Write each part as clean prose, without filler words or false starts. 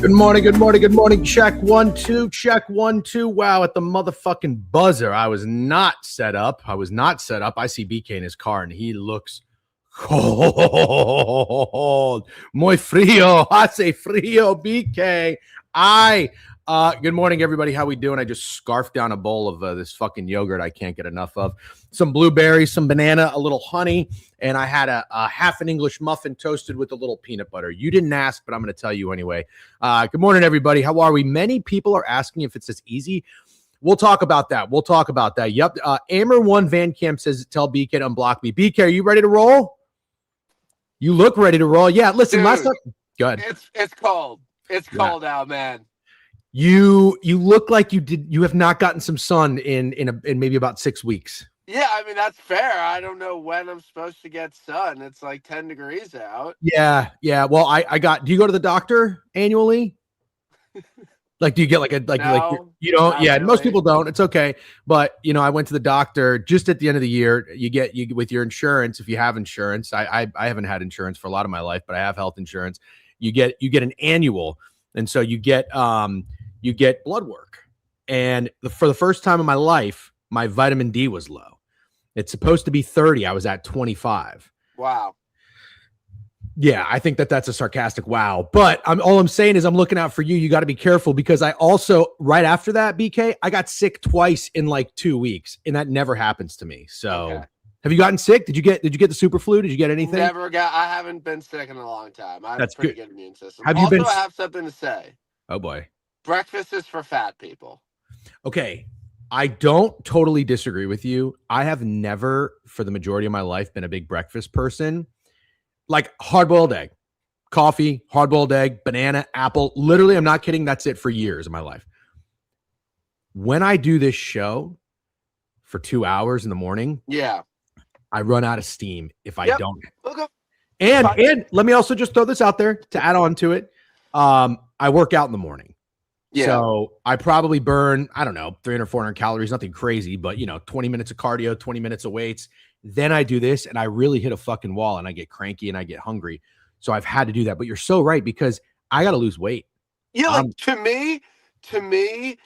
Good morning, good morning, good morning. Check 1 2, check 1 2. Wow, at the motherfucking buzzer. I was not set up. I see BK in his car and he looks cold. Muy frío. Hace frío, BK. Good morning, everybody. How we doing? I just scarfed down a bowl of this fucking yogurt I can't get enough of. Some blueberries, some banana, a little honey, and I had a half an English muffin toasted with a little peanut butter. You didn't ask, but I'm going to tell you anyway. Good morning, everybody. How are we? Many people are asking if it's as easy. We'll talk about that. Yep. Amer1 Van Camp says, tell BK to unblock me. BK, are you ready to roll? You look ready to roll. Yeah, listen, Dude, last time. Go ahead. It's cold. It's cold out, man. You look like you have not gotten some sun in maybe about 6 weeks. Yeah, I mean, that's fair. I don't know when I'm supposed to get sun. It's like 10 degrees out. Yeah. Well, do you go to the doctor annually? Like, do you get you don't? Yeah, really. Most people don't. It's okay. But, I went to the doctor just at the end of the year. You with your insurance, if you have insurance. I haven't had insurance for a lot of my life, but I have health insurance. You get an annual. And so you get blood work. And for the first time in my life, my vitamin D was low. It's supposed to be 30. I was at 25. Wow. Yeah, I think that's a sarcastic wow. But all I'm saying is I'm looking out for you. You got to be careful because I also, right after that, BK, I got sick twice in like 2 weeks, and that never happens to me. So okay. Have you gotten sick? Did you get the super flu? Did you get anything? I haven't been sick in a long time. I have a pretty good immune system. I have something to say. Oh boy. Breakfast is for fat people. Okay. I don't totally disagree with you. I have never, for the majority of my life, been a big breakfast person. Like hard-boiled egg, coffee, hard-boiled egg, banana, apple. Literally, I'm not kidding. That's it for years of my life. When I do this show for 2 hours in the morning, yeah, I run out of steam if I don't. Okay. And let me also just throw this out there to add on to it. I work out in the morning. Yeah. So I probably burn, I don't know, 300, 400 calories, nothing crazy, but 20 minutes of cardio, 20 minutes of weights. Then I do this and I really hit a fucking wall and I get cranky and I get hungry. So I've had to do that. But you're so right because I got to lose weight. Yeah, like to me,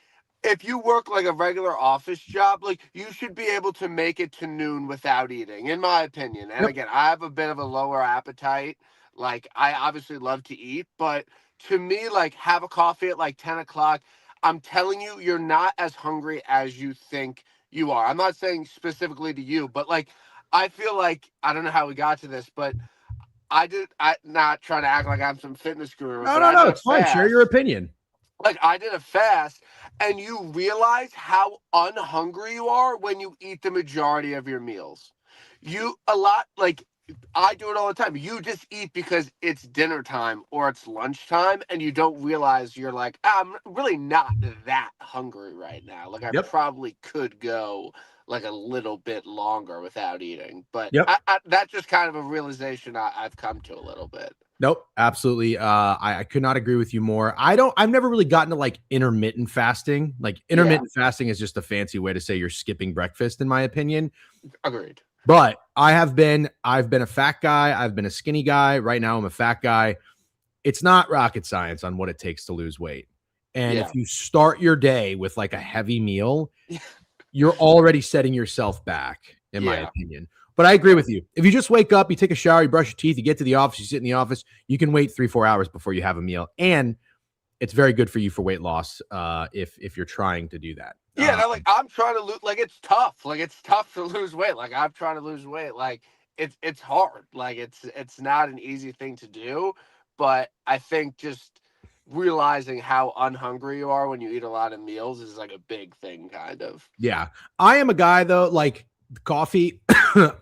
if you work like a regular office job, like you should be able to make it to noon without eating, in my opinion. And again, I have a bit of a lower appetite. Like I obviously love to eat, but to me, like have a coffee at like 10 o'clock. I'm telling you, you're not as hungry as you think you are. I'm not saying specifically to you, but like, I feel like, I don't know how we got to this, but I'm not trying to act like I'm some fitness guru. No, it's fine. Share your opinion. Like I did a fast and you realize how unhungry you are when you eat the majority of your meals. I do it all the time. You just eat because it's dinner time or it's lunchtime and you don't realize you're like, I'm really not that hungry right now. Like I probably could go like a little bit longer without eating. But that's just kind of a realization I've come to a little bit. Nope, absolutely. I could not agree with you more. I've never really gotten to like intermittent fasting. Like intermittent fasting is just a fancy way to say you're skipping breakfast, in my opinion. Agreed. But I've been a fat guy. I've been a skinny guy. Right now, I'm a fat guy. It's not rocket science on what it takes to lose weight. And if you start your day with like a heavy meal, you're already setting yourself back, in my opinion. But I agree with you. If you just wake up, you take a shower, you brush your teeth, you get to the office, you sit in the office, you can wait 3-4 hours before you have a meal. And it's very good for you for weight loss if you're trying to do that. Yeah, I'm trying to lose. Like it's tough. Like it's tough to lose weight. Like I'm trying to lose weight. Like it's hard. Like it's not an easy thing to do. But I think just realizing how unhungry you are when you eat a lot of meals is like a big thing, kind of. Yeah, I am a guy though. Like coffee,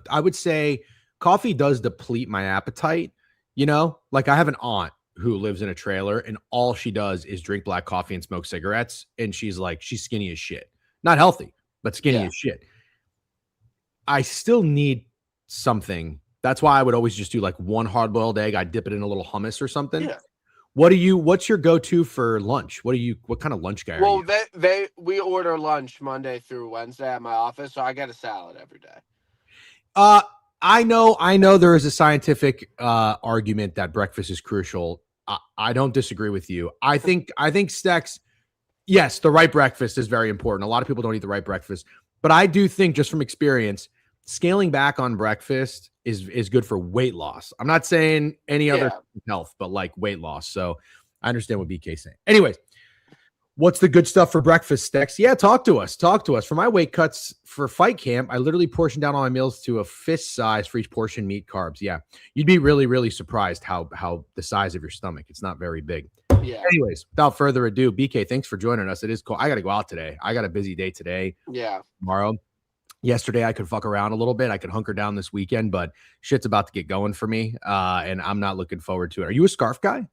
I would say coffee does deplete my appetite. Like I have an aunt who lives in a trailer and all she does is drink black coffee and smoke cigarettes. And she's skinny as shit, not healthy, but skinny as shit. I still need something. That's why I would always just do like one hard boiled egg. I dip it in a little hummus or something. Yeah. What's your go-to for lunch? What kind of lunch guy are you? We order lunch Monday through Wednesday at my office. So I get a salad every day. I know there is a scientific argument that breakfast is crucial. I don't disagree with you. I think Stex, yes, the right breakfast is very important. A lot of people don't eat the right breakfast, but I do think, just from experience, scaling back on breakfast is good for weight loss. I'm not saying any other Yeah. health, but like weight loss. So I understand what BK's saying. Anyways, what's the good stuff for breakfast, Stex? Yeah, talk to us. Talk to us. For my weight cuts for fight camp, I literally portioned down all my meals to a fist size for each portion, meat, carbs. Yeah, you'd be really, really surprised how the size of your stomach. It's not very big. Yeah. Anyways, without further ado, BK, thanks for joining us. It is cool. I got to go out today. I got a busy day today, Yeah. tomorrow. Yesterday, I could fuck around a little bit. I could hunker down this weekend, but shit's about to get going for me, and I'm not looking forward to it. Are you a scarf guy?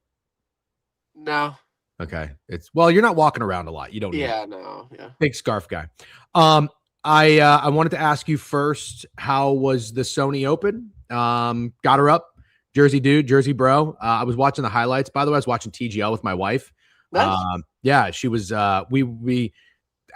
No. Okay. Well, you're not walking around a lot. You don't need it. Yeah. No. Yeah. Big scarf guy. I wanted to ask you first, how was the Sony Open? Got her up. Jersey dude, Jersey bro. I was watching the highlights. By the way, I was watching TGL with my wife. Nice. Yeah, she was we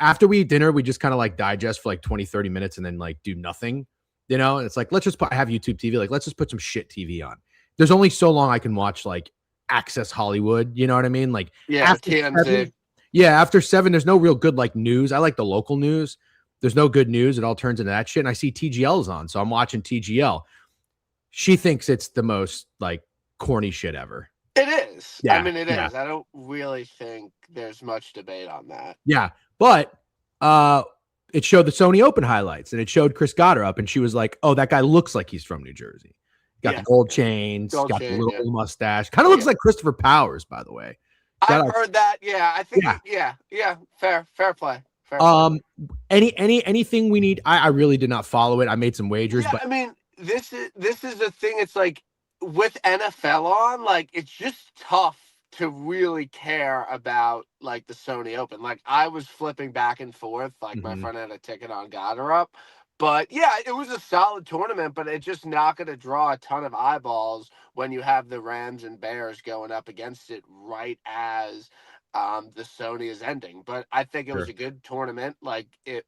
after we eat dinner, we just kind of like digest for like 20, 30 minutes and then like do nothing. You know, and it's like, let's just have YouTube TV. Like, let's just put some shit TV on. There's only so long I can watch like Access Hollywood. You know what I mean? Like, Yeah. after TMZ. 7, yeah, after 7, there's no real good like news. I like the local news. There's no good news. It all turns into that shit. And I see TGL's on, so I'm watching TGL. She thinks it's the most like corny shit ever. It is. Yeah, I mean, it yeah. is. I don't really think there's much debate on that. Yeah, but it showed the Sony Open highlights, and it showed Chris Goddard up, and she was like, "Oh, that guy looks like he's from New Jersey. Got Yeah. the gold chains, Gold got chain, the little yeah. mustache. Kind of looks Yeah. like Christopher Powers, by the way." I've heard that. Yeah. I think. Yeah. Yeah. Fair play. Fair play. Anything we need? I really did not follow it. I made some wagers, Yeah, but I mean, this is the thing. It's like with NFL on, like it's just tough to really care about like the Sony Open. Like I was flipping back and forth. Like my friend had a ticket on, got her up. But yeah, it was a solid tournament, but it's just not going to draw a ton of eyeballs when you have the Rams and Bears going up against it right as the Sony is ending. But I think it was sure. a good tournament. Like it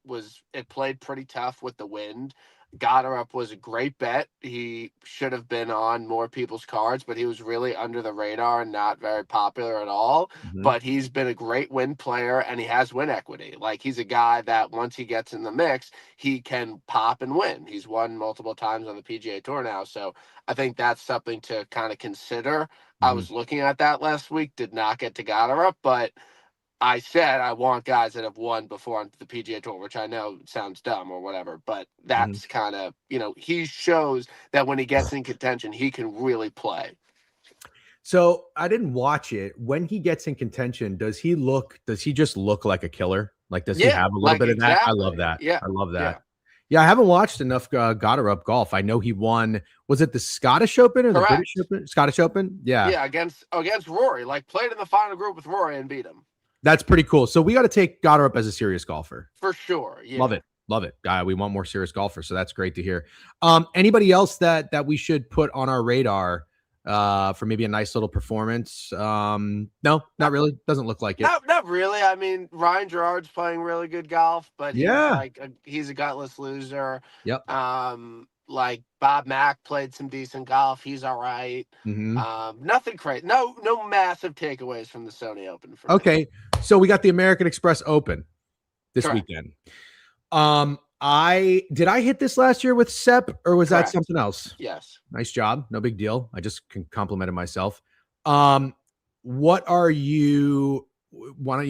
played pretty tough with the wind. Goddard was a great bet. He should have been on more people's cards, but he was really under the radar and not very popular at all. But he's been a great win player and he has win equity. Like he's a guy that once he gets in the mix, he can pop and win. He's won multiple times on the PGA Tour now. So I think that's something to kind of consider. I was looking at that last week, did not get to Goddard, but I said I want guys that have won before on the PGA Tour, which I know sounds dumb or whatever, but that's kind of, he shows that when he gets in contention, he can really play. So I didn't watch it. When he gets in contention, does he just look like a killer? Like, does he have a little bit of that? I love that. Yeah. I love that. Yeah, I haven't watched enough Goddard up golf. I know he won. Was it the Scottish Open or the British Open? Scottish Open? Yeah. Yeah, against Rory. Like played in the final group with Rory and beat him. That's pretty cool. So we got to take Goddard up as a serious golfer. For sure. Yeah. Love it. Love it. We want more serious golfers. So that's great to hear. Anybody else that we should put on our radar for maybe a nice little performance? No, not really. Doesn't look like it. Not really. I mean, Ryan Gerard's playing really good golf, but he's a gutless loser. Yep. Like Bob Mack played some decent golf. He's all right. Nothing crazy. No massive takeaways from the Sony Open. Okay. Me. So we got the American Express Open this weekend. I hit this last year with Sepp, or was that something else? Yes. Nice job. No big deal. I just complimented myself. Why don't you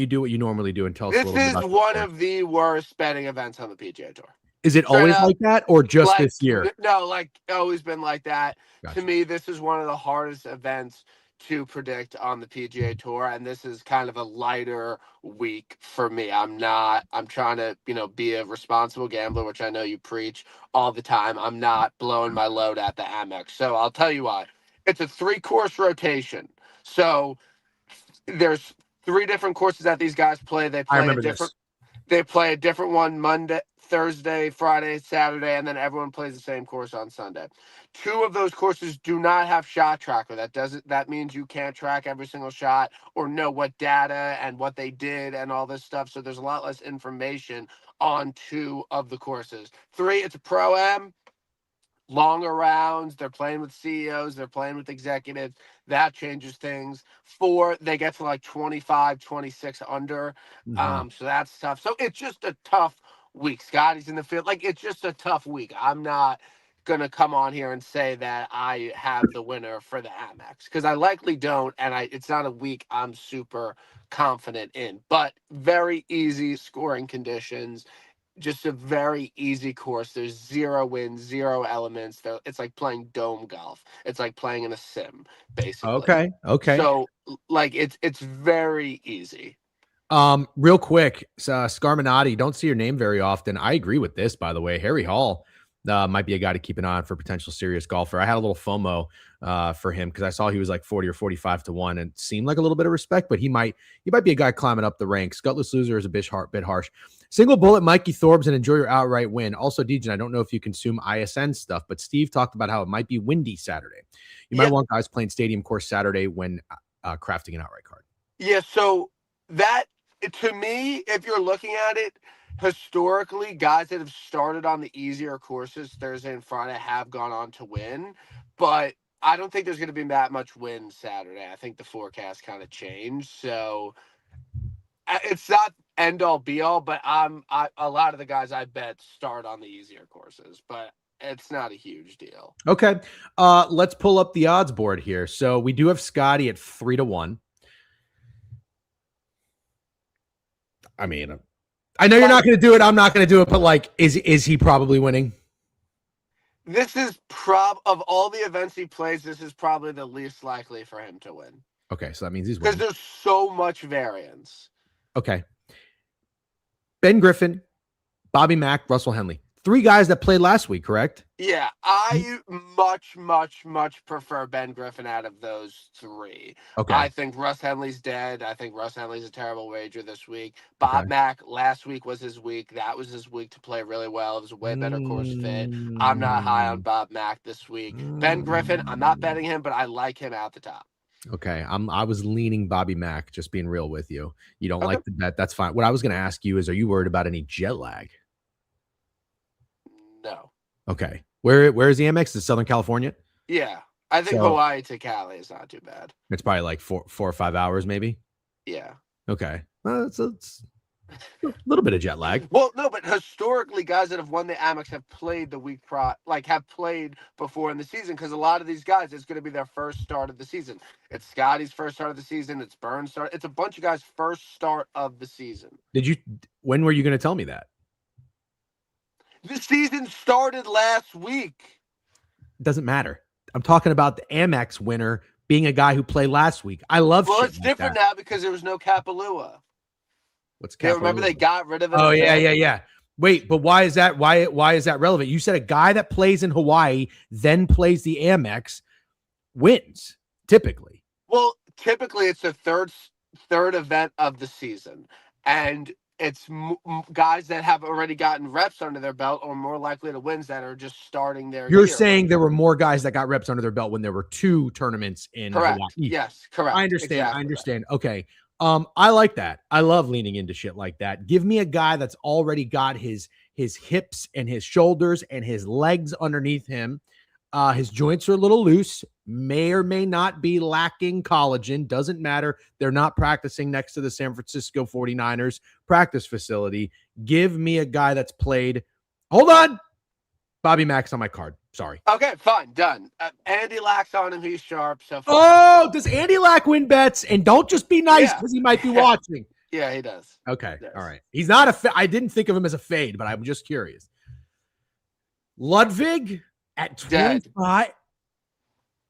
do what you normally do and tell us a little bit about this is one of the worst betting events on the PGA Tour. Is it always like that or just this year? No, like always been like that. Gotcha. To me, this is one of the hardest events to predict on the PGA Tour, and this is kind of a lighter week for me. I'm trying to, be a responsible gambler, which I know you preach all the time. I'm not blowing my load at the Amex. So I'll tell you why. It's a 3-course rotation. So there's 3 different courses that these guys play. They play a different one Monday, Thursday, Friday, Saturday, and then everyone plays the same course on Sunday. 2 of those courses do not have shot tracker. That means you can't track every single shot or know what data and what they did and all this stuff. So there's a lot less information on 2 of the courses. 3, it's a Pro-Am. longer rounds. They're playing with CEOs. They're playing with executives. That changes things. 4, they get to like 25, 26 under. So that's tough. So it's just a tough week. Scotty's in the field. Like, it's just a tough week. I'm not going to come on here and say that I have the winner for the Amex because I likely don't. And it's not a week I'm super confident in, but very easy scoring conditions, just a very easy course. There's 0 winds, 0 elements. It's like playing dome golf. It's like playing in a sim, basically. Okay. So like it's very easy. Real quick, Scarminati, don't see your name very often. I agree with this, by the way. Harry Hall might be a guy to keep an eye on for potential serious golfer. I had a little FOMO for him because I saw he was like 40 or 45 to 1 and seemed like a little bit of respect, but he might be a guy climbing up the ranks. Gutless loser is a bit harsh. Single bullet, Mikey Thorbs, and enjoy your outright win. Also, Dejan, I don't know if you consume ISN stuff, but Steve talked about how it might be windy Saturday. You might want guys playing stadium course Saturday when crafting an outright card. Yeah, so that, to me, if you're looking at it, historically, guys that have started on the easier courses Thursday and Friday have gone on to win, but I don't think there's going to be that much wind Saturday. I think the forecast kind of changed, so it's not end all be all. But a lot of the guys I bet start on the easier courses, but it's not a huge deal. Okay, let's pull up the odds board here. So we do have Scotty at 3 to 1. I mean, I know you're not going to do it. I'm not going to do it, but like, is he probably winning? This is of all the events he plays, this is probably the least likely for him to win. Okay, so that means he's winning. Because there's so much variance. Okay. Ben Griffin, Bobby Mack, Russell Henley. 3 guys that played last week, correct? Yeah, I much prefer Ben Griffin out of those 3. Okay. I think Russ Henley's dead. I think Russ Henley's a terrible wager this week. Bob Mack, last week was his week. That was his week to play really well. It was a way better course fit. I'm not high on Bob Mack this week. Ben Griffin, I'm not betting him, but I like him at the top. Okay, I was leaning Bobby Mack, just being real with you. You don't like the bet, that's fine. What I was going to ask you is, are you worried about any jet lag? No. Okay. Where is the Amex? Is Southern California? Yeah. I think Hawaii to Cali is not too bad. It's probably like 4 or 5 hours, maybe. Yeah. Okay. It's a little bit of jet lag. Well, no, but historically, guys that have won the Amex have played the week have played before in the season, because a lot of these guys, it's going to be their first start of the season. It's Scotty's first start of the season. It's Burns' start. It's a bunch of guys' first start of the season. When were you going to tell me that? The season started last week. It doesn't matter. I'm talking about the Amex winner being a guy who played last week. I love. Well, it's different now because there was no Kapalua. What's Kapalua? Remember they got rid of it. Oh yeah. Wait, but why is that? Why is that relevant? You said a guy that plays in Hawaii then plays the Amex wins typically. Well, typically it's the third event of the season, and it's guys that have already gotten reps under their belt or more likely to win that are just starting their You're year. saying there were more guys that got reps under their belt when there were 2 tournaments in Correct. Hawaii. Yes, correct. I understand. Exactly. I understand. Okay. I like that. I love leaning into shit like that. Give me a guy that's already got his hips and his shoulders and his legs underneath him. His joints are a little loose, may or may not be lacking collagen. Doesn't matter. They're not practicing next to the San Francisco 49ers practice facility. Give me a guy that's played. Hold on. Bobby Mack's on my card. Sorry. Okay, fine. Done. Andy Lack's on him. He's sharp. So fine. Oh, does Andy Lack win bets? And don't just be nice because he might be watching. Yeah, he does. Okay. All right. He's not I didn't think of him as a fade, but I'm just curious. Ludwig at 25.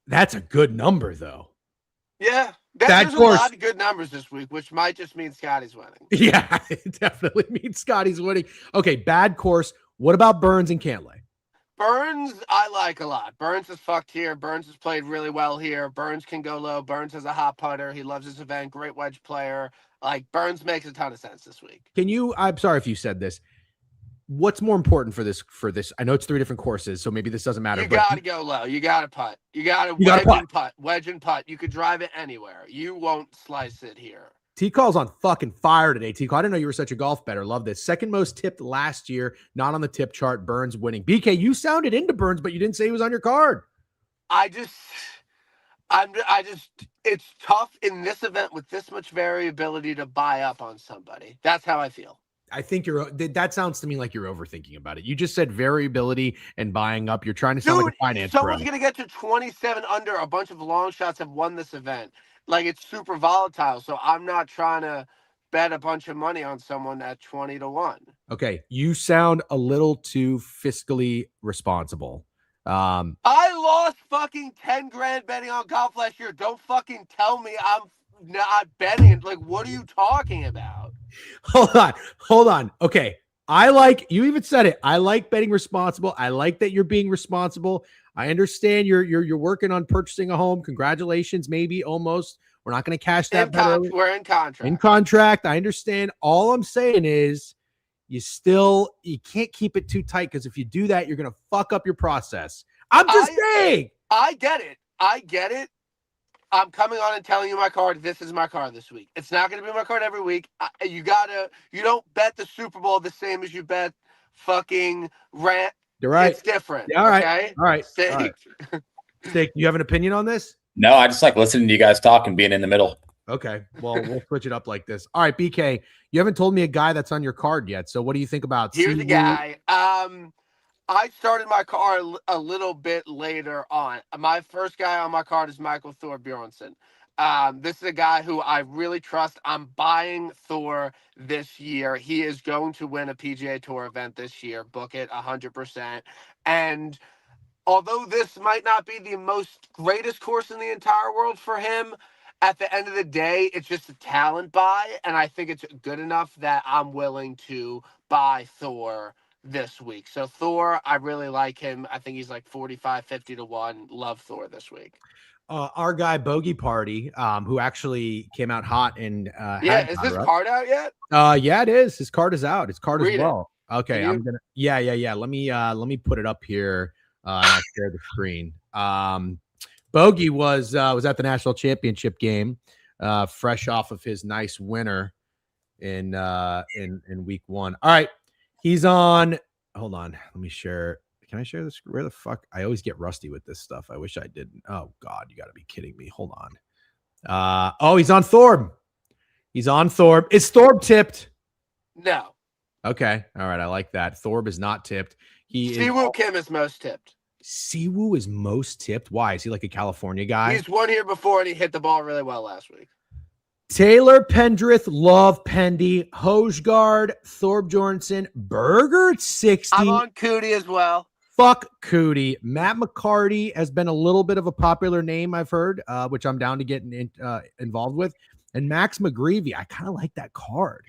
That's a good number, though. Yeah. There's a lot of good numbers this week, which might just mean Scotty's winning. Yeah, it definitely means Scotty's winning. Okay, bad course. What about Burns and Cantlay? Burns, I like a lot. Burns is fucked here. Burns has played really well here. Burns can go low. Burns has a hot putter. He loves his event. Great wedge player. Like, Burns makes a ton of sense this week. I'm sorry if you said this. What's more important for this? I know it's 3 different courses, so maybe this doesn't matter. You got to go low. You got to putt. You got to wedge and putt. Wedge and putt. You could drive it anywhere. You won't slice it here. T-Call's on fucking fire today. T-Call, I didn't know you were such a golf bettor. Love this. Second most tipped last year, not on the tip chart. Burns winning. BK, you sounded into Burns, but you didn't say he was on your card. It's tough in this event with this much variability to buy up on somebody. That's how I feel. I think that sounds to me like you're overthinking about it. You just said variability and buying up. You're trying to sound like a finance someone's bro. going to get to 27 under. A bunch of long shots have won this event. Like, it's super volatile. So I'm not trying to bet a bunch of money on someone at 20-1. Okay. You sound a little too fiscally responsible. I lost fucking 10 grand betting on golf last year. Don't fucking tell me I'm not betting. Like, what are you talking about? Hold on. Okay. You even said it. I like betting responsible. I like that you're being responsible. I understand you're working on purchasing a home. Congratulations. Maybe almost. We're not going to cash that. We're in contract. In contract. I understand. All I'm saying is you can't keep it too tight, because if you do that, you're going to fuck up your process. I'm just saying. I get it. I'm coming on and telling you my card. This is my card this week. It's not going to be my card every week. You don't bet the Super Bowl the same as you bet fucking rent. You're right. It's different. Yeah, all right. Okay? All right. Steak. All right. Steak, you have an opinion on this? No, I just like listening to you guys talk and being in the middle. Okay. Well, we'll switch it up like this. All right, BK, you haven't told me a guy that's on your card yet. So what do you think about? Here's the guy. I started my card a little bit later on. My first guy on my card is Michael Thor Bjornsson. This is a guy who I really trust. I'm buying Thor this year. He is going to win a PGA Tour event this year. Book it 100%. And although this might not be the most greatest course in the entire world for him, at the end of the day, it's just a talent buy. And I think it's good enough that I'm willing to buy Thor this week. So Thor, I really like him. I think he's like 45-50-1. Love Thor this week. Our guy Bogey Party, who actually came out hot and is this card out yet? Yeah, it is. His card is out. His card as well. Okay, I'm gonna. Yeah. Let me put it up here. And I'll share the screen. Bogey was at the national championship game, fresh off of his nice winner in week 1. All right. He's on. Hold on. Let me share. Can I share this? Where the fuck? I always get rusty with this stuff. I wish I didn't. Oh God, you got to be kidding me. Hold on. He's on Thorb. He's on Thorb. Is Thorb tipped? No. Okay. All right. I like that. Thorb is not tipped. Siwoo Kim is most tipped. Siwoo is most tipped. Why? Is he like a California guy? He's won here before and he hit the ball really well last week. Taylor Pendrith, Love Pendy, Hojgaard, Thorb Jorgensen, Berger at 60. I'm on Cootie as well. Fuck Cootie. Matt McCarty has been a little bit of a popular name, I've heard, which I'm down to get involved with. And Max McGreevy, I kind of like that card.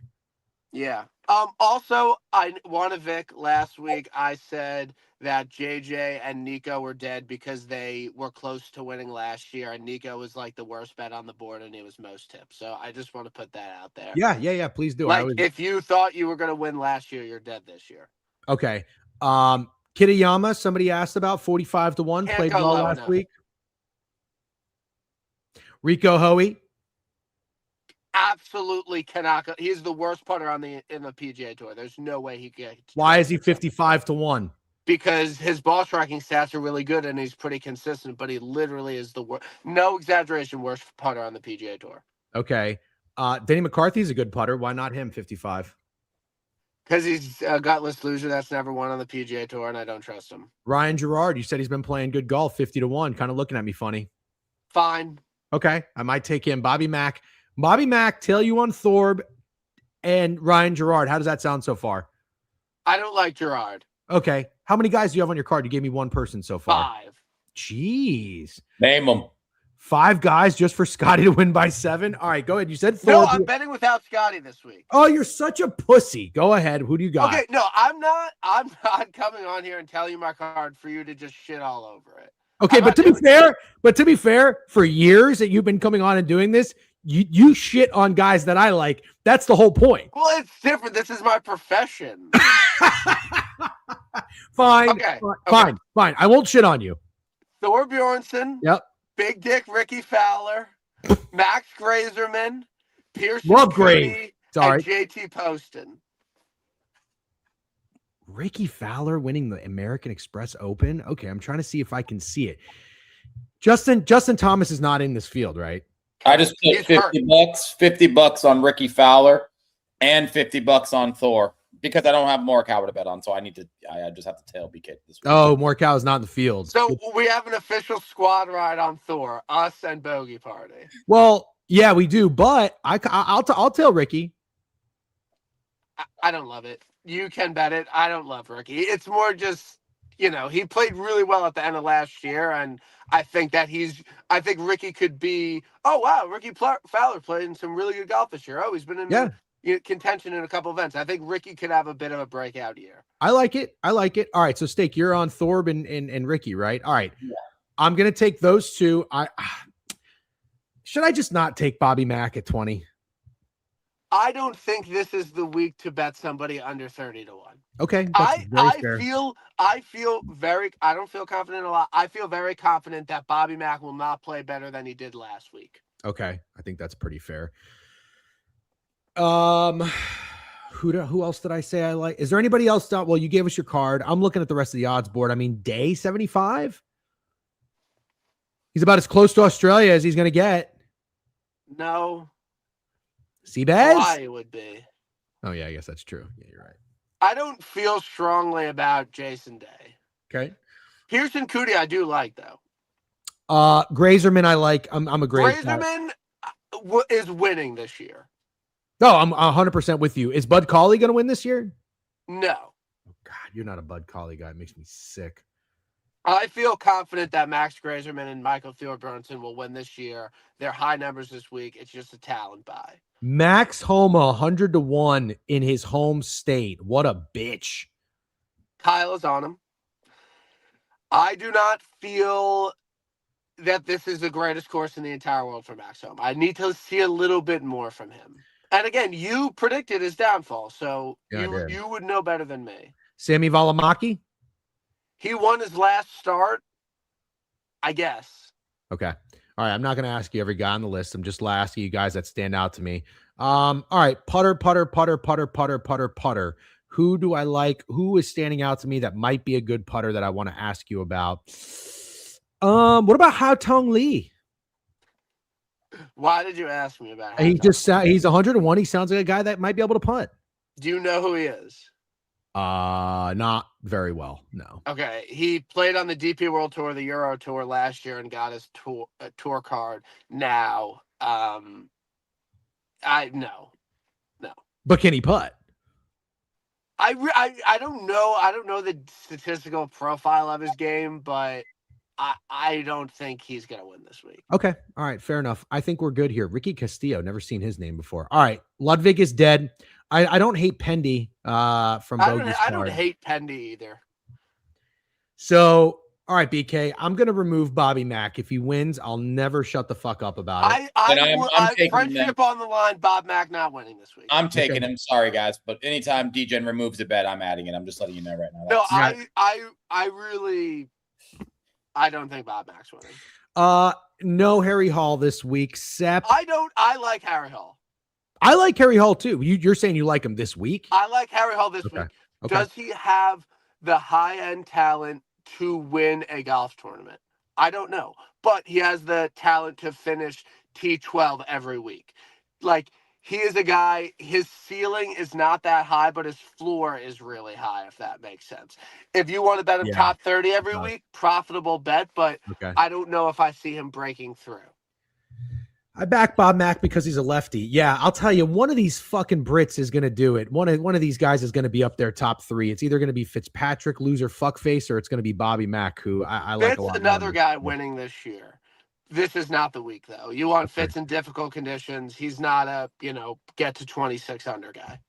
Yeah. Also, I won a Vic last week. I said that JJ and Nico were dead because they were close to winning last year, and Nico was like the worst bet on the board, and he was most tipped. So I just want to put that out there. Yeah. Please do. If you thought you were going to win last year, you're dead this year. Okay. Kitayama, somebody asked about 45-1, played well last week. Rico Hoey. Absolutely cannot go. He's the worst putter in the PGA Tour. There's no way he could. Why is he 55-1? Because his ball striking stats are really good and he's pretty consistent, but he literally is the worst. No exaggeration, worst putter on the PGA Tour. Okay. Denny McCarthy's a good putter. Why not him 55? Because he's a gutless loser that's never won on the PGA Tour, and I don't trust him. Ryan Gerard, you said he's been playing good golf, 50-1. Kind of looking at me funny. Fine. Okay. I might take him. Bobby Mack, tail you on Thorb and Ryan Gerard. How does that sound so far? I don't like Gerard. Okay. How many guys do you have on your card? You gave me one person so far. 5. Jeez. Name them. 5 guys just for Scotty to win by 7. All right, go ahead. You said Thorb. No, I'm betting without Scotty this week. Oh, you're such a pussy. Go ahead. Who do you got? Okay, no, I'm not coming on here and telling you my card for you to just shit all over it. Okay, but to be fair, for years that you've been coming on and doing this, you shit on guys that I like. That's the whole point. Well, it's different. This is my profession. Fine. Okay. Fine. I won't shit on you. Thor Bjornsson. Yep. Big Dick Ricky Fowler. Max Grazerman. Pearson Love Gray. Cooney Sorry. and JT Poston. Ricky Fowler winning the American Express Open. Okay, I'm trying to see if I can see it. Justin Thomas is not in this field, right? I just put $50 on Ricky Fowler and $50 on Thor because I don't have Morikawa to bet on, so I just have to tail BK this week. Oh, Morikawa is not in the field. So we have an official squad ride on Thor, us and Bogey Party. Well, yeah, we do, but I'll tell Ricky. I don't love it. You can bet it. I don't love Ricky. It's more just, he played really well at the end of last year, and I think Ricky could be, oh, wow, Ricky Fowler played in some really good golf this year. Oh, he's been in contention in a couple events. I think Ricky could have a bit of a breakout year. I like it. All right, so Steak, you're on Thorb and Ricky, right? All right. Yeah. I'm going to take those two. Should I just not take Bobby Mack at 20? I don't think this is the week to bet somebody under 30 to 1. Okay. I don't feel confident a lot. I feel very confident that Bobby Mack will not play better than he did last week. Okay. I think that's pretty fair. Who else did I say I like? Is there anybody else? Well, you gave us your card. I'm looking at the rest of the odds board. I mean, Day 75. He's about as close to Australia as he's going to get. No. Seabez? Hawaii would be. Oh, yeah, I guess that's true. Yeah, you're right. I don't feel strongly about Jason Day. Okay. Pearson Cooney, I do like, though. Grazerman, I like. I'm a Grazerman is winning this year. No, I'm 100% with you. Is Bud Cauley going to win this year? No. Oh, God, you're not a Bud Cauley guy. It makes me sick. I feel confident that Max Grazerman and Michael Thorbjornsen will win this year. They're high numbers this week. It's just a talent buy. Max Homa 100 to 1 in his home state. What a bitch. Kyle is on him. I do not feel that this is the greatest course in the entire world for Max Homa. I need to see a little bit more from him. And again, you predicted his downfall, so you would know better than me. Sami Valimaki? He won his last start, I guess. Okay. All right. I'm not going to ask you every guy on the list. I'm just asking you guys that stand out to me. All right. Putter. Who do I like? Who is standing out to me that might be a good putter that I want to ask you about? What about Hao Tong Lee? Why did you ask me about him? He's 101. He sounds like a guy that might be able to putt. Do you know who he is? Not very well. No. Okay. He played on the DP World Tour, the Euro Tour last year, and got his tour card now. No. But can he putt? I don't know. I don't know the statistical profile of his game, but I don't think he's going to win this week. Okay. All right. Fair enough. I think we're good here. Ricky Castillo. Never seen his name before. All right. Ludwig is dead. I don't hate Pendy from Bogey's I don't hate Pendy either. So, all right, BK, I'm going to remove Bobby Mack. If he wins, I'll never shut the fuck up about it. I'm taking friendship on the line, Bob Mack not winning this week. I'm taking him. Sorry, guys. But anytime DGen removes a bet, I'm adding it. I'm just letting you know right now. No, I don't think Bob Mack's winning. No Harry Hall this week. Sepp. I like Harry Hall. I like Harry Hall too. You're saying you like him this week? I like Harry Hall this week. Okay. Does he have the high-end talent to win a golf tournament? I don't know. But he has the talent to finish T12 every week. Like, he is a guy, his ceiling is not that high, but his floor is really high, if that makes sense. If you want to bet him top 30 every week, profitable bet, but I don't know if I see him breaking through. I back Bob Mack because he's a lefty. Yeah, I'll tell you, one of these fucking Brits is going to do it. One of these guys is going to be up there top 3. It's either going to be Fitzpatrick, loser fuckface, or it's going to be Bobby Mack, who I like a lot. Fitz, another guy winning this year. This is not the week, though. You want Fitz in difficult conditions. He's not a, get to 26 under guy.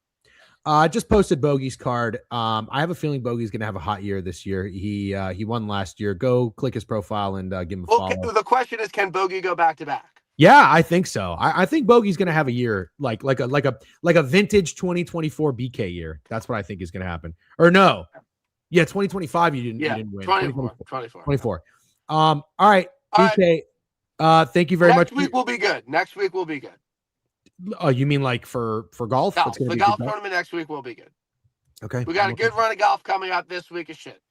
I just posted Bogey's card. I have a feeling Bogey's going to have a hot year this year. He won last year. Go click his profile and give him a follow. The question is, can Bogey go back to back? Yeah, I think so. I think Bogey's going to have a year like a vintage 2024 BK year. That's what I think is going to happen. Or no. Yeah, 2025 you didn't win. 24. All right, BK. Thank you very much. Next week will be good. Oh, you mean like for golf? Golf. It's gonna The be a good golf golf? tournament next week will be good. Okay. We got a good run of golf coming up this week of shit.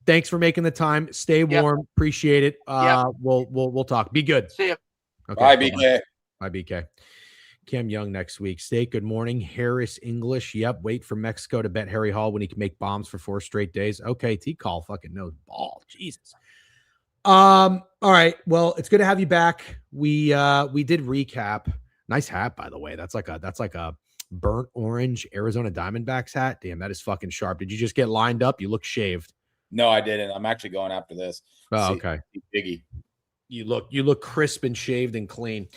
Thanks for making the time. Stay warm. Appreciate it. We'll talk. Be good. See ya. Okay, bye, BK. Bye, BK. Cam Young next week. Steak, good morning. Harris English. Yep. Wait for Mexico to bet Harry Hall when he can make bombs for 4 straight days. Okay. T-Call fucking knows ball. Jesus. All right. Well, it's good to have you back. We did recap. Nice hat, by the way. That's like a burnt orange Arizona Diamondbacks hat. Damn, that is fucking sharp. Did you just get lined up? You look shaved. No, I didn't. I'm actually going after this. Oh, okay. Biggie. You look crisp and shaved and clean.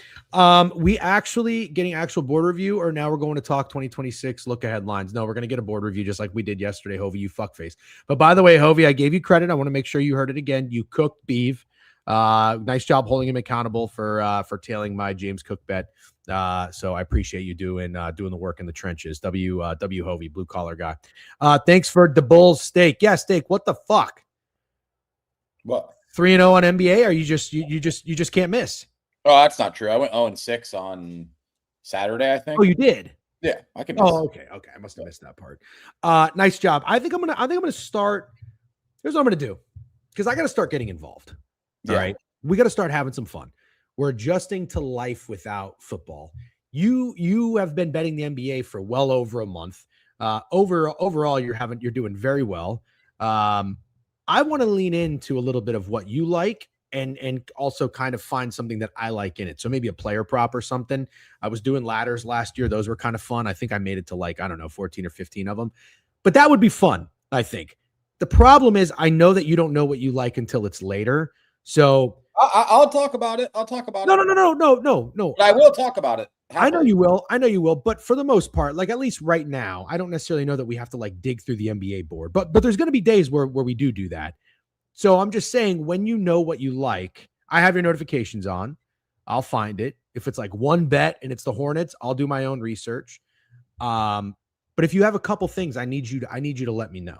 We actually getting actual board review, or now we're going to talk 2026 look ahead lines. No, we're going to get a board review just like we did yesterday, Hovey, you fuckface. But by the way, Hovey, I gave you credit. I want to make sure you heard it again. You cooked Beeve. Nice job holding him accountable for tailing my James Cook bet. So I appreciate you doing the work in the trenches. W Hovey, blue collar guy. Thanks for the Bulls steak. Yeah, steak. What the fuck? What? 3-0 on NBA, or you just can't miss? Oh, that's not true. I went 0-6 on Saturday, I think. Oh, you did? Yeah, I can miss. Oh, okay. I must have missed that part. Nice job. I think I'm gonna start. Here's what I'm gonna do, because I gotta start getting involved. All right. We gotta start having some fun. We're adjusting to life without football. You have been betting the NBA for well over a month. Overall, you're doing very well. I want to lean into a little bit of what you like and also kind of find something that I like in it. So maybe a player prop or something. I was doing ladders last year. Those were kind of fun. I think I made it to 14 or 15 of them, but that would be fun. I think the problem is I know that you don't know what you like until it's later. So I'll talk about it. No. But I will talk about it. I know you will. But for the most part, like at least right now, I don't necessarily know that we have to like dig through the NBA board, but there's going to be days where we do that. So I'm just saying, when you know what you like, I have your notifications on. I'll find it. If it's like one bet and it's the Hornets, I'll do my own research. But if you have a couple things, I need you to let me know.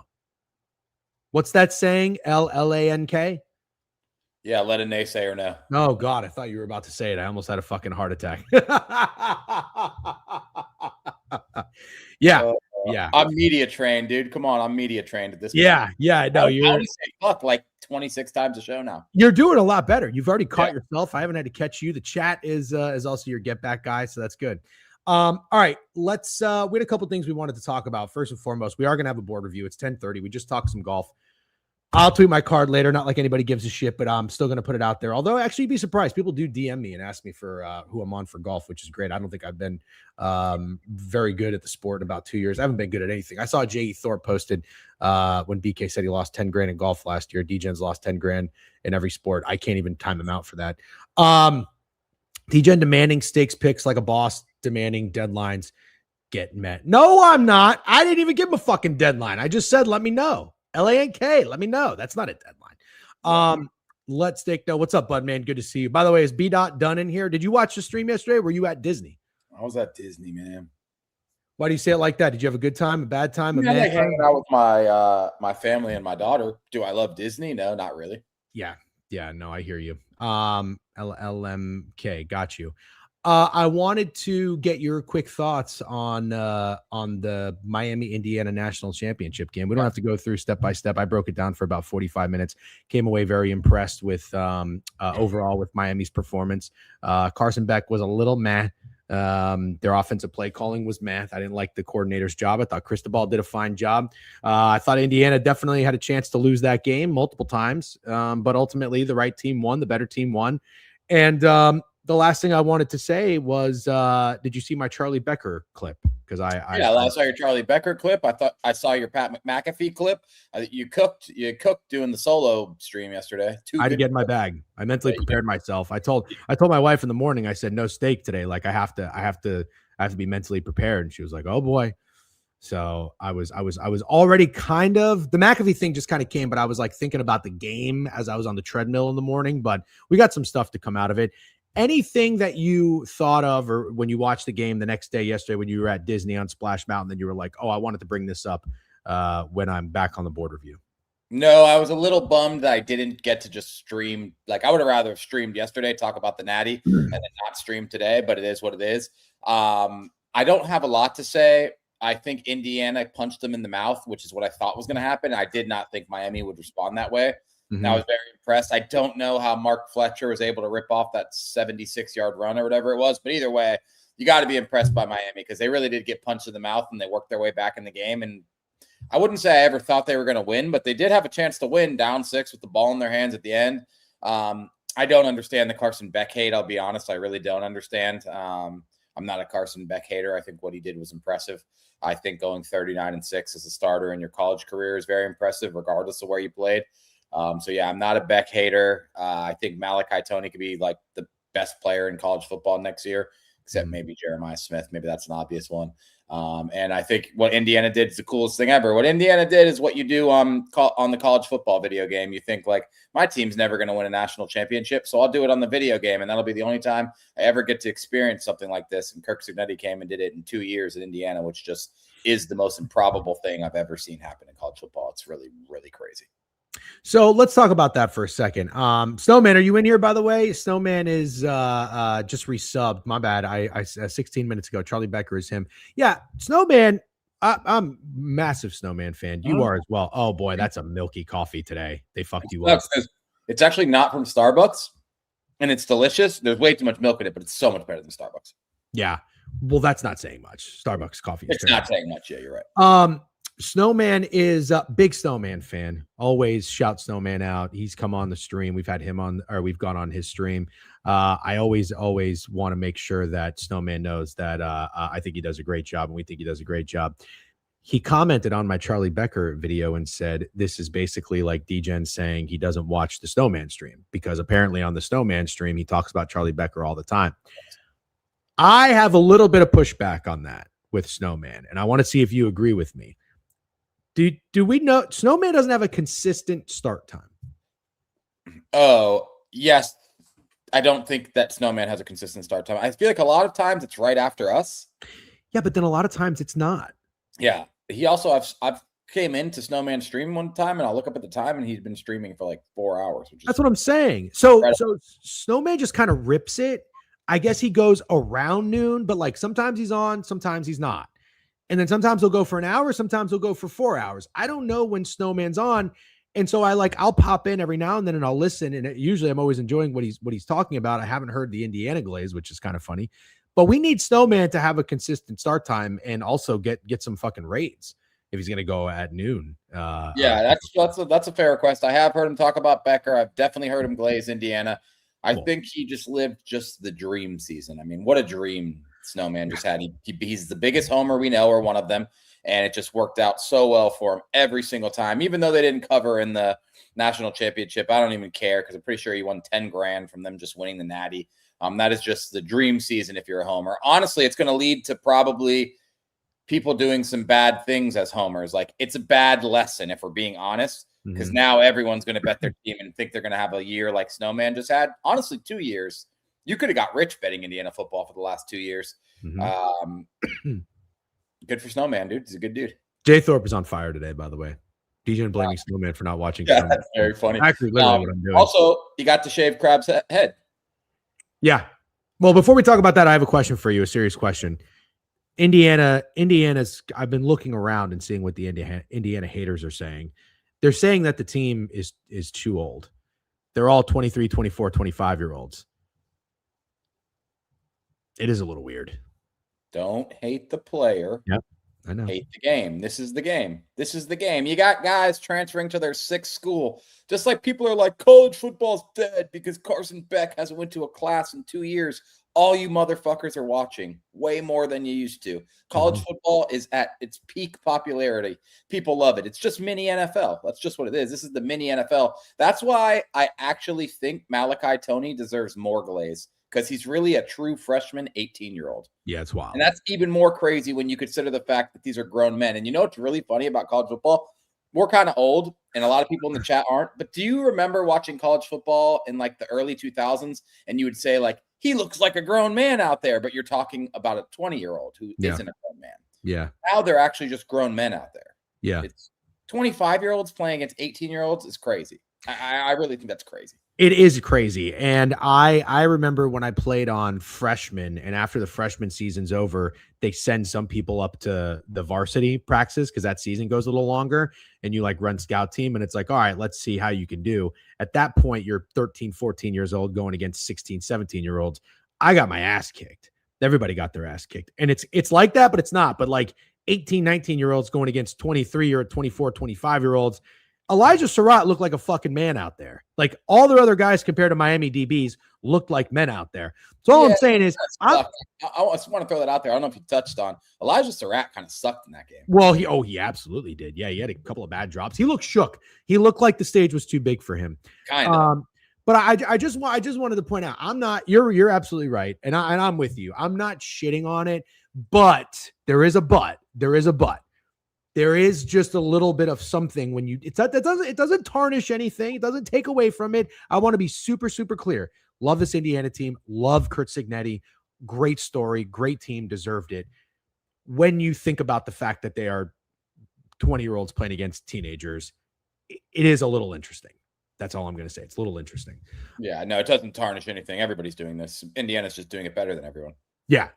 What's that saying? LLANK? Yeah, let a naysayer know. Oh, God, I thought you were about to say it. I almost had a fucking heart attack. Yeah. I'm media trained, dude. Come on, I'm media trained at this point. Yeah, I know. I would say fuck like 26 times a show now. You're doing a lot better. You've already caught yourself. I haven't had to catch you. The chat is also your get back guy, so that's good. All right, let's we had a couple things we wanted to talk about. First and foremost, we are going to have a board review. It's 10:30. We just talked some golf. I'll tweet my card later. Not like anybody gives a shit, but I'm still going to put it out there. Although, actually, you'd be surprised. People do DM me and ask me for who I'm on for golf, which is great. I don't think I've been very good at the sport in about 2 years. I haven't been good at anything. I saw J.E. Thorpe posted when BK said he lost 10 grand in golf last year. DGen's lost 10 grand in every sport. I can't even time him out for that. DGen demanding stakes picks like a boss, demanding deadlines get met. No, I'm not. I didn't even give him a fucking deadline. I just said, let me know. LANK, let me know. That's not a deadline. Let's take no. What's up, bud, man? Good to see you. By the way, is B. Done in here? Did you watch the stream yesterday? Were you at Disney? I was at Disney, man. Why do you say it like that? Did you have a good time, a bad time? I like hanging out with my family and my daughter. Do I love Disney? No, not really. Yeah, no, I hear you. LMK, got you. I wanted to get your quick thoughts on the Miami Indiana National Championship game. We don't have to go through step by step. I broke it down for about 45 minutes. Came away very impressed with overall with Miami's performance. Carson Beck was a little meh. Their offensive play calling was meh. I didn't like the coordinator's job. I thought Cristobal did a fine job. I thought Indiana definitely had a chance to lose that game multiple times, but ultimately the right team won. The better team won. And the last thing I wanted to say was, did you see my Charlie Becker clip? Because I saw your Charlie Becker clip. I thought I saw your Pat McAfee clip. You cooked doing the solo stream yesterday. I had to get in my bag. I mentally prepared myself. I told my wife in the morning. I said no steak today. Like I have to be mentally prepared. And she was like, oh boy. So I was already kind of, the McAfee thing just kind of came, but I was like thinking about the game as I was on the treadmill in the morning. But we got some stuff to come out of it. Anything that you thought of, or when you watched the game the next day yesterday when you were at Disney on Splash Mountain, then you were like, oh, I wanted to bring this up when I'm back on the board review? No, I was a little bummed that I didn't get to just stream. Like I would have rather streamed yesterday, talk about the Natty, and then not stream today, but it is what it is. I don't have a lot to say. I think Indiana punched them in the mouth, which is what I thought was going to happen. I did not think Miami would respond that way. And I was very impressed. I don't know how Mark Fletcher was able to rip off that 76-yard run or whatever it was. But either way, you got to be impressed by Miami because they really did get punched in the mouth and they worked their way back in the game. And I wouldn't say I ever thought they were going to win, but they did have a chance to win down 6 with the ball in their hands at the end. I don't understand the Carson Beck hate. I'll be honest. I really don't understand. I'm not a Carson Beck hater. I think what he did was impressive. I think going 39-6 as a starter in your college career is very impressive, regardless of where you played. So, yeah, I'm not a Beck hater. I think Malachi Toney could be like the best player in college football next year, except maybe Jeremiah Smith. Maybe that's an obvious one. And I think what Indiana did is the coolest thing ever. What Indiana did is what you do on the college football video game. You think like my team's never going to win a national championship, so I'll do it on the video game, and that'll be the only time I ever get to experience something like this. And Kirk Cignetti came and did it in 2 years in Indiana, which just is the most improbable thing I've ever seen happen in college football. It's really, really crazy. So let's talk about that for a second. Snowman, are you in here, by the way? Snowman is just resubbed. My bad. I 16 minutes ago. Charlie Becker is him. Yeah, Snowman. I'm massive Snowman fan. You are as well. Oh boy, that's a milky coffee today. They fucked you up. It's actually not from Starbucks, and it's delicious. There's way too much milk in it, but it's so much better than Starbucks. Yeah. Well, that's not saying much. Starbucks coffee. It's not saying much. Yeah, you're right. Snowman is a big Snowman fan. Always shout Snowman out. He's come on the stream. We've had him on, or we've gone on his stream. I always want to make sure that Snowman knows that I think he does a great job, and we think he does a great job. He commented on my Charlie Becker video and said, this is basically like DGen saying he doesn't watch the Snowman stream, because apparently on the Snowman stream, he talks about Charlie Becker all the time. I have a little bit of pushback on that with Snowman, and I want to see if you agree with me. Do we know Snowman doesn't have a consistent start time? Oh, yes. I don't think that Snowman has a consistent start time. I feel like a lot of times it's right after us. Yeah, but then a lot of times it's not. Yeah. He also, I've came into Snowman stream one time, and I'll look up at the time, and he's been streaming for like 4 hours. That's what I'm saying. So Snowman just kind of rips it. I guess he goes around noon, but like sometimes he's on, sometimes he's not. And then sometimes he'll go for an hour, sometimes he'll go for 4 hours. I don't know when Snowman's on. And so I'll pop in every now and then and I'll listen. And usually I'm always enjoying what he's talking about. I haven't heard the Indiana Glaze, which is kind of funny. But we need Snowman to have a consistent start time and also get some fucking raids if he's going to go at noon. Yeah, that's a fair request. I have heard him talk about Becker. I've definitely heard him glaze Indiana. I think he just lived just the dream season. I mean, what a dream Snowman just had. He's the biggest homer we know, or one of them, and it just worked out so well for him every single time. Even though they didn't cover in the national championship, I don't even care, because I'm pretty sure he won $10,000 from them just winning the Natty. That is just the dream season if you're a homer. Honestly, it's going to lead to probably people doing some bad things as homers. Like, it's a bad lesson if we're being honest, because now everyone's going to bet their team and think they're going to have a year like Snowman just had. Honestly, 2 years. You could have got rich betting Indiana football for the last 2 years. Good for Snowman, dude. He's a good dude. Jay Thorpe is on fire today, by the way. DJ blaming Snowman for not watching. Yeah, that's very funny. Actually, literally what I'm doing. Also, you got to shave Crab's head. Yeah. Well, before we talk about that, I have a question for you, a serious question. Indiana's, I've been looking around and seeing what the Indiana haters are saying. They're saying that the team is too old. They're all 23, 24, 25-year-olds. It is a little weird. Don't hate the player. Yep, I know. Hate the game. This is the game. This is the game. You got guys transferring to their sixth school. Just like people are like, college football's dead because Carson Beck hasn't went to a class in 2 years. All you motherfuckers are watching way more than you used to. College football is at its peak popularity. People love it. It's just mini NFL. That's just what it is. This is the mini NFL. That's why I actually think Malachi Toney deserves more glaze, because he's really a true freshman 18-year-old. Yeah, it's wild. And that's even more crazy when you consider the fact that these are grown men. And you know what's really funny about college football? We're kind of old, and a lot of people in the chat aren't. But do you remember watching college football in like the early 2000s, and you would say like, he looks like a grown man out there, but you're talking about a 20-year-old who isn't a grown man. Yeah. Now they're actually just grown men out there. Yeah. It's 25-year-olds playing against 18-year-olds is crazy. I really think that's crazy. It is crazy. And I remember when I played on freshmen, and after the freshman season's over, they send some people up to the varsity practices because that season goes a little longer, and you like run scout team, and it's like, all right, let's see how you can do. At that point, you're 13, 14 years old going against 16, 17-year-olds. I got my ass kicked. Everybody got their ass kicked. And it's like that, but it's not. But like 18, 19-year-olds going against 23 or 24, 25-year-olds. Elijah Surratt looked like a fucking man out there. Like all the other guys compared to Miami DBs looked like men out there. So all I'm saying is, I just want to throw that out there. I don't know if you touched on Elijah Surratt kind of sucked in that game. Well, he absolutely did. Yeah, he had a couple of bad drops. He looked shook. He looked like the stage was too big for him. Kind of. But I just wanted to point out, I'm not. You're absolutely right, and I'm with you. I'm not shitting on it, but there is a but. There is a but. There is just a little bit of something when it doesn't tarnish anything. It doesn't take away from it. I want to be super, super clear. Love this Indiana team. Love Kurt Signetti. Great story. Great team. Deserved it. When you think about the fact that they are 20-year-olds playing against teenagers, it is a little interesting. That's all I'm going to say. It's a little interesting. Yeah, no, it doesn't tarnish anything. Everybody's doing this. Indiana's just doing it better than everyone. Yeah.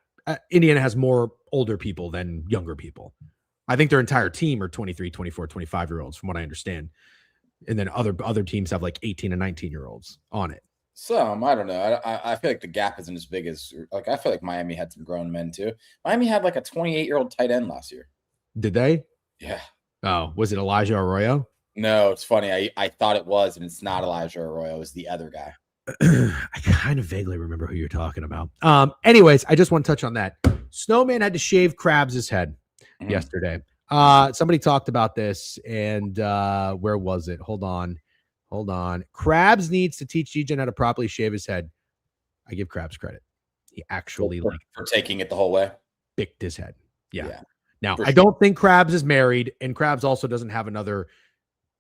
Indiana has more older people than younger people. I think their entire team are 23, 24, 25-year-olds from what I understand. And then other teams have like 18 and 19-year-olds on it. Some, I don't know. I feel like the gap isn't as big as like I feel like Miami had some grown men too. Miami had like a 28-year-old tight end last year. Did they? Yeah. Oh, was it Elijah Arroyo? No, it's funny. I thought it was, and it's not Elijah Arroyo. It was the other guy. I kind of vaguely remember who you're talking about. Anyways, I just want to touch on that. Snowman had to shave Krabs' head yesterday. Somebody talked about this, and where was it? Hold on. Krabs needs to teach Degen how to properly shave his head. I give Krabs credit. He actually for taking it the whole way. Picked his head. Yeah. Now, For I don't think Krabs is married, and Krabs also doesn't have another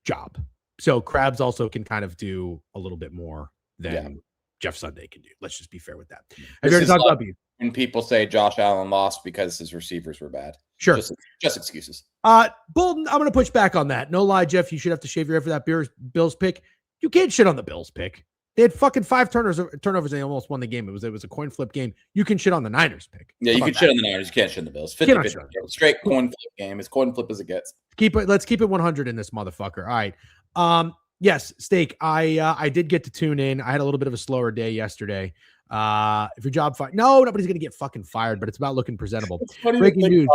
job. So Krabs also can kind of do a little bit more than Jeff Sunday can do. Let's just be fair with that. Have you already talked about you? When people say Josh Allen lost because his receivers were bad. Sure. Just excuses. Bolton, I'm going to push back on that. No lie, Jeff, you should have to shave your head for that Bills pick. You can't shit on the Bills pick. They had fucking 5 turnovers and they almost won the game. It was a coin flip game. You can shit on the Niners pick. Yeah, you can shit on the Niners. You can't shit on the Bills. 50-50. Straight coin flip game. It's coin flip as it gets. Let's keep it 100 in this motherfucker. All right. Yes, Steak. I did get to tune in. I had a little bit of a slower day yesterday. If your job fired, nobody's gonna get fucking fired, but it's about looking presentable. It's funny Breaking news.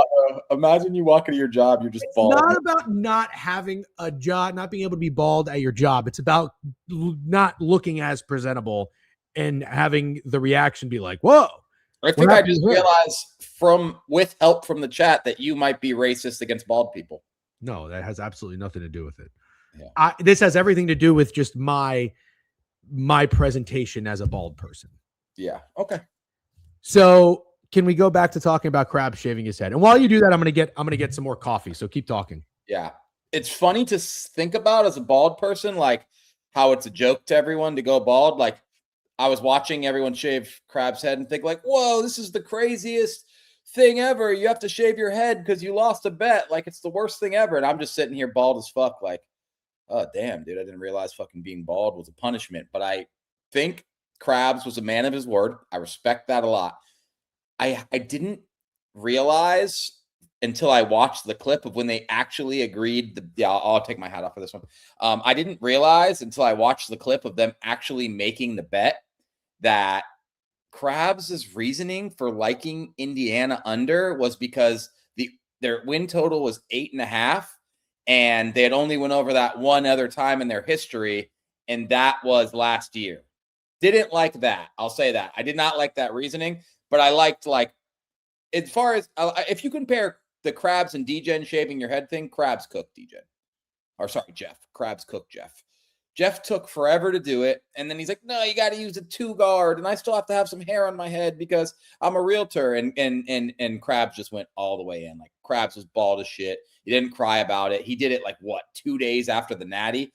Imagine you walk into your job, you're just bald. It's not about not having a job, not being able to be bald at your job. It's about not looking as presentable and having the reaction be like, whoa. I think I just realized with help from the chat that you might be racist against bald people. No, that has absolutely nothing to do with it. Yeah. This has everything to do with just my presentation as a bald person. Yeah. Okay. So can we go back to talking about Krabs shaving his head? And while you do that, I'm gonna get some more coffee. So keep talking. Yeah. It's funny to think about as a bald person, like how it's a joke to everyone to go bald. Like I was watching everyone shave Krabs' head and think like, whoa, this is the craziest thing ever. You have to shave your head because you lost a bet. Like it's the worst thing ever. And I'm just sitting here bald as fuck. Like, oh damn, dude, I didn't realize fucking being bald was a punishment. But I think Krabs was a man of his word. I respect that a lot. I didn't realize until I watched the clip of when they actually agreed. I'll take my hat off for this one. I didn't realize until I watched the clip of them actually making the bet that Krabs' reasoning for liking Indiana under was because their win total was 8.5, and they had only went over that one other time in their history, and that was last year. Didn't like that. I'll say that. I did not like that reasoning, but I liked, like, as far as if you compare the Krabs and Degen shaving your head thing, Krabs cooked Degen. Or sorry, Jeff. Krabs cooked Jeff. Jeff took forever to do it, and then he's like, no, you got to use a 2-guard, and I still have to have some hair on my head because I'm a realtor. And Krabs just went all the way in. Like, Krabs was bald as shit. He didn't cry about it. He did it, like, 2 days after the Natty?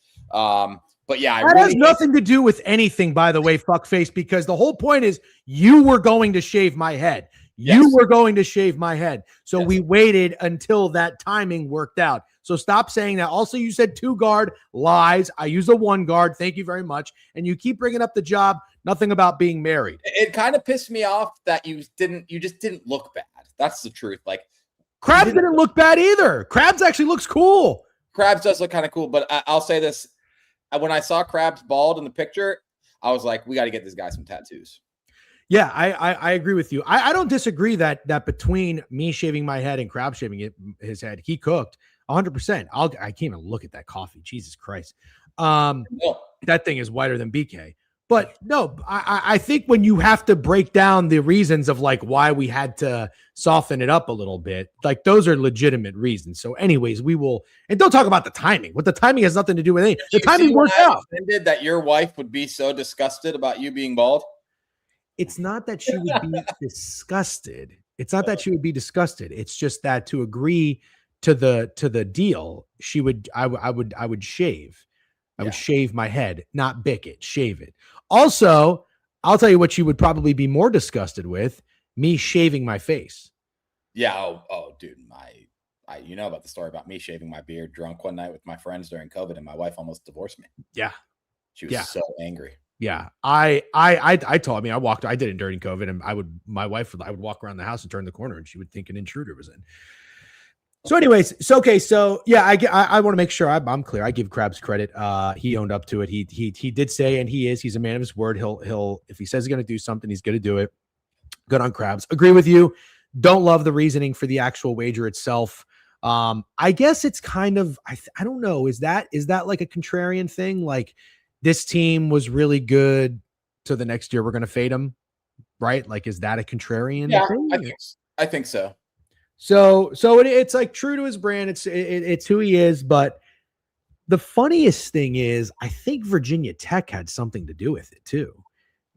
But yeah, that has nothing to do with anything, by the way, fuckface, because the whole point is you were going to shave my head. You Yes. were going to shave my head. So we waited until that timing worked out. So stop saying that. Also, you said 2 guard. Lies. I use a 1 guard. Thank you very much. And you keep bringing up the job. Nothing about being married. It kind of pissed me off that you just didn't look bad. That's the truth. Like, Krabs didn't look bad either. Krabs actually looks cool. Krabs does look kind of cool, but I'll say this. When I saw Krabs bald in the picture, I was like, we got to get this guy some tattoos. Yeah, I agree with you. I don't disagree that between me shaving my head and Krabs shaving his head, he cooked 100%. I can't even look at that coffee. Jesus Christ. That thing is whiter than BK. But no, I think when you have to break down the reasons of like why we had to soften it up a little bit, like those are legitimate reasons. So anyways, we will, and don't talk about the timing. What the timing has nothing to do with anything. The timing worked out. That your wife would be so disgusted about you being bald? It's not that she would be disgusted. It's not that she would be disgusted. It's just that to agree to the deal, I would shave. I would shave my head, not bick it, shave it. Also, I'll tell you what she would probably be more disgusted with, me shaving my face. Yeah. Oh, dude, you know about the story about me shaving my beard drunk one night with my friends during COVID, and my wife almost divorced me. Yeah. She was so angry. Yeah. I told me I did it during COVID, and I would walk around the house and turn the corner and she would think an intruder was in. So anyways, okay. So yeah, I want to make sure I'm clear. I give Krabs credit. He owned up to it. He did say, and he's a man of his word. He'll if he says he's going to do something, he's going to do it. Good on Krabs. Agree with you. Don't love the reasoning for the actual wager itself. I guess it's kind of, I don't know. Is that like a contrarian thing? Like this team was really good. So the next year we're going to fade them. Right. Like, is that a contrarian thing? I think so. So it's like true to his brand. It's who he is. But the funniest thing is, I think Virginia Tech had something to do with it too.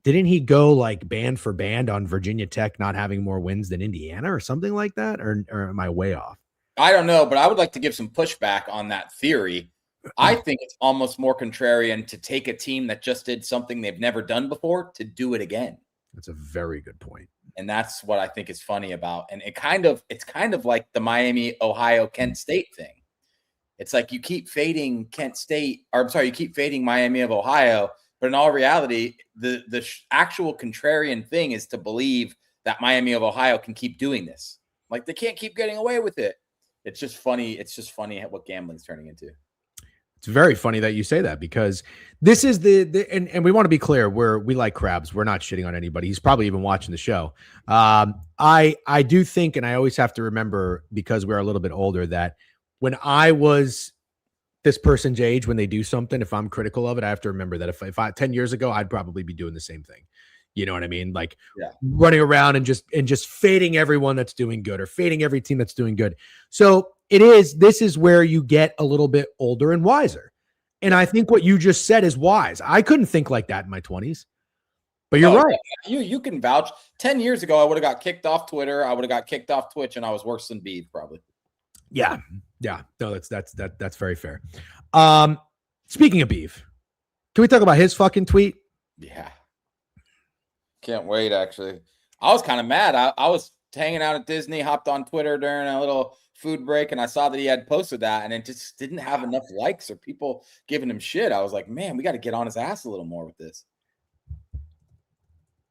Didn't he go like band for band on Virginia Tech not having more wins than Indiana or something like that? Or am I way off? I don't know, but I would like to give some pushback on that theory. I think it's almost more contrarian to take a team that just did something they've never done before to do it again. That's a very good point. And that's what I think is funny about. And it's kind of like the Miami, Ohio, Kent State thing. It's like you keep fading you keep fading Miami of Ohio, but in all reality, the actual contrarian thing is to believe that Miami of Ohio can keep doing this. Like they can't keep getting away with it. It's just funny. It's just funny what gambling's turning into. It's very funny that you say that because this is and we want to be clear, we like Krabs. We're not shitting on anybody. He's probably even watching the show. I do think, and I always have to remember because we're a little bit older, that when I was this person's age, when they do something, if I'm critical of it, I have to remember that if I 10 years ago, I'd probably be doing the same thing. You know what I mean? Like running around and just fading everyone that's doing good or fading every team that's doing good. So this is where you get a little bit older and wiser. And I think what you just said is wise. I couldn't think like that in my 20s, but you're right. You can vouch. 10 years ago, I would have got kicked off Twitter. I would have got kicked off Twitch, and I was worse than Beeve probably. Yeah. No, that's very fair. Speaking of Beeve, can we talk about his fucking tweet? Yeah. Can't wait, actually. I was kind of mad. I was hanging out at Disney, hopped on Twitter during a little food break, and I saw that he had posted that, and it just didn't have enough likes or people giving him shit. I was like, man, we got to get on his ass a little more with this.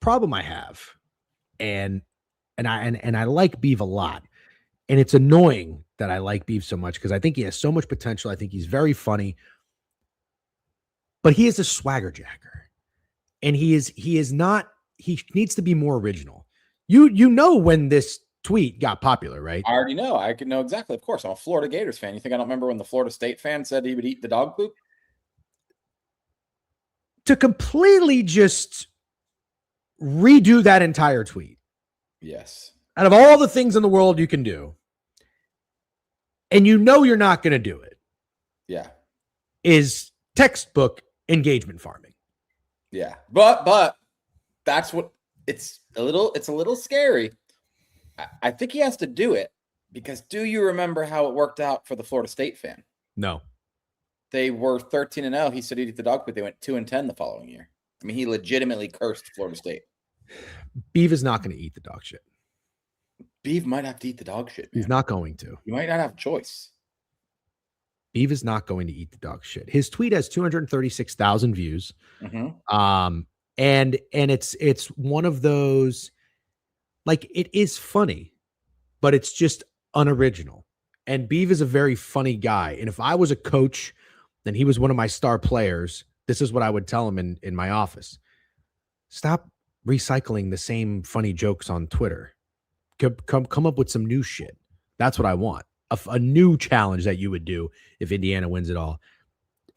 Problem I have, and I like Beeve a lot, and it's annoying that I like Beeve so much because I think he has so much potential. I think he's very funny, but he is a swagger jacker, and he is not. He needs to be more original. You know when this tweet got popular, right? I already know. I can know exactly. Of course, I'm a Florida Gators fan. You think I don't remember when the Florida State fan said he would eat the dog poop? To completely just redo that entire tweet. Yes. Out of all the things in the world you can do, and you know you're not going to do it. Yeah. Is textbook engagement farming. Yeah. But that's what it's a little scary. I think he has to do it because do you remember how it worked out for the Florida State fan? No. They were 13-0. He said he'd eat the dog, but they went 2-10 the following year. I mean, he legitimately cursed Florida State. Beeve is not going to eat the dog shit. Beef might have to eat the dog shit, man. He's not going to. You might not have a choice. Beef is not going to eat the dog shit. His tweet has 236,000 views. And it's one of those, like, it is funny, but it's just unoriginal. And Beef is a very funny guy. And if I was a coach and he was one of my star players, this is what I would tell him in my office. Stop recycling the same funny jokes on Twitter. Come up with some new shit. That's what I want. A new challenge that you would do if Indiana wins it all.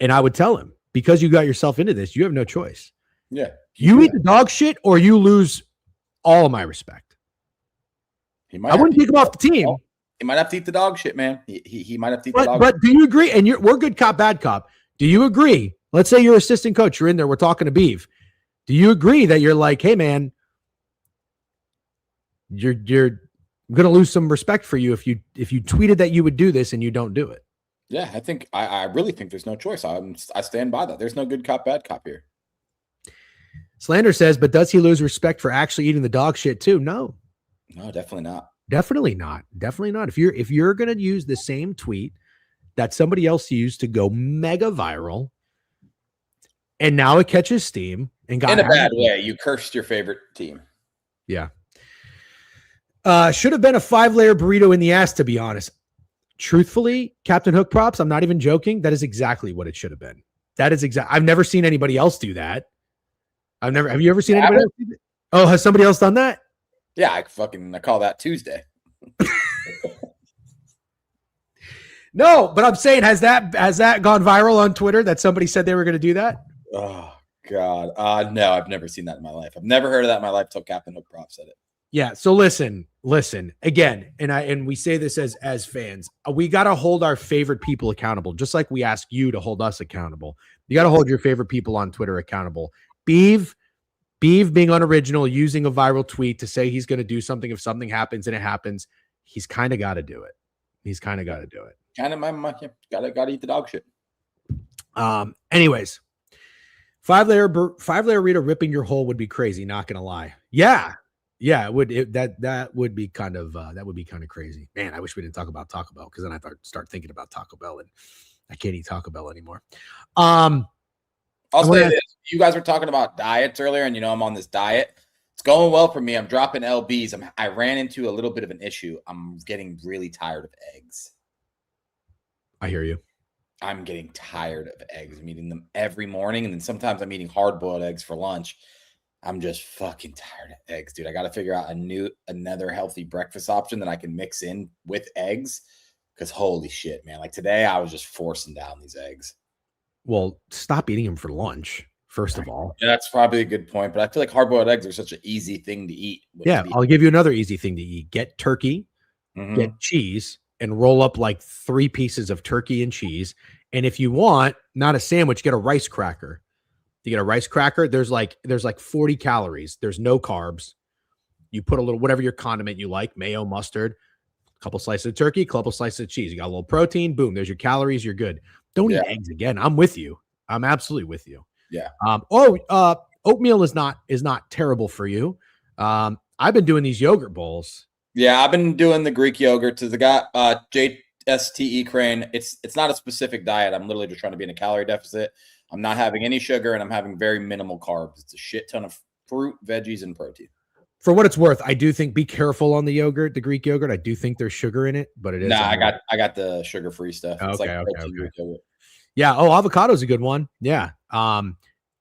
And I would tell him, because you got yourself into this, you have no choice. Yeah. You eat the dog shit or you lose all of my respect. I wouldn't take him off the team. He might have to eat the dog shit, man. He might have to eat the dog shit. But do you agree? And we're good cop, bad cop. Do you agree? Let's say you're assistant coach. You're in there. We're talking to Beef. Do you agree that you're like, hey, man, you're going to lose some respect for you if you tweeted that you would do this and you don't do it? Yeah, I really think there's no choice. I stand by that. There's no good cop, bad cop here. Slander says, but does he lose respect for actually eating the dog shit too? No, definitely not. Definitely not. Definitely not. If you're going to use the same tweet that somebody else used to go mega viral, and now it catches steam and got in a bad way, you cursed your favorite team. Yeah. Should have been a 5-layer burrito in the ass, to be honest. Truthfully, Captain Hook props, I'm not even joking. That is exactly what it should have been. That is exactly. I've never seen anybody else do that. Have you ever seen anybody else do that? Oh, has somebody else done that? Yeah, I call that Tuesday. No, but I'm saying, has that gone viral on Twitter that somebody said they were going to do that? Oh God. No, I've never seen that in my life. I've never heard of that in my life till Captain Hook Prop said it. Yeah. So listen again. And we say this as fans, we got to hold our favorite people accountable, just like we ask you to hold us accountable. You got to hold your favorite people on Twitter accountable. Beef being unoriginal, using a viral tweet to say he's going to do something. If something happens and it happens, he's kind of got to do it. Kind of gotta eat the dog shit. Anyways, 5-layer burrito ripping your hole would be crazy. Not gonna lie. Yeah, it would. That would be kind of crazy. Man, I wish we didn't talk about Taco Bell, because then I start thinking about Taco Bell and I can't eat Taco Bell anymore. I'll say this. You guys were talking about diets earlier, and I'm on this diet. It's going well for me. I'm dropping LBs. I ran into a little bit of an issue. I'm getting really tired of eggs. I hear you. I'm getting tired of eggs. I'm eating them every morning, and then sometimes I'm eating hard-boiled eggs for lunch. I'm just fucking tired of eggs, dude. I got to figure out another healthy breakfast option that I can mix in with eggs, because holy shit, man. Like today, I was just forcing down these eggs. Well, stop eating them for lunch, first of all. Yeah, that's probably a good point, but I feel like hard-boiled eggs are such an easy thing to eat. Yeah, I'll give you another easy thing to eat. Get turkey, get cheese, and roll up like 3 pieces of turkey and cheese. And if you want, not a sandwich, get a rice cracker. You get a rice cracker, there's like 40 calories. There's no carbs. You put a little, whatever your condiment you like, mayo, mustard, a couple slices of turkey, a couple slices of cheese. You got a little protein, boom, there's your calories, you're good. Don't eat eggs again. I'm with you. I'm absolutely with you. Yeah. Oatmeal is not terrible for you. I've been doing these yogurt bowls. Yeah, I've been doing the Greek yogurt to the guy, JSTE Crane. It's not a specific diet. I'm literally just trying to be in a calorie deficit. I'm not having any sugar, and I'm having very minimal carbs. It's a shit ton of fruit, veggies, and protein. For what it's worth, I do think be careful on the yogurt, the Greek yogurt. I do think there's sugar in it, but it is. Nah, I got the sugar-free stuff. It's okay. Greek yogurt. Yeah. Oh, avocado's a good one. Yeah.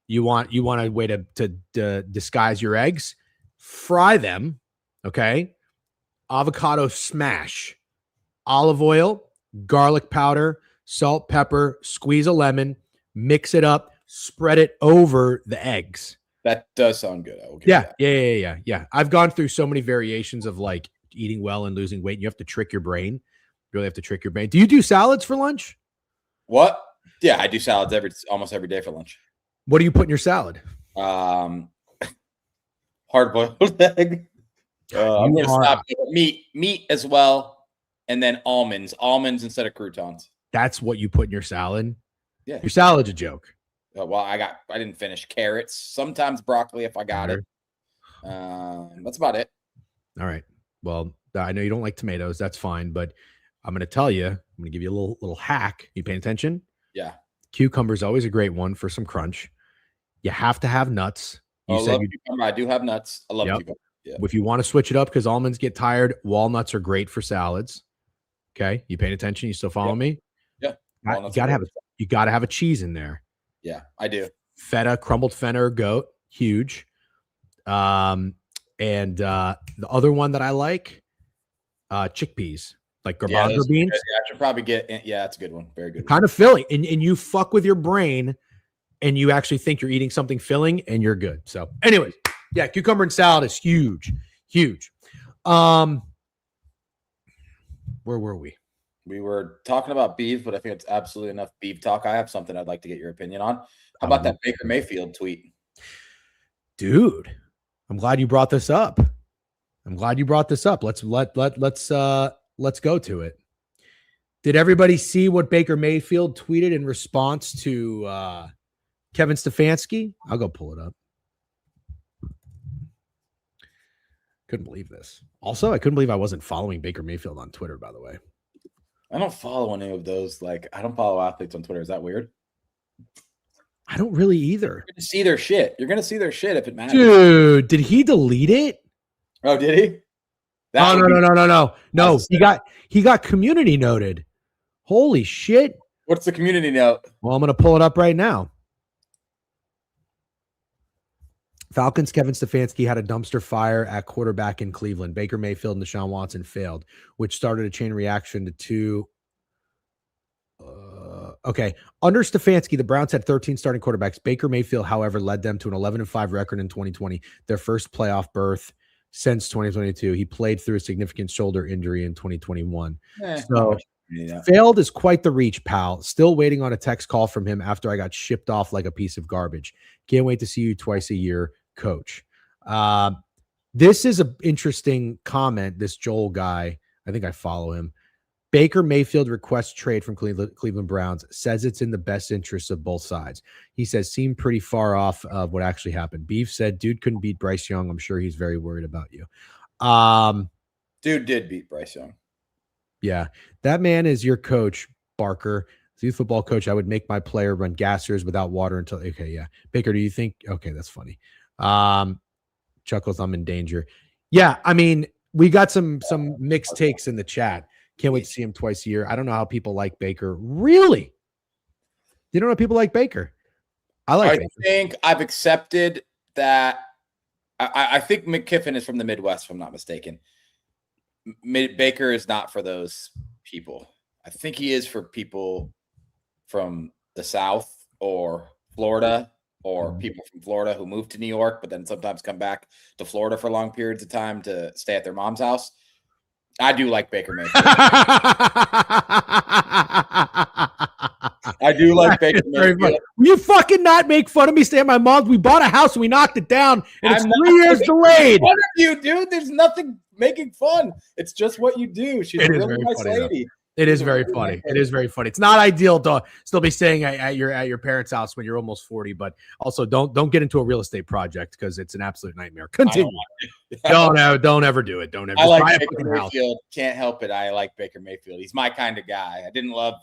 You want a way to disguise your eggs? Fry them. Okay. Avocado smash, olive oil, garlic powder, salt, pepper, squeeze a lemon, mix it up, spread it over the eggs. That does sound good. Yeah. I've gone through so many variations of like eating well and losing weight. You have to trick your brain. You really have to trick your brain. Do you do salads for lunch? What? Yeah, I do salads almost every day for lunch. What do you put in your salad? Hard-boiled egg. I'm going to stop meat as well, and then almonds instead of croutons. That's what you put in your salad? Yeah. Your salad's a joke. Well, I didn't finish carrots. Sometimes broccoli if I got it. That's about it. All right. Well, I know you don't like tomatoes. That's fine, but I'm going to tell you. I'm going to give you a little hack. You paying attention? Yeah. Cucumber is always a great one for some crunch. You have to have nuts. You said you cucumber. I do have nuts. I love Yep. cucumber. Yeah. If you want to switch it up because almonds get tired, walnuts are great for salads. Okay, you paying attention? You still follow me? Yeah. You gotta have a cheese in there. Yeah, I do. Feta, crumbled feta or goat, huge. And the other one that I like, chickpeas, like garbanzo beans. Yeah, I should probably get. Yeah, that's a good one. Very good. Kind of filling, and you fuck with your brain, and you actually think you're eating something filling, and you're good. So, anyways, yeah, cucumber and salad is huge. Where were we? We were talking about beef, but I think it's absolutely enough beef talk. I have something I'd like to get your opinion on. How about that Baker Mayfield tweet? Dude, I'm glad you brought this up. Let's go to it. Did everybody see what Baker Mayfield tweeted in response to Kevin Stefanski? I'll go pull it up. Couldn't believe this. Also, I couldn't believe I wasn't following Baker Mayfield on Twitter, by the way. I don't follow any of those. Like, I don't follow athletes on Twitter. Is that weird? I don't really either. You're gonna see their shit. You're gonna see their shit if it matters. Dude, did he delete it? Oh, did he? No. He got community noted. Holy shit. What's the community note? Well, I'm gonna pull it up right now. Falcons' Kevin Stefanski had a dumpster fire at quarterback in Cleveland. Baker Mayfield and Deshaun Watson failed, which started a chain reaction to two. Okay. Under Stefanski, the Browns had 13 starting quarterbacks. Baker Mayfield, however, led them to an 11-5 record in 2020, their first playoff berth since 2022. He played through a significant shoulder injury in 2021. Failed is quite the reach, pal. Still waiting on a text call from him after I got shipped off like a piece of garbage. Can't wait to see you twice a year, coach. This is an interesting comment. This Joel guy, I think I follow him. Baker Mayfield requests trade from Cleveland Browns, says it's in the best interests of both sides. He says, seemed pretty far off of what actually happened. Beef said, dude couldn't beat Bryce Young. I'm sure he's very worried about you. Dude did beat Bryce Young. Yeah, that man is your coach, Barker. As a youth football coach, I would make my player run gassers without water until. Okay, yeah. Baker, do you think? Okay, that's funny. Chuckles, I'm in danger. Yeah, I mean, we got some mixed takes in the chat. Can't wait to see him twice a year. I don't know how people like Baker. Really? You don't know people like Baker? I think I've accepted that. I think McKiffin is from the Midwest, if I'm not mistaken. Baker is not for those people. I think he is for people from the South or Florida or people from Florida who move to New York, but then sometimes come back to Florida for long periods of time to stay at their mom's house. I do like Baker Mayfield. I do like Baker Mayfield. Will you fucking not make fun of me staying at my mom's? We bought a house and we knocked it down, and it's 3 years delayed. Fun of you, dude. There's nothing making fun. It's just what you do. She's a really nice lady. It is very funny. It is very funny. It's not ideal to still be staying at your parents' house when you're almost 40, but also don't get into a real estate project because it's an absolute nightmare. Continue. Don't ever do it. Don't ever. I like Baker Mayfield. Can't help it. I like Baker Mayfield. He's my kind of guy. I didn't love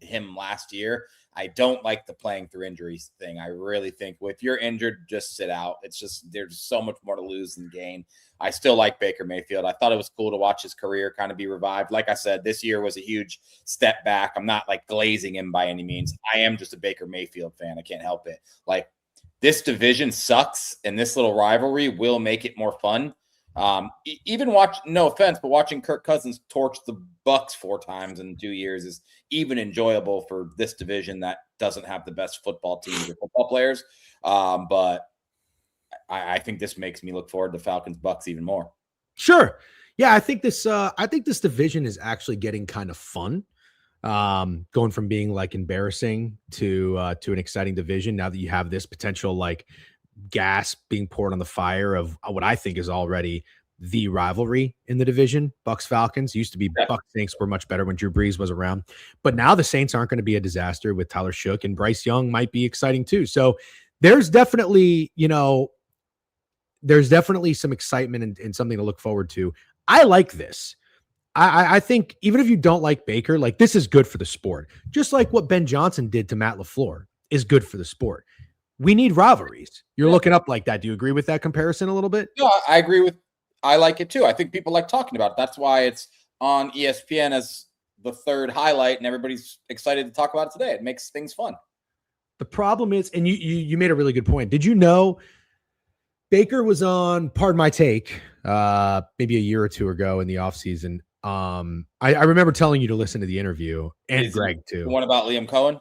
him last year. I don't like the playing through injuries thing. I really think if you're injured, just sit out. It's just there's so much more to lose than gain. I still like Baker Mayfield. I thought it was cool to watch his career kind of be revived. Like I said, this year was a huge step back. I'm not like glazing him by any means. I am just a Baker Mayfield fan. I can't help it. Like this division sucks, and this little rivalry will make it more fun. Even no offense, but watching Kirk Cousins torch the Bucks 4 times in 2 years is even enjoyable for this division that doesn't have the best football teams or football players. But I think this makes me look forward to Falcons Bucks even more. Sure. Yeah, I think this division is actually getting kind of fun. Going from being like embarrassing to an exciting division now that you have this potential like gas being poured on the fire of what I think is already the rivalry in the division. Bucks Falcons used to be Bucks Saints were much better when Drew Brees was around, but now the Saints aren't going to be a disaster with Tyler Shook, and Bryce Young might be exciting too. So there's definitely, there's definitely some excitement and something to look forward to. I like this. I think even if you don't like Baker, like this is good for the sport. Just like what Ben Johnson did to Matt LaFleur is good for the sport. We need rivalries. You're looking up like that. Do you agree with that comparison a little bit? No, I agree I like it too. I think people like talking about it. That's why it's on ESPN as the third highlight, and everybody's excited to talk about it today. It makes things fun. The problem is, and you made a really good point. Did you know Baker was on Pardon My Take maybe a year or two ago in the offseason? I remember telling you to listen to the interview, and Greg too. The one about Liam Cohen?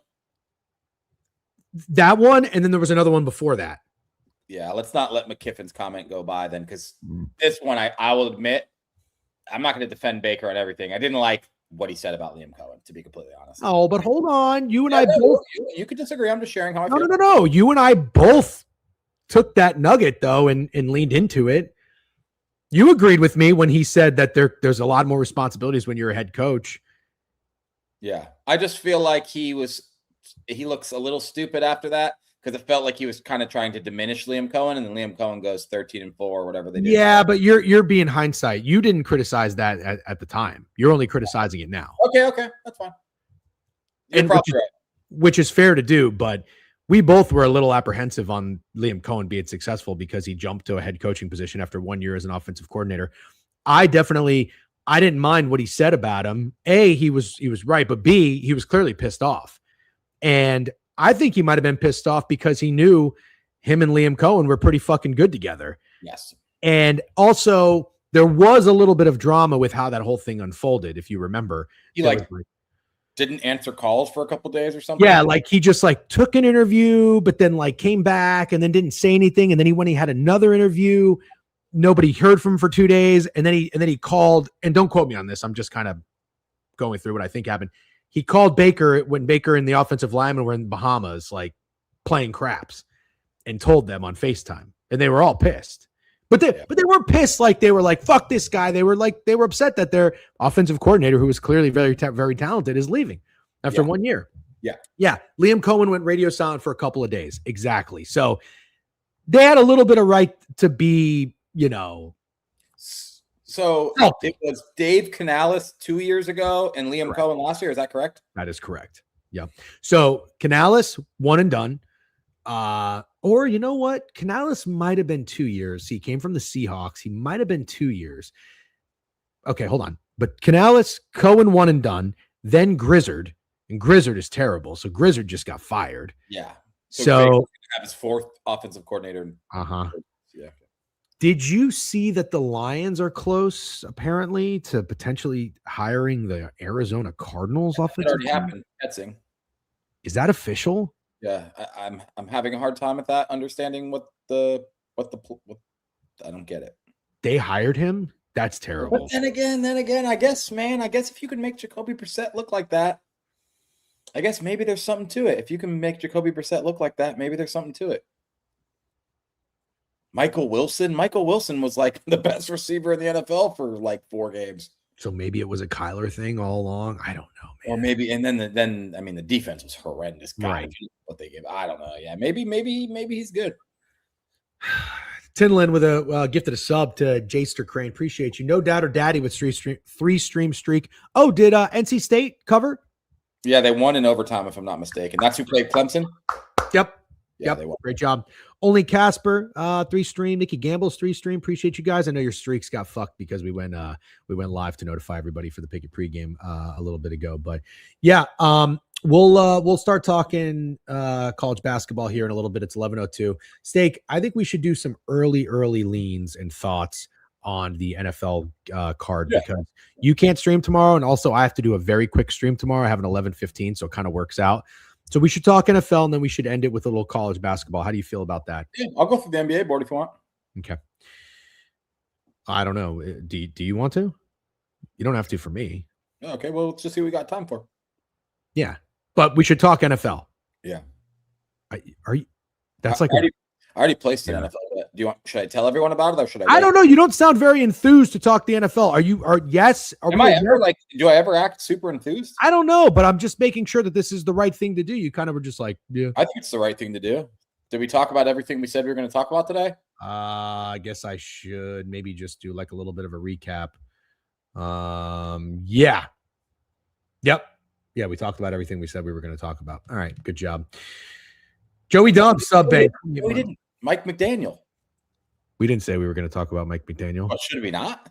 That one, and then there was another one before that. Yeah, let's not let McKiffin's comment go by then, because this one, I will admit, I'm not going to defend Baker on everything. I didn't like what he said about Liam Cohen, to be completely honest. Oh, but hold on. You and I both... You could disagree. I'm just sharing how I feel. No. You and I both took that nugget, though, and leaned into it. You agreed with me when he said that there's a lot more responsibilities when you're a head coach. Yeah. I just feel like he looks a little stupid after that, because it felt like he was kind of trying to diminish Liam Cohen, and then Liam Cohen goes 13-4 or whatever they did. Yeah, but you're being hindsight. You didn't criticize that at the time. You're only criticizing it now. Okay, that's fine. You're probably right. Which is fair to do, but we both were a little apprehensive on Liam Cohen being successful because he jumped to a head coaching position after 1 year as an offensive coordinator. I didn't mind what he said about him. A, he was right, but B, he was clearly pissed off. And I think he might have been pissed off because he knew him and Liam Cohen were pretty fucking good together. Yes. And also there was a little bit of drama with how that whole thing unfolded. If you remember, he didn't answer calls for a couple of days or something. Yeah. Like he just took an interview, but then came back and then didn't say anything. And then when he had another interview, nobody heard from him for 2 days. And then he called, and don't quote me on this, I'm just kind of going through what I think happened. He called Baker when Baker and the offensive lineman were in the Bahamas, playing craps, and told them on FaceTime, and they were all pissed. But they weren't pissed they were fuck this guy. They were upset that their offensive coordinator, who was clearly very very talented, is leaving after 1 year. Yeah. Liam Cohen went radio silent for a couple of days. Exactly. So they had a little bit of right to be, So it was Dave Canales 2 years ago and Liam Cohen last year. Is that correct? That is correct. Yeah. So Canales, one and done. Or you know what? Canales might have been 2 years. He came from the Seahawks. He might have been 2 years. Okay, hold on. But Canales, Cohen, one and done. Then Grizzard. And Grizzard is terrible. So Grizzard just got fired. Yeah. So have his fourth offensive coordinator. Yeah. Did you see that the Lions are close, apparently, to potentially hiring the Arizona Cardinals offensive? It already happened. Hetzing. Is that official? Yeah, I'm having a hard time with that, understanding what I don't get it. They hired him? That's terrible. But then again, I guess if you can make Jacoby Brissett look like that, I guess maybe there's something to it. If you can make Jacoby Brissett look like that, maybe there's something to it. Michael Wilson was the best receiver in the NFL for 4 games. So maybe it was a Kyler thing all along. I don't know, man. Or maybe, and then the defense was horrendous. Right. What they give, I don't know. Yeah, maybe he's good. Tinlin with a gifted a sub to Jayster Crane. Appreciate you. No Doubt or Daddy with 3-stream streak. Oh, did NC State cover? Yeah, they won in overtime, if I'm not mistaken. That's who played Clemson. Yep. Yeah, yep. Great job. Only Casper, 3-stream. Nikki Gamble's 3-stream. Appreciate you guys. I know your streaks got fucked because we went live to notify everybody for the Pickett pregame a little bit ago. But yeah, we'll start talking college basketball here in a little bit. It's 11:02. Steak, I think we should do some early leans and thoughts on the NFL card because you can't stream tomorrow, and also I have to do a very quick stream tomorrow. I have an 11:15, so it kind of works out. So we should talk NFL, and then we should end it with a little college basketball. How do you feel about that? Yeah, I'll go through the NBA board if you want. Okay. I don't know. Do you want to? You don't have to for me. Okay, well, let's just see what we got time for. Yeah, but we should talk NFL. Yeah. Are you? That's I already placed the NFL. Should I tell everyone about it, or should I? I don't know. You don't sound very enthused to talk the NFL. Yes? Do I ever act super enthused? I don't know, but I'm just making sure that this is the right thing to do. You kind of were just yeah. I think it's the right thing to do. Did we talk about everything we said we were going to talk about today? I guess I should maybe just do like a little bit of a recap. Yeah. Yep. Yeah, we talked about everything we said we were going to talk about. All right, good job. Joey Dub, sub bank. We didn't. Mike McDaniel. We didn't say we were going to talk about Mike McDaniel. Well, should we not?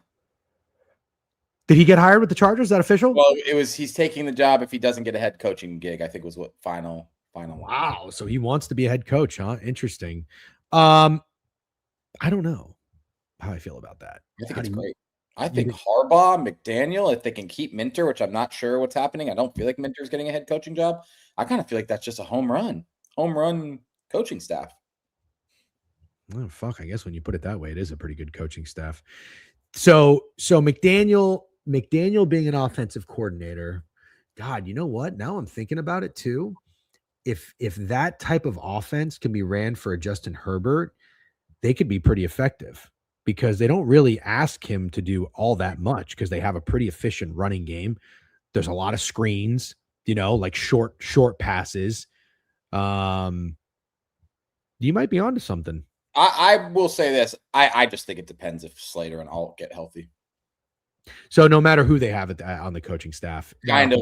Did he get hired with the Chargers? Is that official? Well, he's taking the job if he doesn't get a head coaching gig, I think was what final. Wow. So he wants to be a head coach, huh? Interesting. I don't know how I feel about that. I think it's great. I think Harbaugh, McDaniel, if they can keep Minter, which I'm not sure what's happening. I don't feel like Minter's getting a head coaching job. I kind of feel like that's just a home run coaching staff. Oh, fuck. I guess when you put it that way, it is a pretty good coaching staff. So McDaniel being an offensive coordinator, God, you know what? Now I'm thinking about it too. If that type of offense can be ran for a Justin Herbert, they could be pretty effective because they don't really ask him to do all that much because they have a pretty efficient running game. There's a lot of screens, like short passes. You might be onto something. I will say this. I just think it depends if Slater and Alt get healthy. So no matter who they have on the coaching staff, kind of.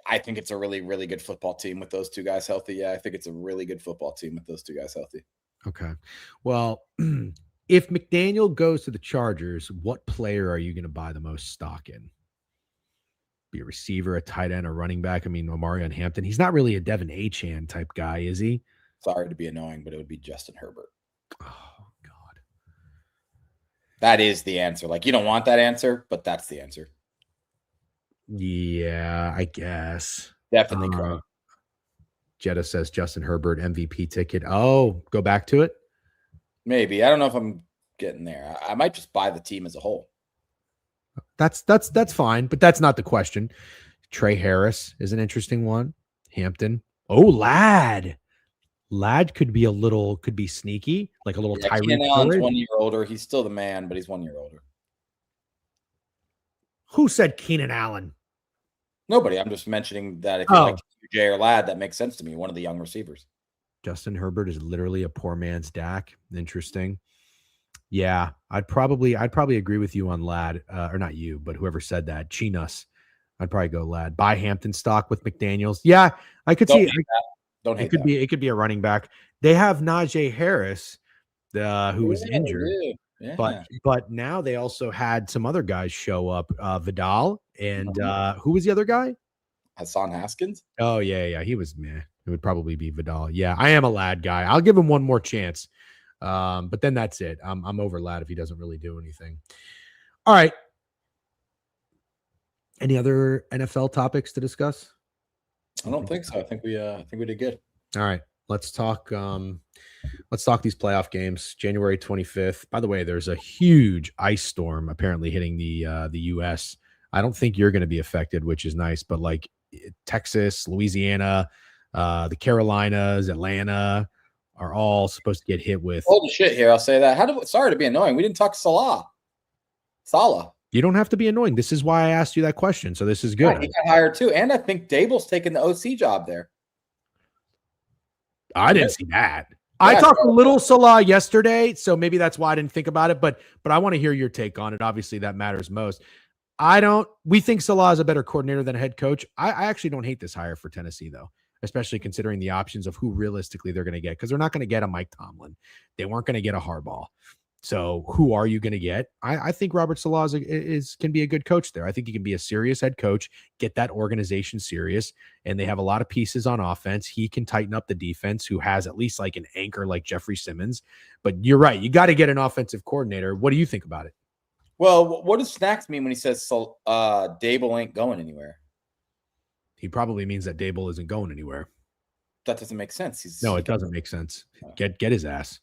I think it's a really, really good football team with those two guys healthy. Yeah, I think it's a really good football team with those two guys healthy. Okay. Well, if McDaniel goes to the Chargers, what player are you going to buy the most stock in? Be a receiver, a tight end, a running back? I mean, Omarion Hampton. He's not really a Devin Achane type guy, is he? Sorry to be annoying, but it would be Justin Herbert. Oh, God. That is the answer. Like, you don't want that answer, but that's the answer. Yeah, I guess. Definitely correct. Jetta says Justin Herbert MVP ticket. Oh, go back to it? Maybe. I don't know if I'm getting there. I might just buy the team as a whole. That's fine, but that's not the question. Trey Harris is an interesting one. Hampton. Oh, Ladd could be sneaky, like a little Tyreek. Keenan Allen's 1 year older. He's still the man, but he's 1 year older. Who said Keenan Allen? Nobody. I'm just mentioning that if you like Jay or Ladd, that makes sense to me. One of the young receivers. Justin Herbert is literally a poor man's Dak. Interesting. Yeah, I'd probably agree with you on Ladd, or not you, but whoever said that. Chinas. I'd probably go Ladd. Buy Hampton stock with McDaniels. Yeah, I could see it. It could be a running back. They have Najee Harris, who was injured. Yeah. But now they also had some other guys show up. Vidal and who was the other guy? Hassan Haskins. Oh yeah. He was meh. It would probably be Vidal. Yeah, I am a Ladd guy. I'll give him one more chance. But then that's it. I'm over Ladd if he doesn't really do anything. All right. Any other NFL topics to discuss? I don't think so. I think we did good. All right. Let's talk these playoff games. January 25th. By the way, there's a huge ice storm apparently hitting the US. I don't think you're going to be affected, which is nice, but like Texas, Louisiana, the Carolinas, Atlanta are all supposed to get hit with. Hold the shit here. I'll say that. Sorry to be annoying. We didn't talk Salah. You don't have to be annoying. This is why I asked you that question. So this is good. Yeah, he got hired too. And I think Dable's taking the OC job there. I didn't see that. Yeah, I talked a little Salah yesterday, so maybe that's why I didn't think about it. But I want to hear your take on it. Obviously, that matters most. We think Salah is a better coordinator than a head coach. I actually don't hate this hire for Tennessee, though, especially considering the options of who realistically they're going to get, because they're not going to get a Mike Tomlin. They weren't going to get a Harbaugh. So who are you going to get? I think Robert Salah can be a good coach there. I think he can be a serious head coach, get that organization serious, and they have a lot of pieces on offense. He can tighten up the defense, who has at least like an anchor like Jeffrey Simmons. But you're right. You got to get an offensive coordinator. What do you think about it? Well, what does Snacks mean when he says Dable ain't going anywhere? He probably means that Dable isn't going anywhere. That doesn't make sense. No, it doesn't make sense. Get his ass.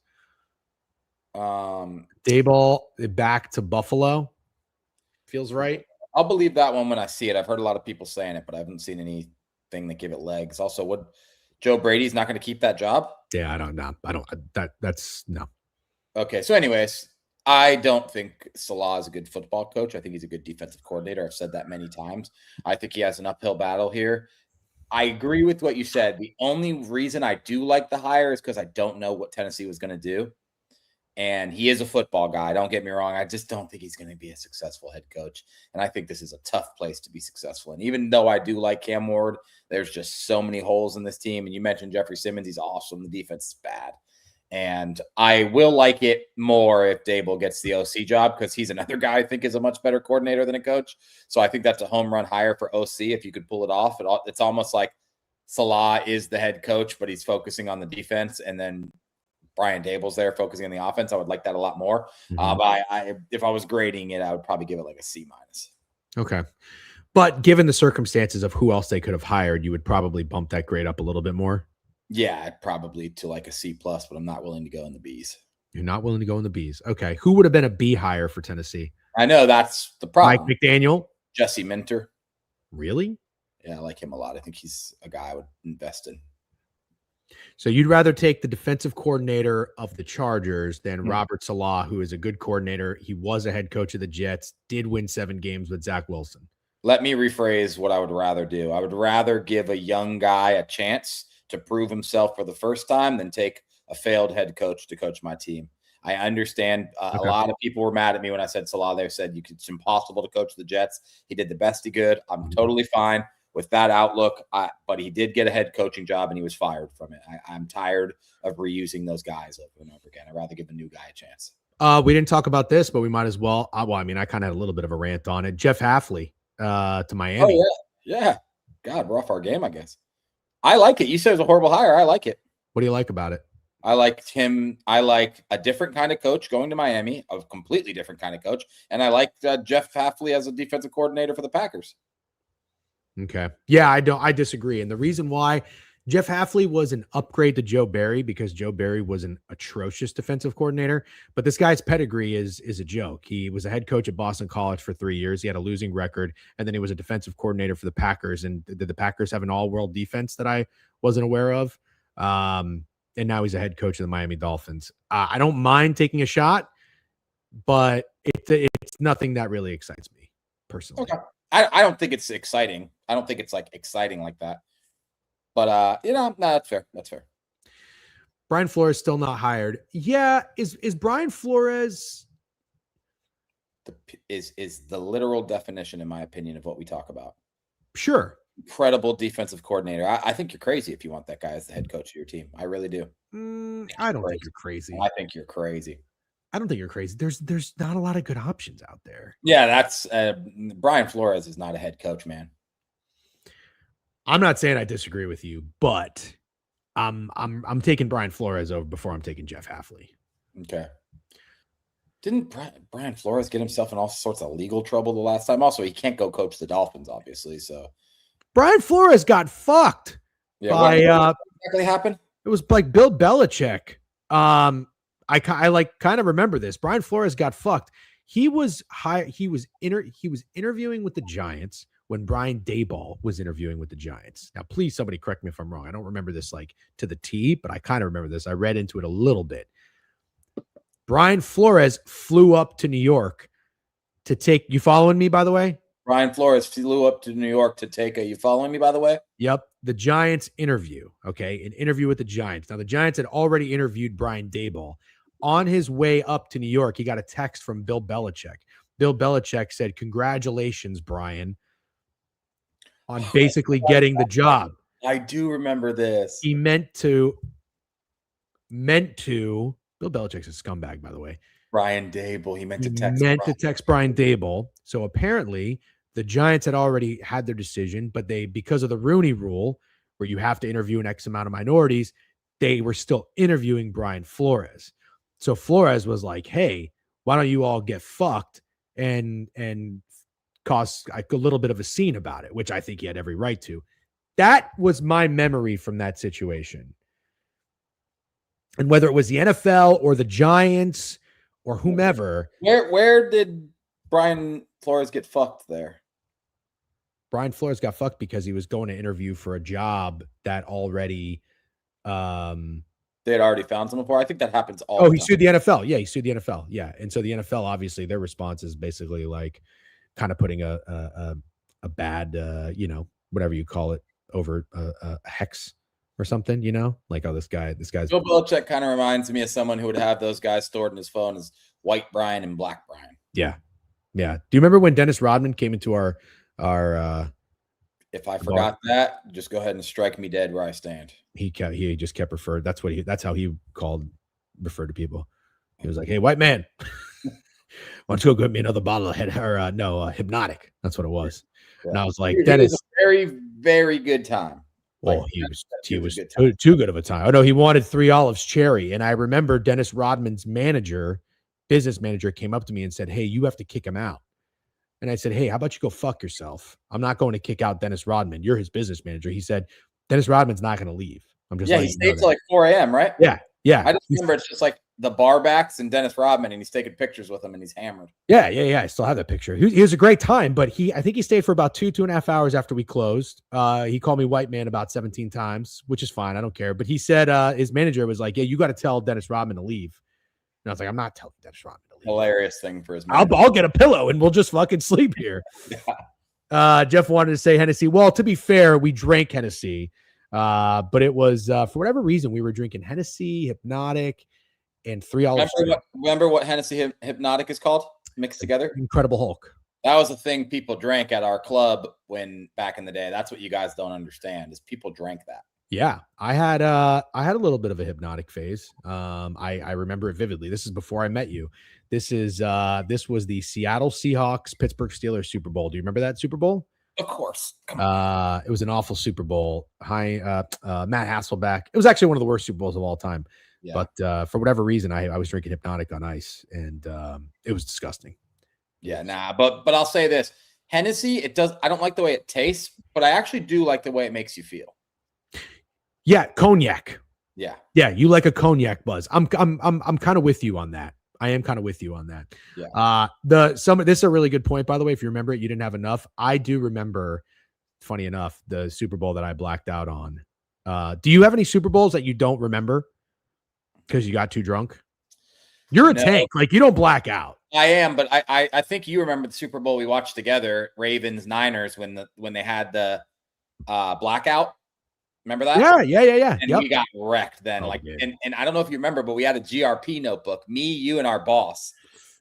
Dable back to Buffalo. Feels right. I'll believe that one when I see it. I've heard a lot of people saying it, but I haven't seen anything that give it legs. Also, Joe Brady's not going to keep that job? Yeah, that's no. Okay, so anyways, I don't think Salah is a good football coach. I think he's a good defensive coordinator. I've said that many times. I think he has an uphill battle here. I agree with what you said. The only reason I do like the hire is because I don't know what Tennessee was going to do. And he is a football guy. Don't get me wrong. I just don't think he's going to be a successful head coach. And I think this is a tough place to be successful. And even though I do like Cam Ward, there's just so many holes in this team. And you mentioned Jeffrey Simmons. He's awesome. The defense is bad. And I will like it more if Dable gets the OC job because he's another guy I think is a much better coordinator than a coach. So I think that's a home run hire for OC if you could pull it off. It's almost like Salah is the head coach, but he's focusing on the defense. And then Brian Dable's there focusing on the offense. I would like that a lot more. But if I was grading it, I would probably give it like a C-. Okay. But given the circumstances of who else they could have hired, you would probably bump that grade up a little bit more. Yeah, probably to like a C+, but I'm not willing to go in the Bs. You're not willing to go in the Bs. Okay. Who would have been a B hire for Tennessee? I know that's the problem. Mike McDaniel? Jesse Minter. Really? Yeah, I like him a lot. I think he's a guy I would invest in. So you'd rather take the defensive coordinator of the Chargers than Robert Salah, who is a good coordinator. He was a head coach of the Jets, did win 7 games with Zach Wilson. Let me rephrase what I would rather do. I would rather give a young guy a chance to prove himself for the first time than take a failed head coach to coach my team. I understand a lot of people were mad at me when I said Salah. They said it's impossible to coach the Jets. He did the best he could. I'm totally fine with that outlook, but he did get a head coaching job and he was fired from it. I'm tired of reusing those guys over and over again. I'd rather give a new guy a chance. We didn't talk about this, but we might as well. I kind of had a little bit of a rant on it. Jeff Hafley to Miami. Oh, yeah. God, we're off our game, I guess. I like it. You said it was a horrible hire. I like it. What do you like about it? I liked him. I like a different kind of coach going to Miami, a completely different kind of coach. And I like Jeff Hafley as a defensive coordinator for the Packers. Okay. Yeah, I disagree. And the reason why Jeff Hafley was an upgrade to Joe Barry because Joe Barry was an atrocious defensive coordinator, but this guy's pedigree is a joke. He was a head coach at Boston College for 3 years. He had a losing record, and then he was a defensive coordinator for the Packers. And did the Packers have an all-world defense that I wasn't aware of? And now he's a head coach of the Miami Dolphins. I don't mind taking a shot, but it's nothing that really excites me personally. Okay. I don't think it's exciting. I don't think it's like exciting like that. But no, that's fair. That's fair. Brian Flores still not hired. Yeah, is Brian Flores is the literal definition, in my opinion, of what we talk about. Sure. Incredible defensive coordinator. I think you're crazy if you want that guy as the head coach of your team. I really do. I don't think you're crazy. I think you're crazy. I don't think you're crazy. There's not a lot of good options out there. Yeah, that's Brian Flores is not a head coach, man. I'm not saying I disagree with you, but I'm taking Brian Flores over before I'm taking Jeff Hafley. Okay. Didn't Brian Flores get himself in all sorts of legal trouble the last time? Also, he can't go coach the Dolphins, obviously. So Brian Flores got fucked. Yeah, what exactly happened? It was like Bill Belichick. I kind of remember this. Brian Flores got fucked. He was interviewing with the Giants when Brian Daboll was interviewing with the Giants. Now, please, somebody correct me if I'm wrong. I don't remember this like to the T, but I kind of remember this. I read into it a little bit. Brian Flores flew up to New York to take. You following me, by the way? Brian Flores flew up to New York to take a. You following me, by the way? Yep. The Giants interview. Okay. An interview with the Giants. Now, the Giants had already interviewed Brian Daboll. On his way up to New York, he got a text from Bill Belichick. Bill Belichick said, "Congratulations, Brian, on basically getting the job." I do remember this. He meant to. Bill Belichick's a scumbag, by the way. Brian Daboll. He meant to text Brian Daboll. So apparently the Giants had already had their decision, but because of the Rooney Rule, where you have to interview an X amount of minorities, they were still interviewing Brian Flores. So Flores was like, "Hey, why don't you all get fucked and cause a little bit of a scene about it," which I think he had every right to. That was my memory from that situation. And whether it was the NFL or the Giants or whomever. Where did Brian Flores get fucked there? Brian Flores got fucked because he was going to interview for a job that already they had already found someone for. I think that happens all the time. He sued the NFL. Yeah, he sued the NFL. Yeah. And so the NFL, obviously, their response is basically like kind of putting a bad, whatever you call it, a hex or something, you know, like, oh, this guy's Bill Belichick kind of reminds me of someone who would have those guys stored in his phone as White Brian and Black Brian. Yeah. Do you remember when Dennis Rodman came into our if I forgot that, just go ahead and strike me dead where I stand. He just kept referred. That's how he referred to people. He was like, "Hey, white man, why don't you go get me another bottle of Hypnotic?" That's what it was. Yeah. And I was like, Dennis, it was a very, very good time. Well, he was too good of a time. Oh no, he wanted 3 olives cherry. And I remember Dennis Rodman's business manager came up to me and said, "Hey, you have to kick him out." And I said, "Hey, how about you go fuck yourself? I'm not going to kick out Dennis Rodman. You're his business manager." He said, "Dennis Rodman's not going to leave." I'm just he stayed till like 4 a.m., right? Yeah. I just remember it's just like the bar backs and Dennis Rodman, and he's taking pictures with him, and he's hammered. Yeah. I still have that picture. He was a great time, but I think he stayed for about 2.5 hours after we closed. He called me white man about 17 times, which is fine. I don't care. But he said his manager was like, "Yeah, you got to tell Dennis Rodman to leave." And I was like, "I'm not telling Dennis Rodman to leave." Hilarious thing for his manager. I'll get a pillow and we'll just fucking sleep here. Jeff wanted to say Hennessy. Well, to be fair, we drank Hennessy. But it was for whatever reason we were drinking Hennessy, Hypnotic, and 3 olives. Remember what Hennessy Hypnotic is called? Mixed together? Incredible Hulk. That was a thing people drank at our club back in the day. That's what you guys don't understand is people drank that. Yeah, I had a little bit of a hypnotic phase. I remember it vividly. This is before I met you. This was the Seattle Seahawks Pittsburgh Steelers Super Bowl. Do you remember that Super Bowl? Of course. It was an awful Super Bowl. Matt Hasselbeck. It was actually one of the worst Super Bowls of all time. Yeah. But for whatever reason, I was drinking Hypnotic on ice, and it was disgusting. Yeah, but I'll say this: Hennessy. I don't like the way it tastes, but I actually do like the way it makes you feel. Yeah, cognac. Yeah, you like a cognac buzz. I'm kind of with you on that. I am kind of with you on that. Yeah. This is a really good point, by the way. If you remember it, you didn't have enough. I do remember, funny enough, the Super Bowl that I blacked out on. Do you have any Super Bowls that you don't remember because you got too drunk? You're a tank. Like, you don't black out. I am, but I think you remember the Super Bowl we watched together, Ravens Niners, when they had the blackout. Remember that? Yeah. And we got wrecked then. And I don't know if you remember, but we had a GRP notebook, me, you, and our boss,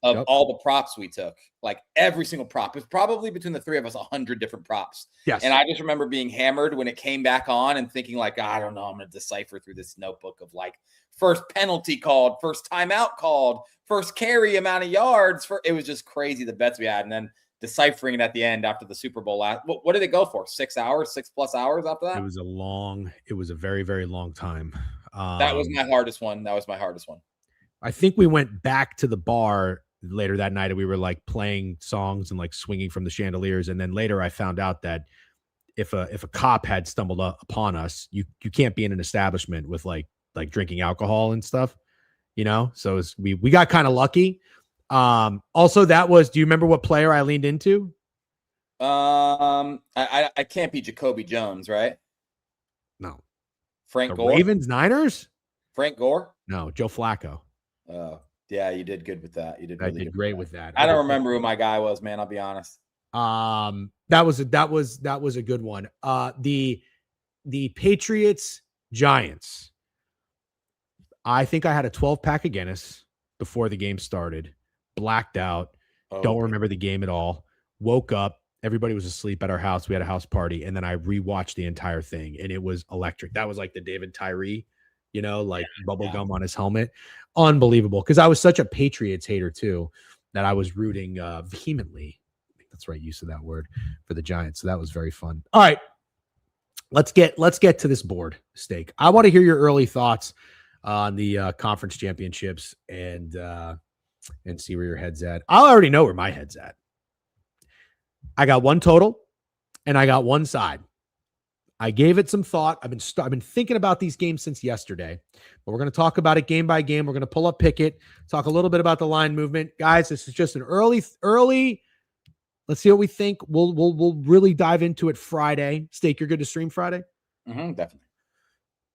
of all the props we took. Like every single prop. It was probably between the three of us 100 different props. Yes. And I just remember being hammered when it came back on and thinking like, I don't know, I'm going to decipher through this notebook of like first penalty called, first timeout called, first carry amount of yards. It was just crazy the bets we had. And then deciphering it at the end after the Super Bowl what did it go for? 6 hours, 6+ hours after that? It was a very, very long time. That was my hardest one. I think we went back to the bar later that night and we were like playing songs and like swinging from the chandeliers. And then later I found out that if a cop had stumbled upon us, you can't be in an establishment with like drinking alcohol and stuff, you know? So we got kind of lucky. Also do you remember what player I leaned into? I can't be Jacoby Jones, right? No. Frank Gore? Ravens Niners? Frank Gore? No, Joe Flacco. Yeah, you did good with that. I did great with that. I don't remember who my guy was, man. I'll be honest. That was a good one. The Patriots Giants. I think I had a 12-pack of Guinness before the game started. Blacked out. Don't remember the game at all. Woke up. Everybody was asleep at our house. We had a house party. And then I rewatched the entire thing. And it was electric. That was like the David Tyree, bubble gum on his helmet. Unbelievable. Because I was such a Patriots hater too, that I was rooting vehemently. I think that's the right use of that word for the Giants. So that was very fun. All right. Let's get to this board, Steak. I want to hear your early thoughts on the conference championships and see where your head's at. I already know where my head's at. I got one total and I got one side. I gave it some thought. I've been thinking about these games since yesterday, but we're going to talk about it game by game. We're going to pull up Pickett, talk a little bit about the line movement. Guys, this is just an early. Let's see what we think. We'll really dive into it Friday. Steak, you're good to stream Friday? Definitely.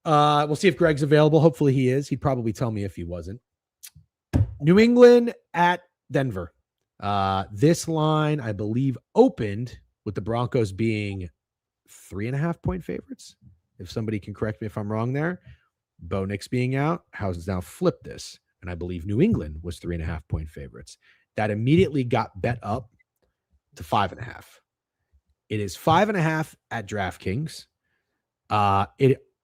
We'll see if Greg's available. Hopefully he is. He'd probably tell me if he wasn't. New England at Denver. This line, I believe, opened with the Broncos being 3.5-point favorites. If somebody can correct me if I'm wrong there. Bo Nix being out, has now flipped this. And I believe New England was 3.5-point favorites. That immediately got bet up to 5.5. It is 5.5 at DraftKings.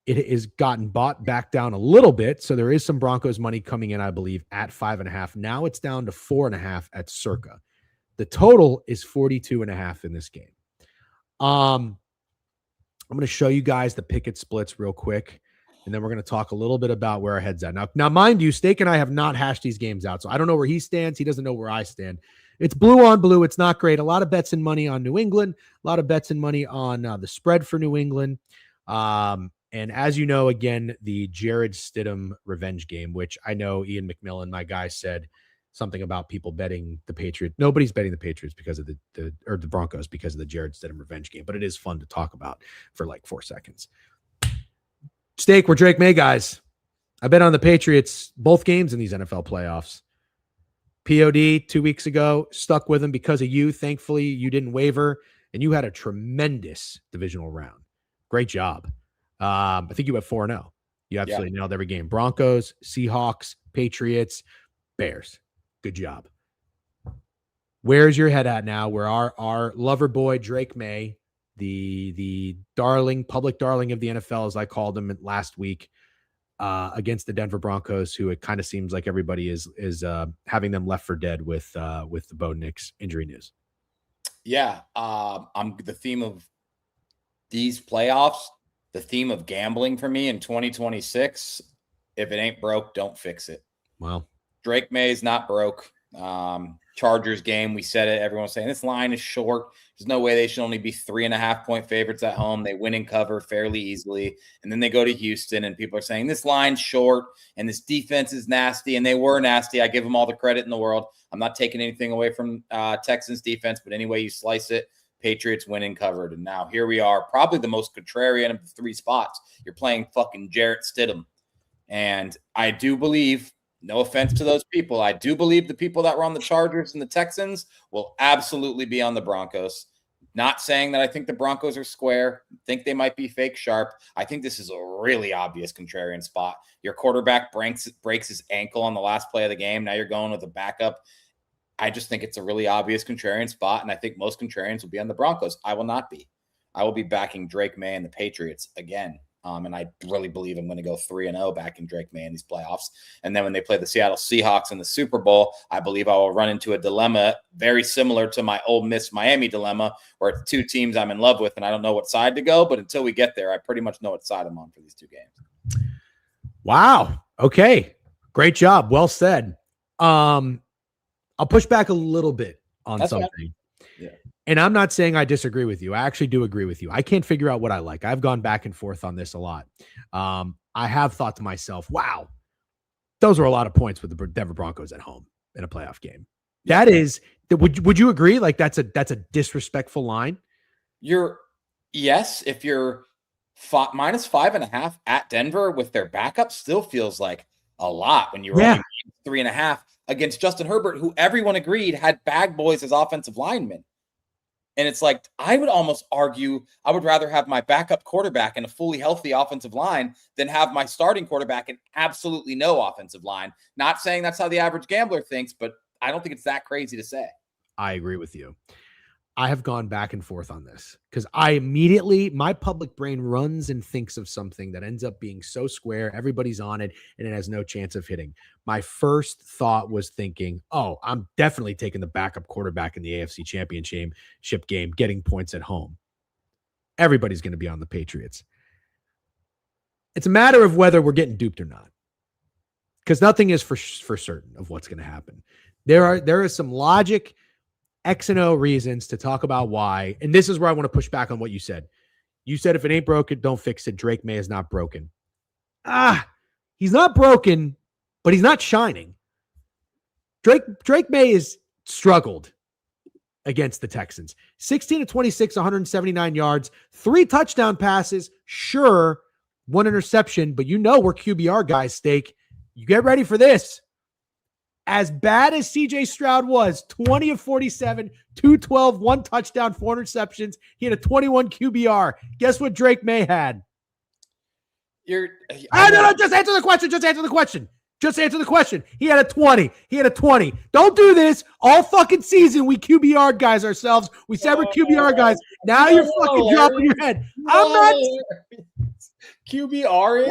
It has gotten bought back down a little bit. So there is some Broncos money coming in, I believe, at 5.5. Now it's down to 4.5 at Circa. The total is 42.5 in this game. I'm going to show you guys the picket splits real quick, and then we're going to talk a little bit about where our head's at. Now, mind you, Steak and I have not hashed these games out, so I don't know where he stands. He doesn't know where I stand. It's blue on blue. It's not great. A lot of bets and money on New England. A lot of bets and money on the spread for New England. And as you know, again, the Jared Stidham revenge game, which I know Ian McMillan, my guy, said something about people betting the Patriots. Nobody's betting the Patriots because of the Broncos because of the Jared Stidham revenge game, but it is fun to talk about for like 4 seconds. Steak, we're Drake May guys. I bet on the Patriots both games in these NFL playoffs. POD 2 weeks ago, stuck with them because of you. Thankfully, you didn't waver, and you had a tremendous divisional round. Great job. I think you went 4-0. You absolutely nailed every game. Broncos, Seahawks, Patriots, Bears. Good job. Where's your head at now? Where our lover boy Drake May, the darling, public darling of the NFL, as I called him last week, against the Denver Broncos, who it kind of seems like everybody is having them left for dead with the Bo Nix injury news. Yeah, I'm the theme of these playoffs. The theme of gambling for me in 2026. If it ain't broke, don't fix it. Wow. Drake May's not broke. Chargers game, we said it. Everyone's saying this line is short. There's no way they should only be 3.5-point favorites at home. They win and cover fairly easily. And then they go to Houston, and people are saying this line's short and this defense is nasty. And they were nasty. I give them all the credit in the world. I'm not taking anything away from Texans defense, but any way you slice it, Patriots win and covered. And now here we are, probably the most contrarian of the three spots. You're playing fucking Jarrett Stidham. And I do believe, no offense to those people, I do believe the people that were on the Chargers and the Texans will absolutely be on the Broncos. Not saying that I think the Broncos are square, think they might be fake sharp. I think this is a really obvious contrarian spot. Your quarterback breaks his ankle on the last play of the game. Now you're going with a backup. I just think it's a really obvious contrarian spot, and I think most contrarians will be on the Broncos. I will not be. I will be backing Drake May and the Patriots again. And I really believe I'm going to go 3-0 backing Drake May in these playoffs. And then when they play the Seattle Seahawks in the Super Bowl, I believe I will run into a dilemma very similar to my Ole Miss Miami dilemma, where it's two teams I'm in love with and I don't know what side to go. But until we get there, I pretty much know what side I'm on for these two games. Wow. Okay. Great job. Well said. I'll push back a little bit on That's something. Fine. Yeah. And I'm not saying I disagree with you. I actually do agree with you. I can't figure out what I like. I've gone back and forth on this a lot. I have thought to myself, wow, those were a lot of points with the Denver Broncos at home in a playoff game. Yeah. That is, would you agree? Like that's a disrespectful line. Yes, if you're minus 5.5 at Denver with their backup, still feels like a lot when you're only 3.5 against Justin Herbert, who everyone agreed had bag boys as offensive linemen. And it's like, I would almost argue I would rather have my backup quarterback in a fully healthy offensive line than have my starting quarterback in absolutely no offensive line. Not saying that's how the average gambler thinks, but I don't think it's that crazy to say. I agree with you. I have gone back and forth on this because my public brain runs and thinks of something that ends up being so square. Everybody's on it and it has no chance of hitting. My first thought was thinking, oh, I'm definitely taking the backup quarterback in the AFC Championship game, getting points at home. Everybody's going to be on the Patriots. It's a matter of whether we're getting duped or not, because nothing is for certain of what's going to happen. There is some logic, X and O reasons to talk about why. And this is where I want to push back on what you said. You said, if it ain't broken, don't fix it. Drake May is not broken. He's not broken, but he's not shining. Drake May has struggled against the Texans. 16 to 26, 179 yards, 3 touchdown passes. Sure. 1 interception, but you know we're QBR guys, Steak. You get ready for this. as bad as CJ Stroud was, 20 of 47, 212, 1 touchdown, 4 interceptions. He had a 21 QBR. Guess what Drake May had? No, Just answer the question. Just answer the question. Just answer the question. He had a 20. He had a 20. Don't do this. All fucking season, we QBR guys ourselves. We said we're QBR guys. Now you're fucking dropping your head. I'm not. QBR is.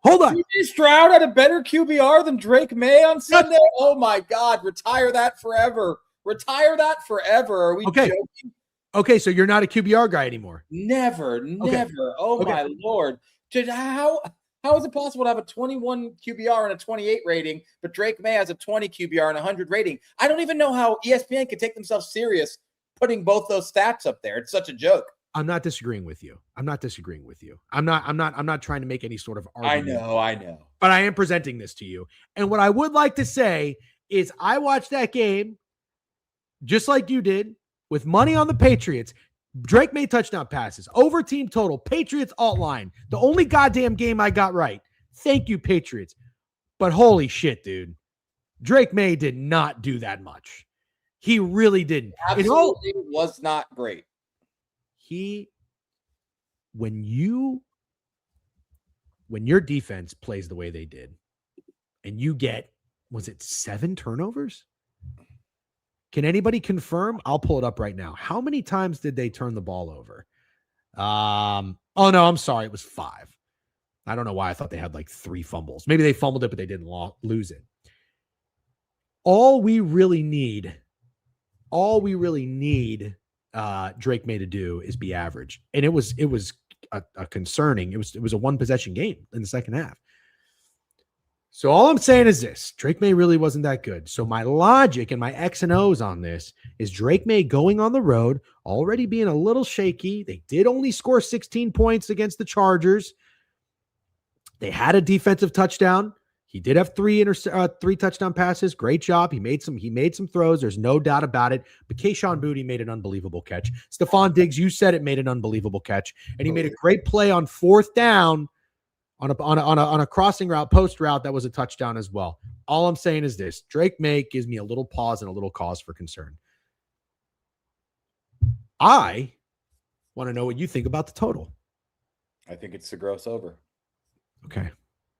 Hold on. CJ Stroud had a better QBR than Drake May on Sunday. Oh my God! Retire that forever. Retire that forever. Are we joking? Okay, so you're not a QBR guy anymore. Never. Oh my Lord! How is it possible to have a 21 QBR and a 28 rating, but Drake May has a 20 QBR and a 100 rating? I don't even know how ESPN could take themselves serious putting both those stats up there. It's such a joke. I'm not disagreeing with you. I'm not trying to make any sort of argument. I know. But I am presenting this to you. And what I would like to say is I watched that game just like you did with money on the Patriots. Drake May touchdown passes, over team total, Patriots alt line. The only goddamn game I got right. Thank you, Patriots. But holy shit, dude. Drake May did not do that much. He really didn't. Absolutely was not great. When your defense plays the way they did, and you get, was it 7 turnovers? Can anybody confirm? I'll pull it up right now. How many times did they turn the ball over? Oh no, I'm sorry. It was 5. I don't know why I thought they had like 3 fumbles. Maybe they fumbled it, but they didn't lose it. All we really need Drake May to do is be average. And it was a concerning. It was a 1 possession game in the second half. So all I'm saying is this: Drake May really wasn't that good. So my logic and my X and O's on this is Drake May going on the road, already being a little shaky. They did only score 16 points against the Chargers. They had a defensive touchdown. He did have 3 touchdown passes. Great job. He made some throws. There's no doubt about it. But Kayshon Boutte made an unbelievable catch. Stephon Diggs, you said it, made an unbelievable catch. And he made a great play on 4th down on a crossing route, post route that was a touchdown as well. All I'm saying is this: Drake May gives me a little pause and a little cause for concern. I want to know what you think about the total. I think it's the gross over. Okay.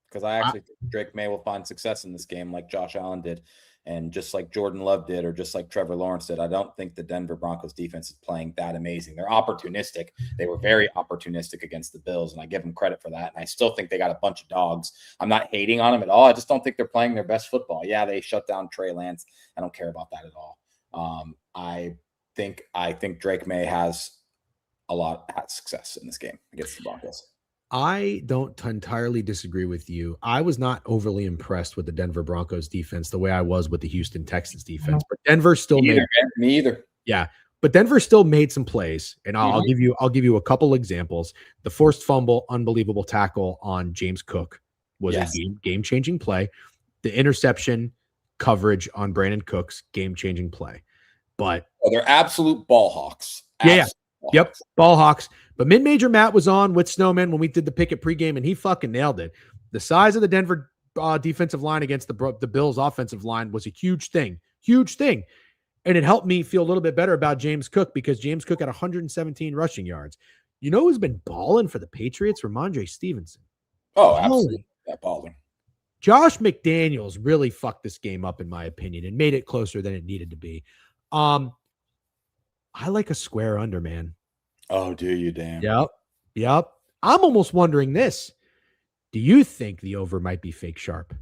Because I actually think Drake May will find success in this game like Josh Allen did, and just like Jordan Love did, or just like Trevor Lawrence did. I don't think the Denver Broncos defense is playing that amazing. They're opportunistic. They were very opportunistic against the Bills, and I give them credit for that. And I still think they got a bunch of dogs. I'm not hating on them at all. I just don't think they're playing their best football. Yeah, they shut down Trey Lance. I don't care about that at all. I think Drake May has success in this game against the Broncos. I don't entirely disagree with you. I was not overly impressed with the Denver Broncos defense the way I was with the Houston Texans defense, but Denver still Me either. Yeah, but Denver still made some plays, and I'll give you a couple examples. The forced fumble, unbelievable tackle on James Cook was a game-changing play. The interception coverage on Brandon Cooks, game-changing play. But they're absolute ball hawks. Yep, ball hawks. But Mid-Major Matt was on with Snowman when we did the picket pregame, and he fucking nailed it. The size of the Denver defensive line against the Bills offensive line was a huge thing. And it helped me feel a little bit better about James Cook, because James Cook had 117 rushing yards. You know who's been balling for the Patriots? Ramondre Stevenson. Oh, absolutely. That balling. Josh McDaniels really fucked this game up, in my opinion, and made it closer than it needed to be. I like a square under, man. Oh, do you, damn? Yep. I'm almost wondering this. Do you think the over might be fake sharp?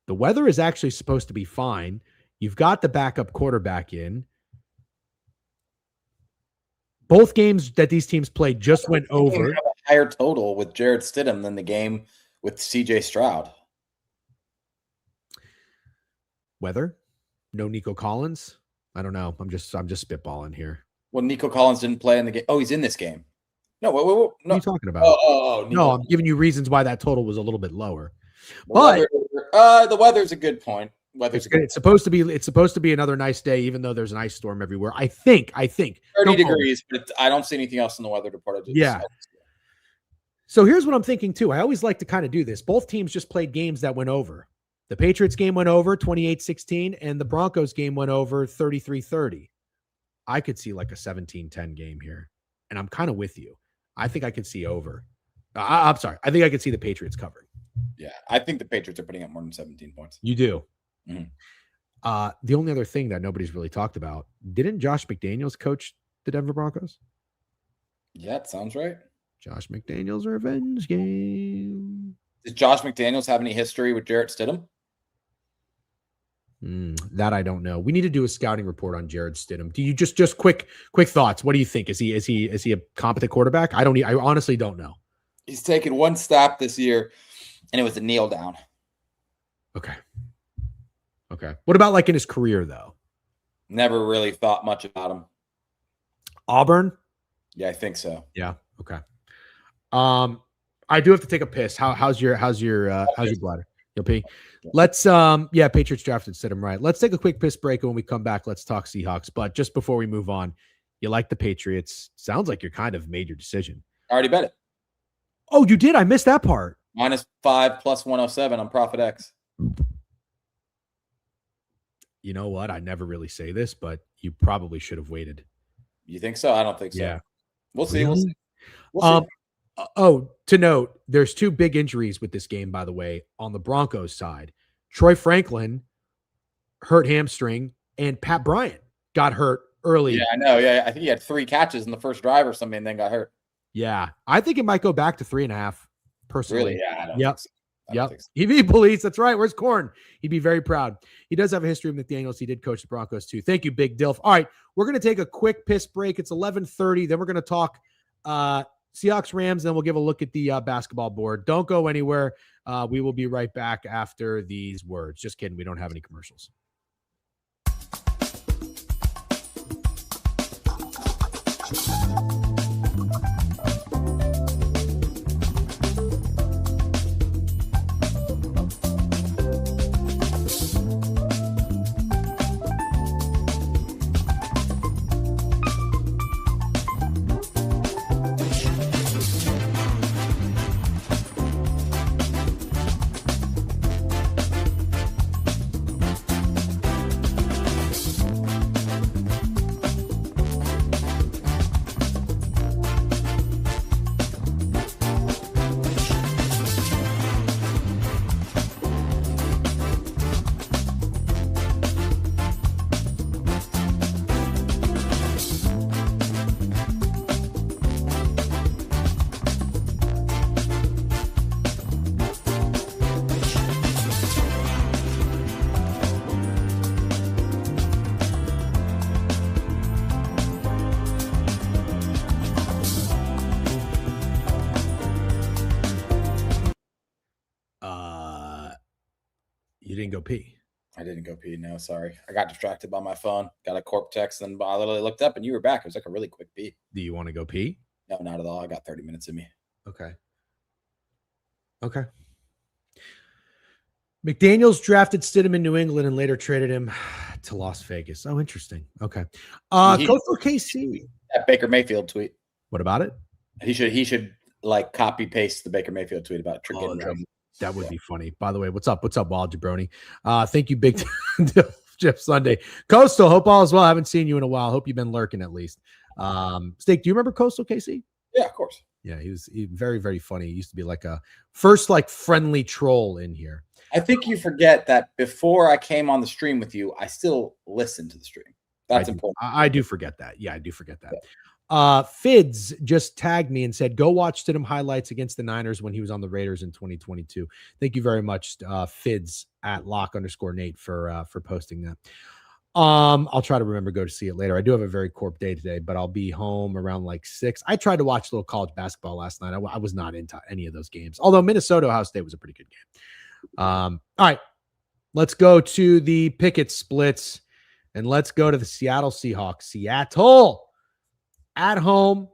The weather is actually supposed to be fine. You've got the backup quarterback in. Both games that these teams played just went over. Have a higher total with Jarrett Stidham than the game with CJ Stroud. Weather? No Nico Collins? I don't know. I'm just spitballing here. Well, Nico Collins didn't play in the game. Oh, he's in this game. No, wait, no. What are you talking about? No, I'm giving you reasons why that total was a little bit lower. But the weather's a good point. It's supposed to be another nice day, even though there's an ice storm everywhere. I think 30 degrees, but I don't see anything else in the weather report. Yeah. So here's what I'm thinking too. I always like to kind of do this. Both teams just played games that went over. The Patriots game went over 28-16, and the Broncos game went over 33-30. I could see like a 17-10 game here, and I'm kind of with you. I think I could see over. I'm sorry. I think I could see the Patriots covering. Yeah, I think the Patriots are putting up more than 17 points. You do. Mm-hmm. The only other thing that nobody's really talked about, didn't Josh McDaniels coach the Denver Broncos? Yeah, it sounds right. Josh McDaniels revenge game. Does Josh McDaniels have any history with Jarrett Stidham? That I don't know. We need to do a scouting report on Jared Stidham. Do you just quick thoughts? What do you think? Is he a competent quarterback? I honestly don't know. He's taken one snap this year, and it was a kneel down. Okay. What about like in his career though? Never really thought much about him. Auburn? Yeah, I think so. Yeah. Okay. I do have to take a piss. How's your bladder? You'll pee. Let's Patriots drafted Stidham, right? Let's take a quick piss break, and when we come back, let's talk Seahawks. But just before we move on, you like the Patriots? Sounds like you're kind of made your decision. I already bet it. Oh, you did? I missed that part. -5 plus 107 on Profit X. You know what? I never really say this, but you probably should have waited. You think so? I don't think so. Yeah. We'll see. Really? We'll see. To note, there's two big injuries with this game, by the way, on the Broncos side. Troy Franklin hurt hamstring, and Pat Bryant got hurt early. Yeah, I know. Yeah, I think he had 3 catches in the first drive or something and then got hurt. Yeah. I think it might go back to 3.5, personally. Really? Yeah, I don't Yep. think so. Yep. EV police. That's right. Where's Corn? He'd be very proud. He does have a history with McDaniels. He did coach the Broncos too. Thank you, Big Dilf. All right. We're going to take a quick piss break. It's 11:30. Then we're going to talk Seahawks Rams. Then we'll give a look at the basketball board. Don't go anywhere. We will be right back after these words. Just kidding. We don't have any commercials. You didn't go pee. I didn't go pee. No, sorry. I got distracted by my phone. Got a corp text, and I literally looked up, and you were back. It was like a really quick pee. Do you want to go pee? No, not at all. I got 30 minutes in me. Okay. McDaniels drafted Stidham in New England and later traded him to Las Vegas. Oh, interesting. Okay. Coastal KC. That Baker Mayfield tweet. What about it? He should like copy paste the Baker Mayfield tweet about getting in trouble. That would be funny. By the way, what's up? What's up, Wild Jabroni? Thank you, Big Jeff Sunday. Coastal, hope all is well. I haven't seen you in a while. Hope you've been lurking at least. Steak, do you remember Coastal KC? Yeah, of course. Yeah, he was very, very funny. He used to be like a first like friendly troll in here. I think you forget that before I came on the stream with you, I still listened to the stream. That's important. I do forget that. Yeah, I do forget that. Fids just tagged me and said, go watch Stidham highlights against the Niners when he was on the Raiders in 2022. Thank you very much, Fids at lock_Nate for posting that. I'll try to remember go to see it later. I do have a very corp day today, but I'll be home around like 6. I tried to watch a little college basketball last night. I was not into any of those games, although Minnesota Ohio State was a pretty good game. All right, let's go to the Pickett splits and let's go to the Seattle Seahawks. Seattle at home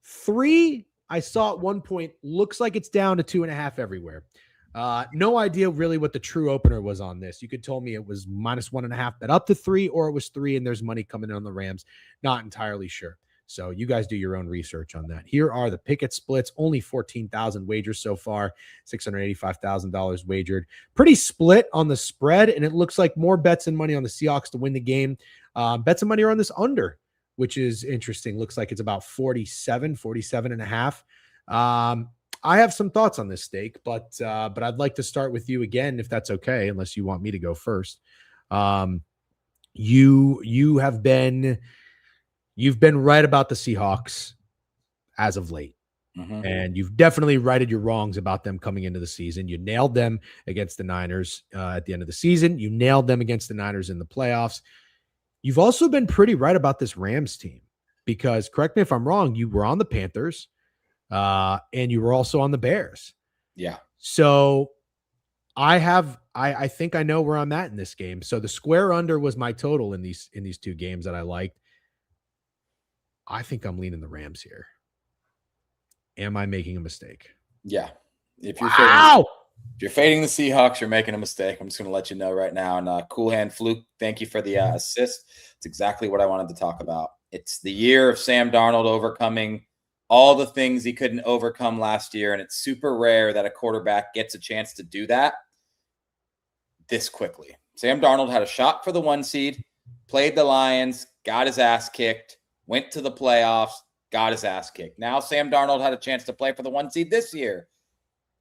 3. I saw at one point, looks like it's down to 2.5 everywhere. No idea really what the true opener was on this. You could tell me it was -1.5 bet up to 3, or it was 3 and there's money coming in on the Rams. Not entirely sure. So you guys do your own research on that. Here are the picket splits. Only 14,000 wagers so far, $685,000 wagered. Pretty split on the spread, and it looks like more bets and money on the Seahawks to win the game. Bets and money are on this under, which is interesting. Looks like it's about 47 and a half. I have some thoughts on this stake, but I'd like to start with you again, if that's okay, unless you want me to go first. You've been right about the Seahawks as of late. Mm-hmm. And you've definitely righted your wrongs about them coming into the season. You nailed them against the Niners at the end of the season. You nailed them against the Niners in the playoffs. You've also been pretty right about this Rams team because, correct me if I'm wrong, you were on the Panthers and you were also on the Bears. Yeah. So I think I know where I'm at in this game. So the square under was my total in these two games that I liked. I think I'm leaning the Rams here. Am I making a mistake? Yeah. If you're fading the Seahawks, you're making a mistake. I'm just going to let you know right now. And Cool Hand Fluke, thank you for the assist. It's exactly what I wanted to talk about. It's the year of Sam Darnold overcoming all the things he couldn't overcome last year, and it's super rare that a quarterback gets a chance to do that this quickly. Sam Darnold had a shot for the 1 seed, played the Lions, got his ass kicked, went to the playoffs, got his ass kicked. Now Sam Darnold had a chance to play for the 1 seed this year.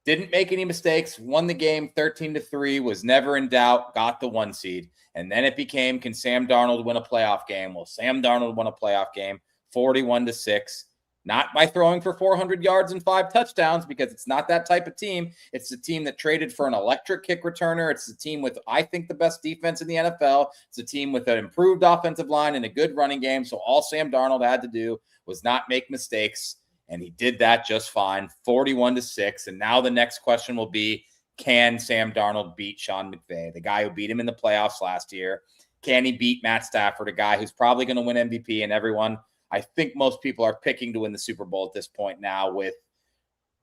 Didn't make any mistakes, won the game 13-3, was never in doubt, got the 1 seed. And then it became, can Sam Darnold win a playoff game? Well, Sam Darnold won a playoff game 41-6. Not by throwing for 400 yards and 5 touchdowns, because it's not that type of team. It's a team that traded for an electric kick returner. It's a team with, I think, the best defense in the NFL. It's a team with an improved offensive line and a good running game. So all Sam Darnold had to do was not make mistakes, and he did that just fine, 41-6. And now the next question will be, can Sam Darnold beat Sean McVay, the guy who beat him in the playoffs last year? Can he beat Matt Stafford, a guy who's probably going to win MVP, and everyone – I think most people are picking to win the Super Bowl at this point now with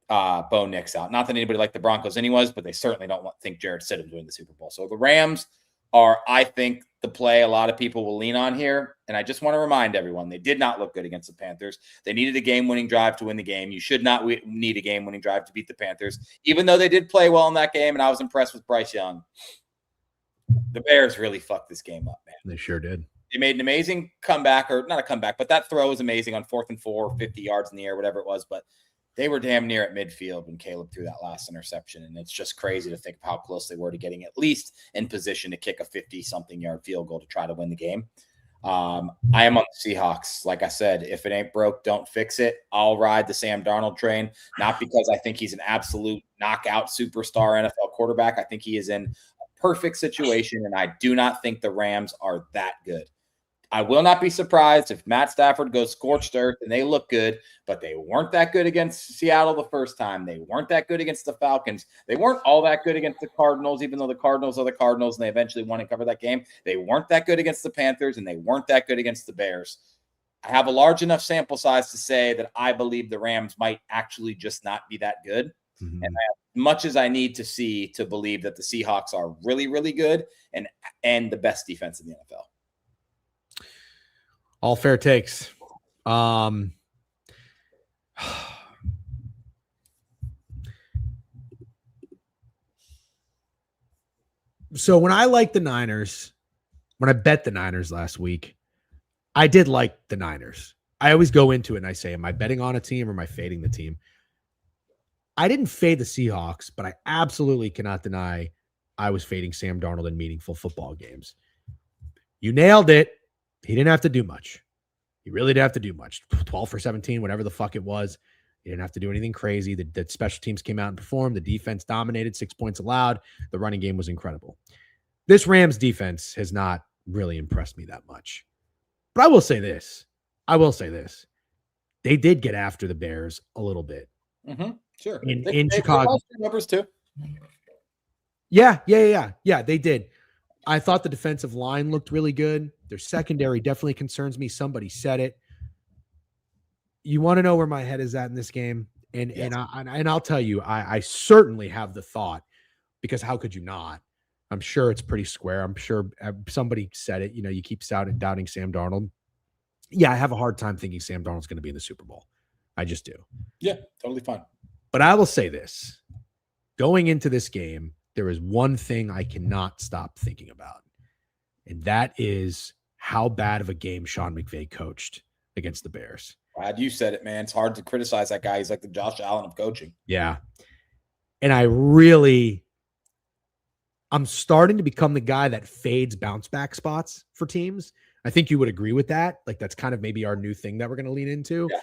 Bo Nix out. Not that anybody liked the Broncos anyways, but they certainly don't think Jarrett Stidham's winning the Super Bowl. So the Rams are, I think, the play a lot of people will lean on here. And I just want to remind everyone, they did not look good against the Panthers. They needed a game-winning drive to win the game. You should not need a game-winning drive to beat the Panthers, even though they did play well in that game, and I was impressed with Bryce Young. The Bears really fucked this game up, man. They sure did. They made an amazing comeback, or not a comeback, but that throw was amazing on 4th and 4, 50 yards in the air, whatever it was. But they were damn near at midfield when Caleb threw that last interception. And it's just crazy to think of how close they were to getting at least in position to kick a 50-something yard field goal to try to win the game. I am on the Seahawks. Like I said, if it ain't broke, don't fix it. I'll ride the Sam Darnold train, not because I think he's an absolute knockout superstar NFL quarterback. I think he is in a perfect situation, and I do not think the Rams are that good. I will not be surprised if Matt Stafford goes scorched earth and they look good, but they weren't that good against Seattle the first time. They weren't that good against the Falcons. They weren't all that good against the Cardinals, even though the Cardinals are the Cardinals and they eventually won and covered that game. They weren't that good against the Panthers, and they weren't that good against the Bears. I have a large enough sample size to say that I believe the Rams might actually just not be that good. Mm-hmm. And as much as I need to see to believe that the Seahawks are really, really good and the best defense in the NFL. All fair takes. So when I like the Niners, when I bet the Niners last week, I did like the Niners. I always go into it and I say, am I betting on a team or am I fading the team? I didn't fade the Seahawks, but I absolutely cannot deny I was fading Sam Darnold in meaningful football games. You nailed it. He didn't have to do much. He really didn't have to do much. 12 for 17, whatever the fuck it was. He didn't have to do anything crazy. The special teams came out and performed. The defense dominated, 6 points allowed. The running game was incredible. This Rams defense has not really impressed me that much. But I will say this. They did get after the Bears a little bit. Mm-hmm. Sure. In Chicago. Numbers too. Yeah, they did. I thought the defensive line looked really good. Their secondary definitely concerns me. Somebody said it. You want to know where my head is at in this game? And I'll tell you, I certainly have the thought, because how could you not? I'm sure it's pretty square. I'm sure somebody said it. You know, you keep doubting Sam Darnold. Yeah, I have a hard time thinking Sam Darnold's going to be in the Super Bowl. I just do. Yeah, totally fine. But I will say this. Going into this game, there is one thing I cannot stop thinking about, and that is how bad of a game Sean McVay coached against the Bears. Glad you said it, man. It's hard to criticize that guy. He's like the Josh Allen of coaching. Yeah. And I'm starting to become the guy that fades bounce back spots for teams. I think you would agree with that. Like, that's kind of maybe our new thing that we're going to lean into. Yeah.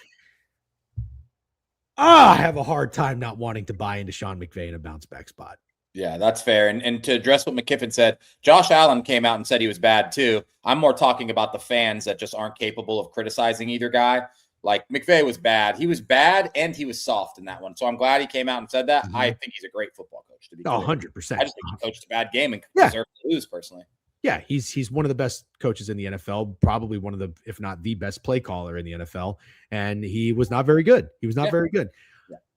I have a hard time not wanting to buy into Sean McVay in a bounce back spot. Yeah, that's fair. And to address what McKiffin said, Josh Allen came out and said he was bad too. I'm more talking about the fans that just aren't capable of criticizing either guy. Like, McVay was bad. He was bad and he was soft in that one. So I'm glad he came out and said that. Mm-hmm. I think he's a great football coach, to be clear. 100%. I just think he coached a bad game and deserved to lose, personally. Yeah, he's one of the best coaches in the NFL, probably one of the, if not the best play caller in the NFL. And he was not very good. He was not very good.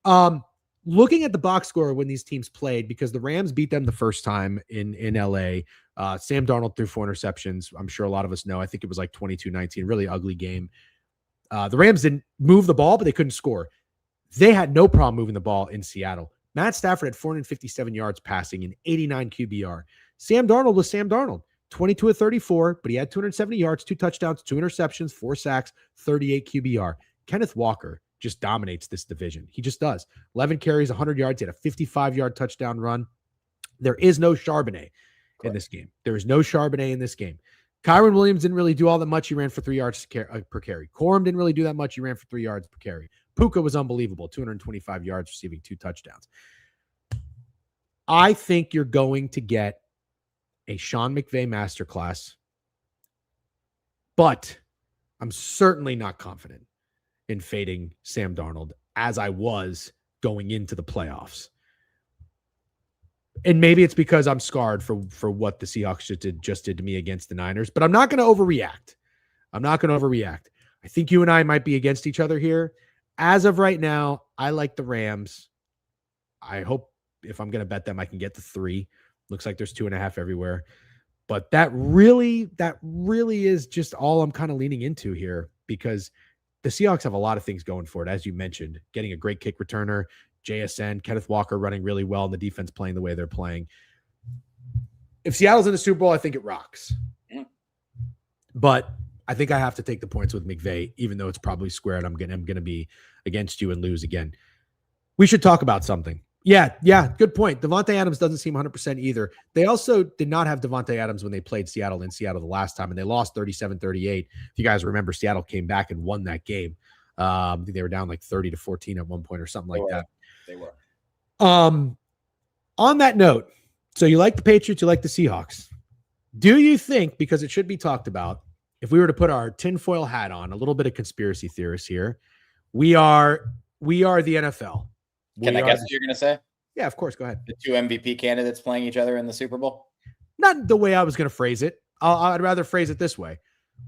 Yeah. Looking at the box score when these teams played, because the Rams beat them the first time in LA. Sam Darnold threw 4 interceptions. I'm sure a lot of us know. I think it was like 22-19, really ugly game. The Rams didn't move the ball, but they couldn't score. They had no problem moving the ball in Seattle. Matt Stafford had 457 yards passing and 89 QBR. Sam Darnold was Sam Darnold, 22 of 34, but he had 270 yards, 2 touchdowns, 2 interceptions, 4 sacks, 38 QBR. Kenneth Walker just dominates this division. He just does. 11 carries, 100 yards. He had a 55-yard touchdown run. There is no Charbonnet in this game. There is no Charbonnet in this game. Kyron Williams didn't really do all that much. He ran for 3 yards per carry. Corum didn't really do that much. He ran for 3 yards per carry. Puka was unbelievable, 225 yards, receiving 2 touchdowns. I think you're going to get a Sean McVay masterclass, but I'm certainly not confident in fading Sam Darnold as I was going into the playoffs. And maybe it's because I'm scarred for what the Seahawks just did to me against the Niners, but I'm not going to overreact. I think you and I might be against each other here. As of right now, I like the Rams. I hope if I'm going to bet them, I can get to 3. Looks like there's 2.5 everywhere. But that really is just all I'm kind of leaning into here, because the Seahawks have a lot of things going for it. As you mentioned, getting a great kick returner, JSN, Kenneth Walker running really well, and the defense playing the way they're playing. If Seattle's in the Super Bowl, I think it rocks. But I think I have to take the points with McVay, even though it's probably squared. I'm going to be against you and lose again. We should talk about something. Yeah, good point. Devontae Adams doesn't seem 100% either. They also did not have Devontae Adams when they played Seattle in Seattle the last time, and they lost 37-38. If you guys remember, Seattle came back and won that game. I think they were down like 30-14 at one point or something like that. They were. On that note, so you like the Patriots, you like the Seahawks. Do you think, because it should be talked about, if we were to put our tinfoil hat on, a little bit of conspiracy theorists here, we are the NFL. Can I guess what you're going to say? Yeah, of course. Go ahead. The 2 MVP candidates playing each other in the Super Bowl? Not the way I was going to phrase it. I'd rather phrase it this way.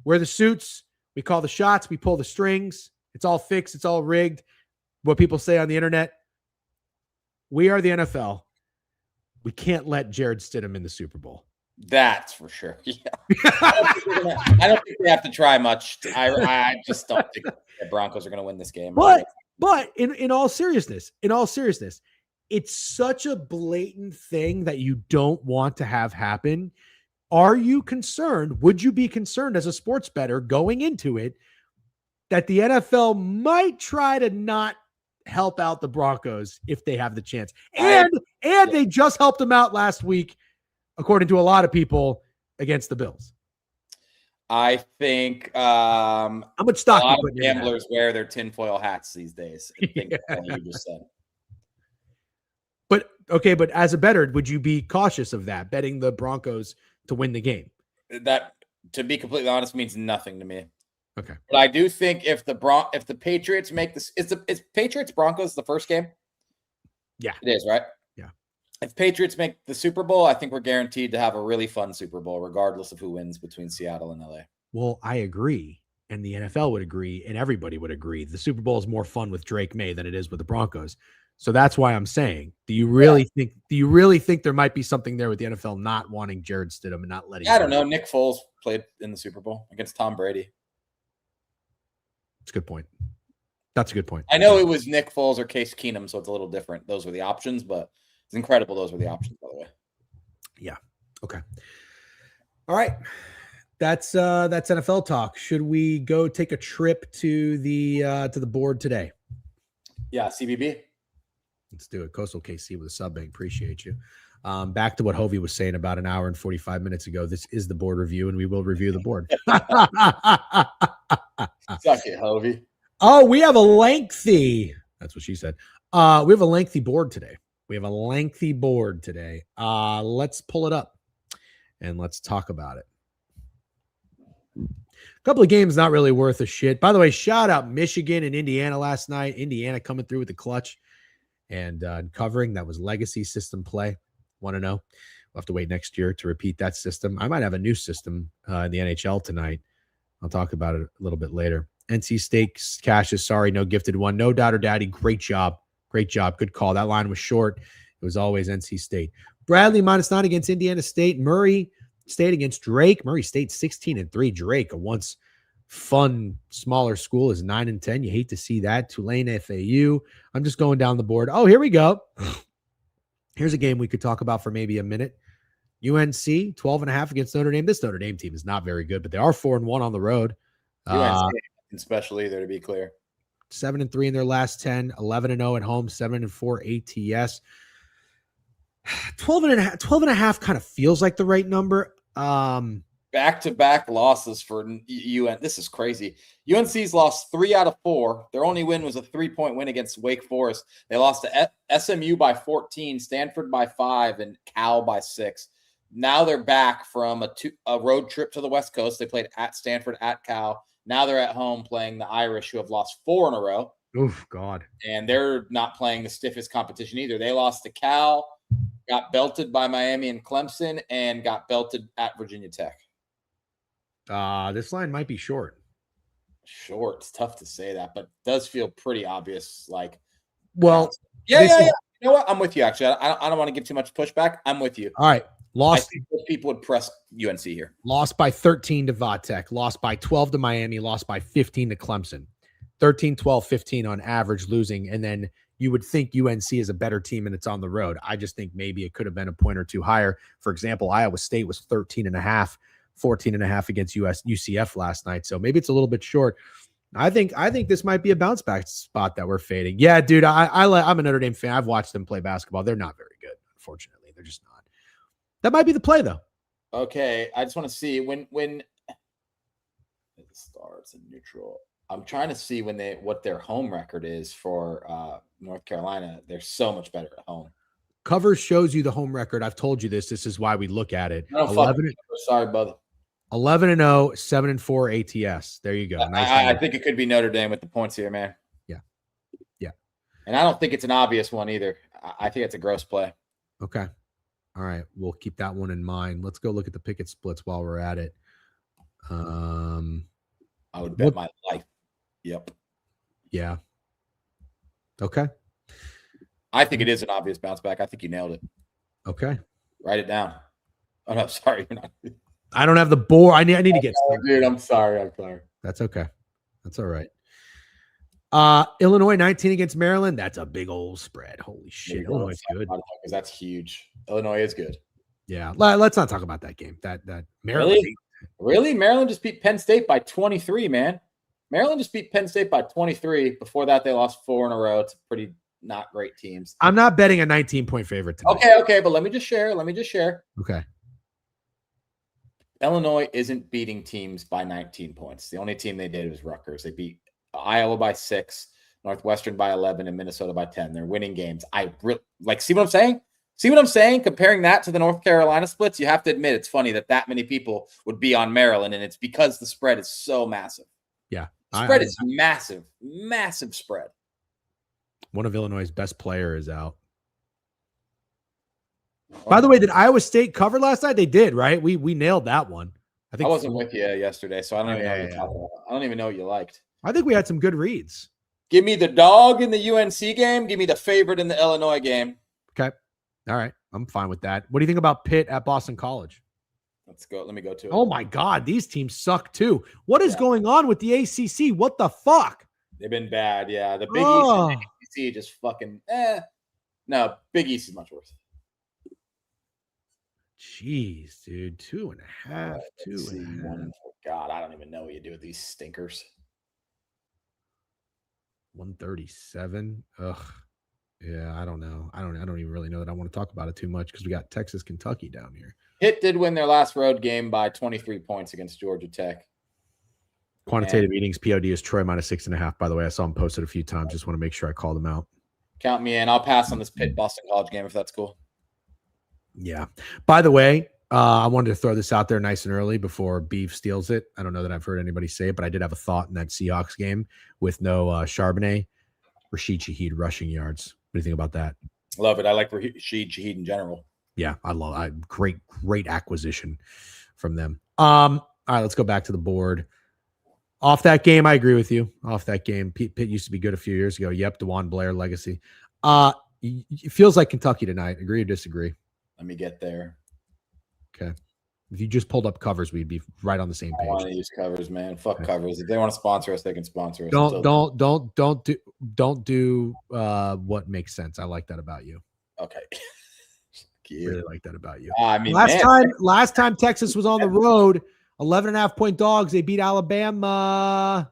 Wear the suits. We call the shots. We pull the strings. It's all fixed. It's all rigged. What people say on the internet. We are the NFL. We can't let Jared Stidham in the Super Bowl. That's for sure. Yeah. I don't think they have to try much. I just don't think the Broncos are going to win this game. But in all seriousness, it's such a blatant thing that you don't want to have happen. Are you concerned? Would you be concerned as a sports bettor going into it that the NFL might try to not help out the Broncos if they have the chance? And they just helped them out last week, according to a lot of people, against the Bills. I think how much stock a lot of gamblers wear their tinfoil hats these days. I think you just said. But as a bettor, would you be cautious of that, betting the Broncos to win the game? That, to be completely honest, means nothing to me. Okay. But I do think if the Patriots make this, is Patriots Broncos the first game? Yeah. It is, right? Yeah. If Patriots make the Super Bowl, I think we're guaranteed to have a really fun Super Bowl, regardless of who wins between Seattle and LA. Well, I agree. And the NFL would agree, and everybody would agree. The Super Bowl is more fun with Drake May than it is with the Broncos. So that's why I'm saying, do you really think there might be something there with the NFL not wanting Jared Stidham and not letting him? I don't know. Nick Foles played in the Super Bowl against Tom Brady. It's a good point. That's a good point. I know it was Nick Foles or Case Keenum, so it's a little different. Those were the options, but it's incredible. Those were the options, by the way. Yeah. Okay. All right. That's NFL talk. Should we go take a trip to the board today? Yeah, CBB. Let's do it. Coastal KC with a sub bank. Appreciate you. Back to what Hovey was saying about an hour and 45 minutes ago. This is the board review, and we will review the board. Suck it, Hovey. Oh, we have a lengthy. That's what she said. We have a lengthy board today. Let's pull it up and let's talk about it. A couple of games not really worth a shit. By the way, shout out Michigan and Indiana last night. Indiana coming through with the clutch and covering. That was legacy system play. 1-0. We'll have to wait next year to repeat that system. I might have a new system in the NHL tonight. I'll talk about it a little bit later. NC State Cassius, sorry, no gifted one. No Doubter Daddy, great job. Good call. That line was short. It was always NC State. Bradley -9 against Indiana State. Murray State against Drake. Murray State 16-3. Drake, a once fun, smaller school, is 9-10. You hate to see that. Tulane FAU. I'm just going down the board. Oh, here we go. Here's a game we could talk about for maybe a minute. UNC 12.5 against Notre Dame. This Notre Dame team is not very good, but they are 4-1 on the road. UNC special either, to be clear. 7-3 in their last 10, 11-0 at home, 7-4 ATS. 12.5 kind of feels like the right number. Back-to-back losses for UN. This is crazy. UNC's lost 3 out of 4. Their only win was a 3-point win against Wake Forest. They lost to SMU by 14, Stanford by 5, and Cal by 6. Now they're back from a road trip to the West Coast. They played at Stanford, at Cal. Now they're at home playing the Irish, who have lost 4 in a row. Oof, God. And they're not playing the stiffest competition either. They lost to Cal, got belted by Miami and Clemson, and got belted at Virginia Tech. This line might be short. Short. It's tough to say that, but it does feel pretty obvious. Like, well, yeah. You know what? I'm with you, actually. I don't want to give too much pushback. I'm with you. All right. Lost. I think most people would press UNC here. Lost by 13 to Vatech. Lost by 12 to Miami. Lost by 15 to Clemson. 13, 12, 15 on average losing. And then you would think UNC is a better team and it's on the road. I just think maybe it could have been a point or two higher. For example, Iowa State was 13.5, 14.5 against UCF last night. So maybe it's a little bit short. I think this might be a bounce back spot that we're fading. Yeah, dude, I'm a Notre Dame fan. I've watched them play basketball. They're not very good, unfortunately. They're just not. That might be the play, though. Okay, I just want to see when it starts in neutral. I'm trying to see what their home record is for North Carolina. They're so much better at home. Cover shows you the home record. I've told you this. This is why we look at it. No, 11. Sorry, brother. 11-0, 7-4 ATS. There you go. Nice. I think it could be Notre Dame with the points here, man. Yeah. And I don't think it's an obvious one either. I think it's a gross play. Okay. All right. We'll keep that one in mind. Let's go look at the picket splits while we're at it. I would bet my life. Yep. Yeah. Okay. I think it is an obvious bounce back. I think you nailed it. Okay. Write it down. Oh, no, sorry. You're not. I don't have the board. I need to get started. Dude, I'm sorry. That's okay. That's all right. Illinois 19 against Maryland. That's a big old spread. Holy shit. Illinois is good. Because that's huge. Illinois is good. Yeah. Let's not talk about that game. That Maryland. Really? Maryland just beat Penn State by 23, man. Maryland just beat Penn State by 23. Before that, they lost 4 in a row to pretty not great teams. I'm not betting a 19-point favorite tonight. Okay, but let me just share. Okay. Illinois isn't beating teams by 19 points. The only team they did was Rutgers. They beat Iowa by 6, Northwestern by 11, and Minnesota by 10. They're winning games. See what I'm saying? See what I'm saying? Comparing that to the North Carolina splits, you have to admit it's funny that many people would be on Maryland, and it's because the spread is so massive. Yeah. The spread is massive, massive spread. One of Illinois' best player is out. By the way, did Iowa State cover last night? They did, right? We nailed that one. I wasn't with you yesterday, so I don't even know what you're talking about. I don't even know what you liked. I think we had some good reads. Give me the dog in the UNC game. Give me the favorite in the Illinois game. Okay. All right. I'm fine with that. What do you think about Pitt at Boston College? Let's go. Let me go to it. Oh my God, these teams suck too. What is going on with the ACC? What the fuck? They've been bad. Yeah, the Big East and the ACC just fucking. No, Big East is much worse. Jeez, dude, 2.5, 2.5. God, I don't even know what you do with these stinkers. 137. Ugh. Yeah, I don't know. I don't even really know that I want to talk about it too much because we got Texas, Kentucky down here. Pitt did win their last road game by 23 points against Georgia Tech. Quantitative meetings, POD is Troy minus 6.5. By the way, I saw him posted a few times. Just want to make sure I called him out. Count me in. I'll pass on this Pitt Boston College game if that's cool. Yeah. By the way, I wanted to throw this out there nice and early before Beef steals it. I don't know that I've heard anybody say it, but I did have a thought in that Seahawks game with no Charbonnet. Rashid Shaheed rushing yards. What do you think about that? Love it. I like Rashid Shaheed in general. Yeah, I love it. Great acquisition from them. All right, let's go back to the board. Off that game, I agree with you. Off that game, Pitt used to be good a few years ago. Yep, DeJuan Blair legacy. It feels like Kentucky tonight. Agree or disagree? Let me get there. Okay. If you just pulled up covers, we'd be right on the same page. I want to use covers, man. Fuck covers. If they want to sponsor us, they can sponsor us. Don't do what makes sense. I like that about you. Okay. Really like that about you. I mean, last time Texas was on the road, 11.5-point dogs. They beat Alabama.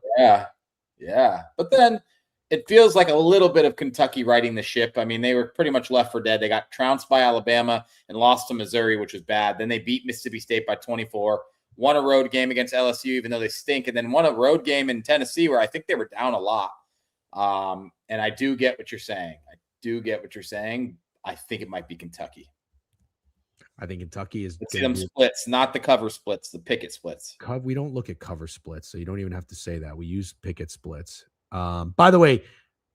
Yeah. But then it feels like a little bit of Kentucky riding the ship. I mean, they were pretty much left for dead. They got trounced by Alabama and lost to Missouri, which was bad. Then they beat Mississippi State by 24, won a road game against LSU, even though they stink, and then won a road game in Tennessee where I think they were down a lot. And I do get what you're saying. I think it might be Kentucky. I think Kentucky is. Let's see them splits, not the cover splits, the picket splits. We don't look at cover splits, so you don't even have to say that. We use picket splits. By the way,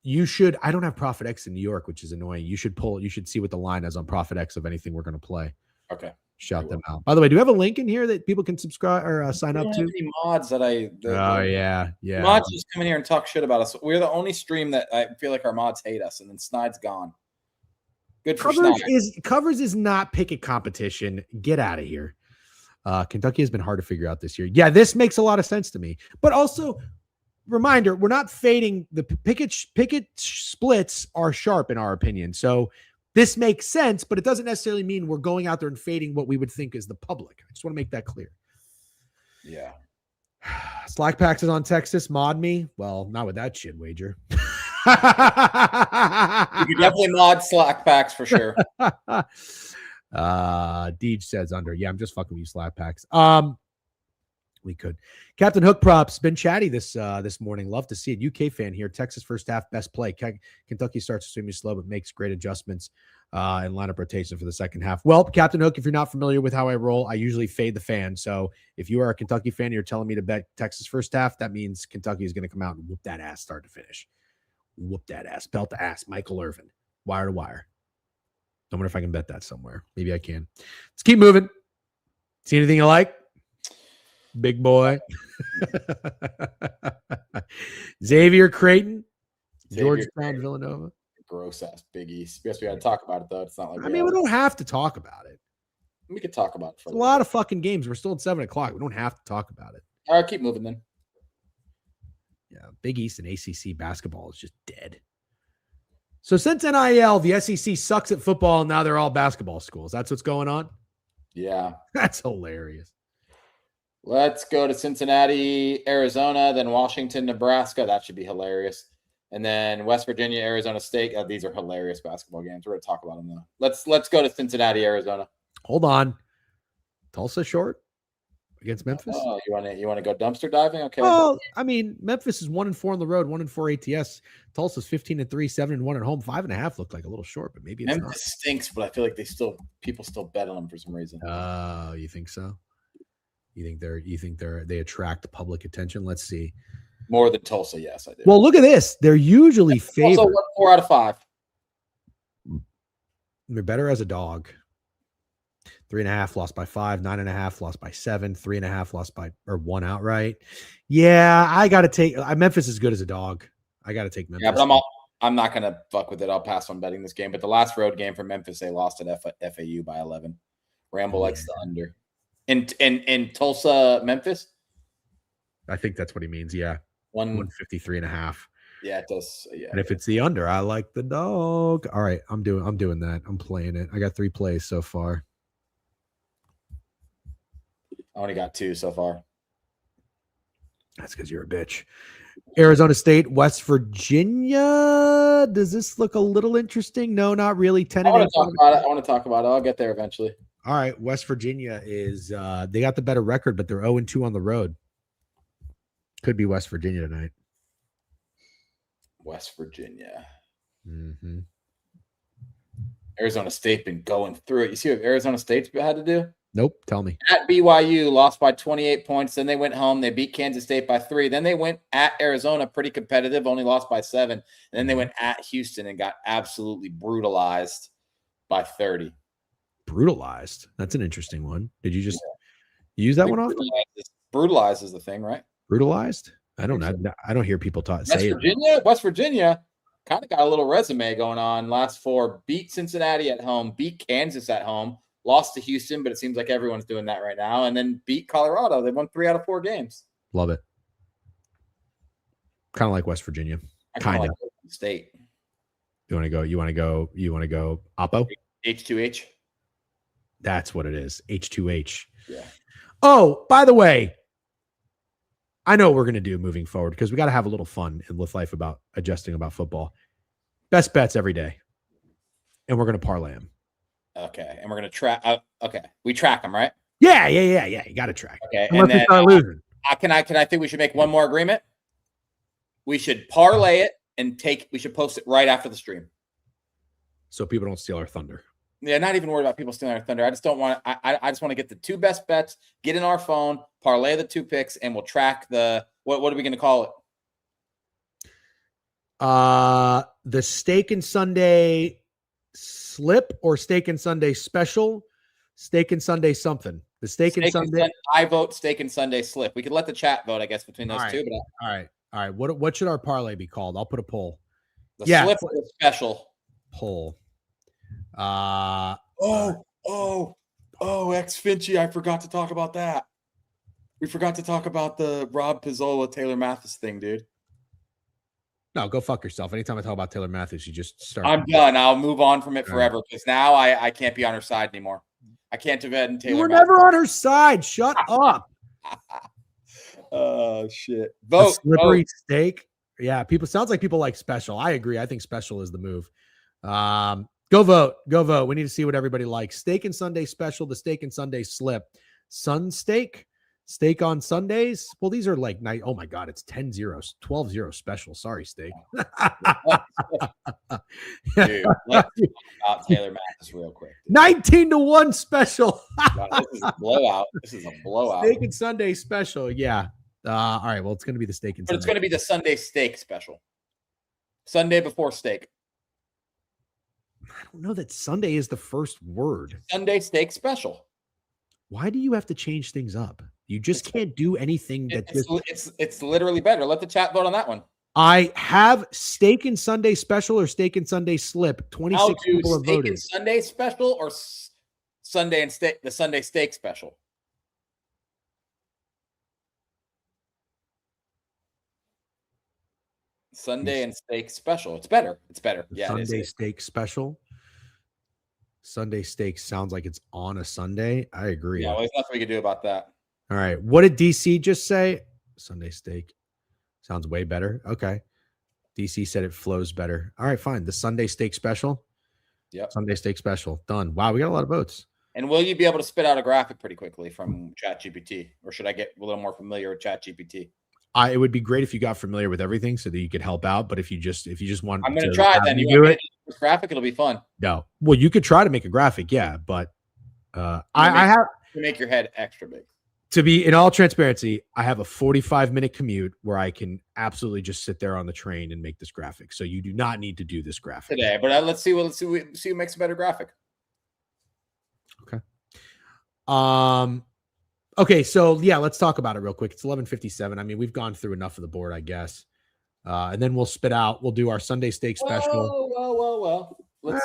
you should. I don't have Profit X in New York, which is annoying. You should see what the line is on Profit X of anything we're going to play. Okay. Shout them out. By the way, do you have a link in here that people can subscribe or sign up to? Any mods that yeah. Mods just come in here and talk shit about us. We're the only stream that I feel like our mods hate us, and then Snide's gone. Good for Covers is not picket competition. Get out of here. Kentucky has been hard to figure out this year. Yeah, this makes a lot of sense to me. But also, reminder, we're not fading. The picket splits are sharp in our opinion. So this makes sense, but it doesn't necessarily mean we're going out there and fading what we would think is the public. I just want to make that clear. Yeah. Slack Packs is on Texas. Mod me. Well, not with that shit wager. You can definitely mod Slack Packs for sure. Deej says under. Yeah, I'm just fucking with you, Slack Packs. We could. Captain Hook props been chatty this morning. Love to see it. UK fan here. Texas first half best play. Kentucky starts extremely slow, but makes great adjustments and lineup rotation for the second half. Well, Captain Hook, if you're not familiar with how I roll, I usually fade the fan. So if you are a Kentucky fan, you're telling me to bet Texas first half. That means Kentucky is going to come out and whoop that ass start to finish. Whoop that ass, belt to ass. Michael Irvin, wire to wire. I wonder if I can bet that somewhere. Maybe I can. Let's keep moving. See anything you like? Big boy. Xavier Creighton. Georgetown, Villanova. Gross ass Big East. Yes, we got to talk about it though. It's not like we don't have to talk about it. We could talk about it. It's a lot of fucking games. We're still at 7:00. We don't have to talk about it. All right, keep moving then. Yeah, Big East and ACC basketball is just dead. So since NIL, the SEC sucks at football, and now they're all basketball schools. That's what's going on? Yeah. That's hilarious. Let's go to Cincinnati, Arizona, then Washington, Nebraska. That should be hilarious. And then West Virginia, Arizona State. These are hilarious basketball games. We're going to talk about them, though. Let's go to Cincinnati, Arizona. Hold on. Tulsa short against Memphis? Oh, you want to go dumpster diving? Okay. Well, I mean, Memphis is 1-4 on the road, 1-4 ATS. Tulsa's 15-3, 7-1 at home. 5.5 looked like a little short, but maybe it's Memphis not. Stinks, but I feel like people still bet on them for some reason. Oh, you think so? You think they attract public attention? Let's see. More than Tulsa, yes, I do. Well, look at this. They're usually favored. Also, 4 out of 5. They're better as a dog. 3.5 lost by 5, 9.5 lost by 7, 3.5 lost by 1 outright. Yeah, I got to take Memphis is good as a dog. I got to take Memphis. Yeah, but I'm not going to fuck with it. I'll pass on betting this game. But the last road game for Memphis, they lost at FAU by 11. Ramble likes the under. In Tulsa, Memphis. I think that's what he means. Yeah. 153.5. Yeah, it does. Yeah. And if it's the under, I like the dog. All right. I'm doing that. I'm playing it. I got 3 plays so far. I only got 2 so far. That's because you're a bitch. Arizona State, West Virginia. Does this look a little interesting? No, not really. 10 I want to talk about it. I'll get there eventually. All right. West Virginia is they got the better record, but they're 0-2 on the road. Could be West Virginia tonight. West Virginia. Mm-hmm. Arizona State been going through it. You see what Arizona State's had to do? Nope. Tell me. At BYU, lost by 28 points. Then they went home. They beat Kansas State by 3. Then they went at Arizona, pretty competitive, only lost by 7. And then they went at Houston and got absolutely brutalized by 30. Brutalized? That's an interesting one. Did you just use that one off? Brutalized is the thing, right? Brutalized? I don't know. I don't hear people say it. West Virginia kind of got a little resume going on. Last 4, beat Cincinnati at home, beat Kansas at home, lost to Houston, but it seems like everyone's doing that right now, and then beat Colorado. They won 3 out of 4 games. Love it. Kind of like West Virginia. Kind of. Like State. You want to go Oppo? H2H. That's what it is. H2H. Yeah. Oh, by the way, I know what we're going to do moving forward because we got to have a little fun with life about adjusting about football. Best bets every day. And we're going to parlay them. Okay. And we're going to track. Okay. We track them, right? Yeah. You got to track. Okay. Unless we start losing. I think we should make one more agreement. We should parlay it and we should post it right after the stream. So people don't steal our thunder. Yeah, not even worried about people stealing our thunder. I just don't want. I just want to get the 2 best bets, get in our phone, parlay the 2 picks, and we'll track the what are we going to call it? The Steak and Sunday slip or Steak and Sunday special, Steak and Sunday something. The Steak and Sunday. I vote Steak and Sunday slip. We could let the chat vote, I guess, between those 2. But all right. What should our parlay be called? I'll put a poll. The slip or the special poll. X Finchie. I forgot to talk about that. We forgot to talk about the Rob Pizzola, Taylor Mathis thing, dude. No, go fuck yourself. Anytime I talk about Taylor Mathis, you just start. I'm done. I'll move on from it forever because now I can't be on her side anymore. I can't defend Taylor. You were never on her side. Shut up. Oh shit. Vote. A slippery steak. Yeah, sounds like people like special. I agree. I think special is the move. Go vote. We need to see what everybody likes. Steak and Sunday special, the Steak and Sunday slip. Sun steak on Sundays. Well, these are like night. Oh my God, it's 10-0, 12-0 special. Sorry, steak. Dude, let's talk about Taylor Mathis real quick. 19-1 special. Wow, this is a blowout. Steak and Sunday special. Yeah. All right. Well, it's going to be the steak and Sunday. It's going to be the Sunday steak special. Sunday before steak. I don't know that Sunday is the first word. Sunday steak special. Why do you have to change things up? You just can't do anything that it's literally better. Let the chat vote on that one. I have Steak and Sunday special or Steak and Sunday slip. 26 people have voted. Steak and Sunday special or Sunday and steak, the Sunday steak special. Sunday and steak special. It's better. Yeah. Sunday steak special. Sunday steak sounds like it's on a Sunday. I agree. Yeah, well, there's nothing we can do about that. All right. What did DC just say? Sunday steak. Sounds way better. Okay. DC said it flows better. All right, fine. The Sunday steak special. Yep. Sunday steak special. Done. Wow, we got a lot of votes. And will you be able to spit out a graphic pretty quickly from ChatGPT? Or should I get a little more familiar with ChatGPT? It would be great if you got familiar with everything so that you could help out. But if you just want, I'm going to try then. You want to do a graphic? It'll be fun. No. Well, you could try to make a graphic, yeah. But I have to make your head extra big. To be in all transparency, I have a 45-minute commute where I can absolutely just sit there on the train and make this graphic. So you do not need to do this graphic today. But let's see who makes a better graphic. Okay. Okay, so yeah, let's talk about it real quick. It's 11:57. I mean, we've gone through enough of the board, I guess. And then we'll do our Sunday steak special. Well.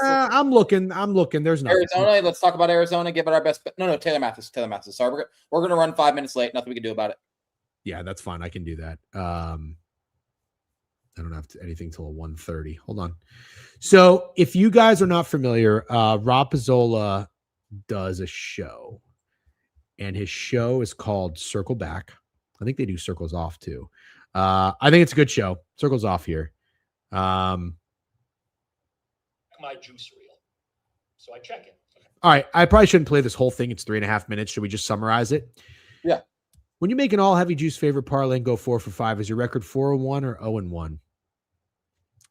I'm looking. There's nothing. Arizona. Let's talk about Arizona. Give it our best. No, Taylor Mathis. Sorry, we're going to run 5 minutes late. Nothing we can do about it. Yeah, that's fine. I can do that. I don't have anything till 1:30. Hold on. So if you guys are not familiar, Rob Pizzola does a show, and his show is called Circle Back. I think they do Circles Off too. I think it's a good show. Circles Off here. My juice reel. So I check it. All right. I probably shouldn't play this whole thing. It's 3.5 minutes. Should we just summarize it? Yeah. When you make an all heavy juice favorite parlay and go 4 for 5, is your record 4-1 or 0-1?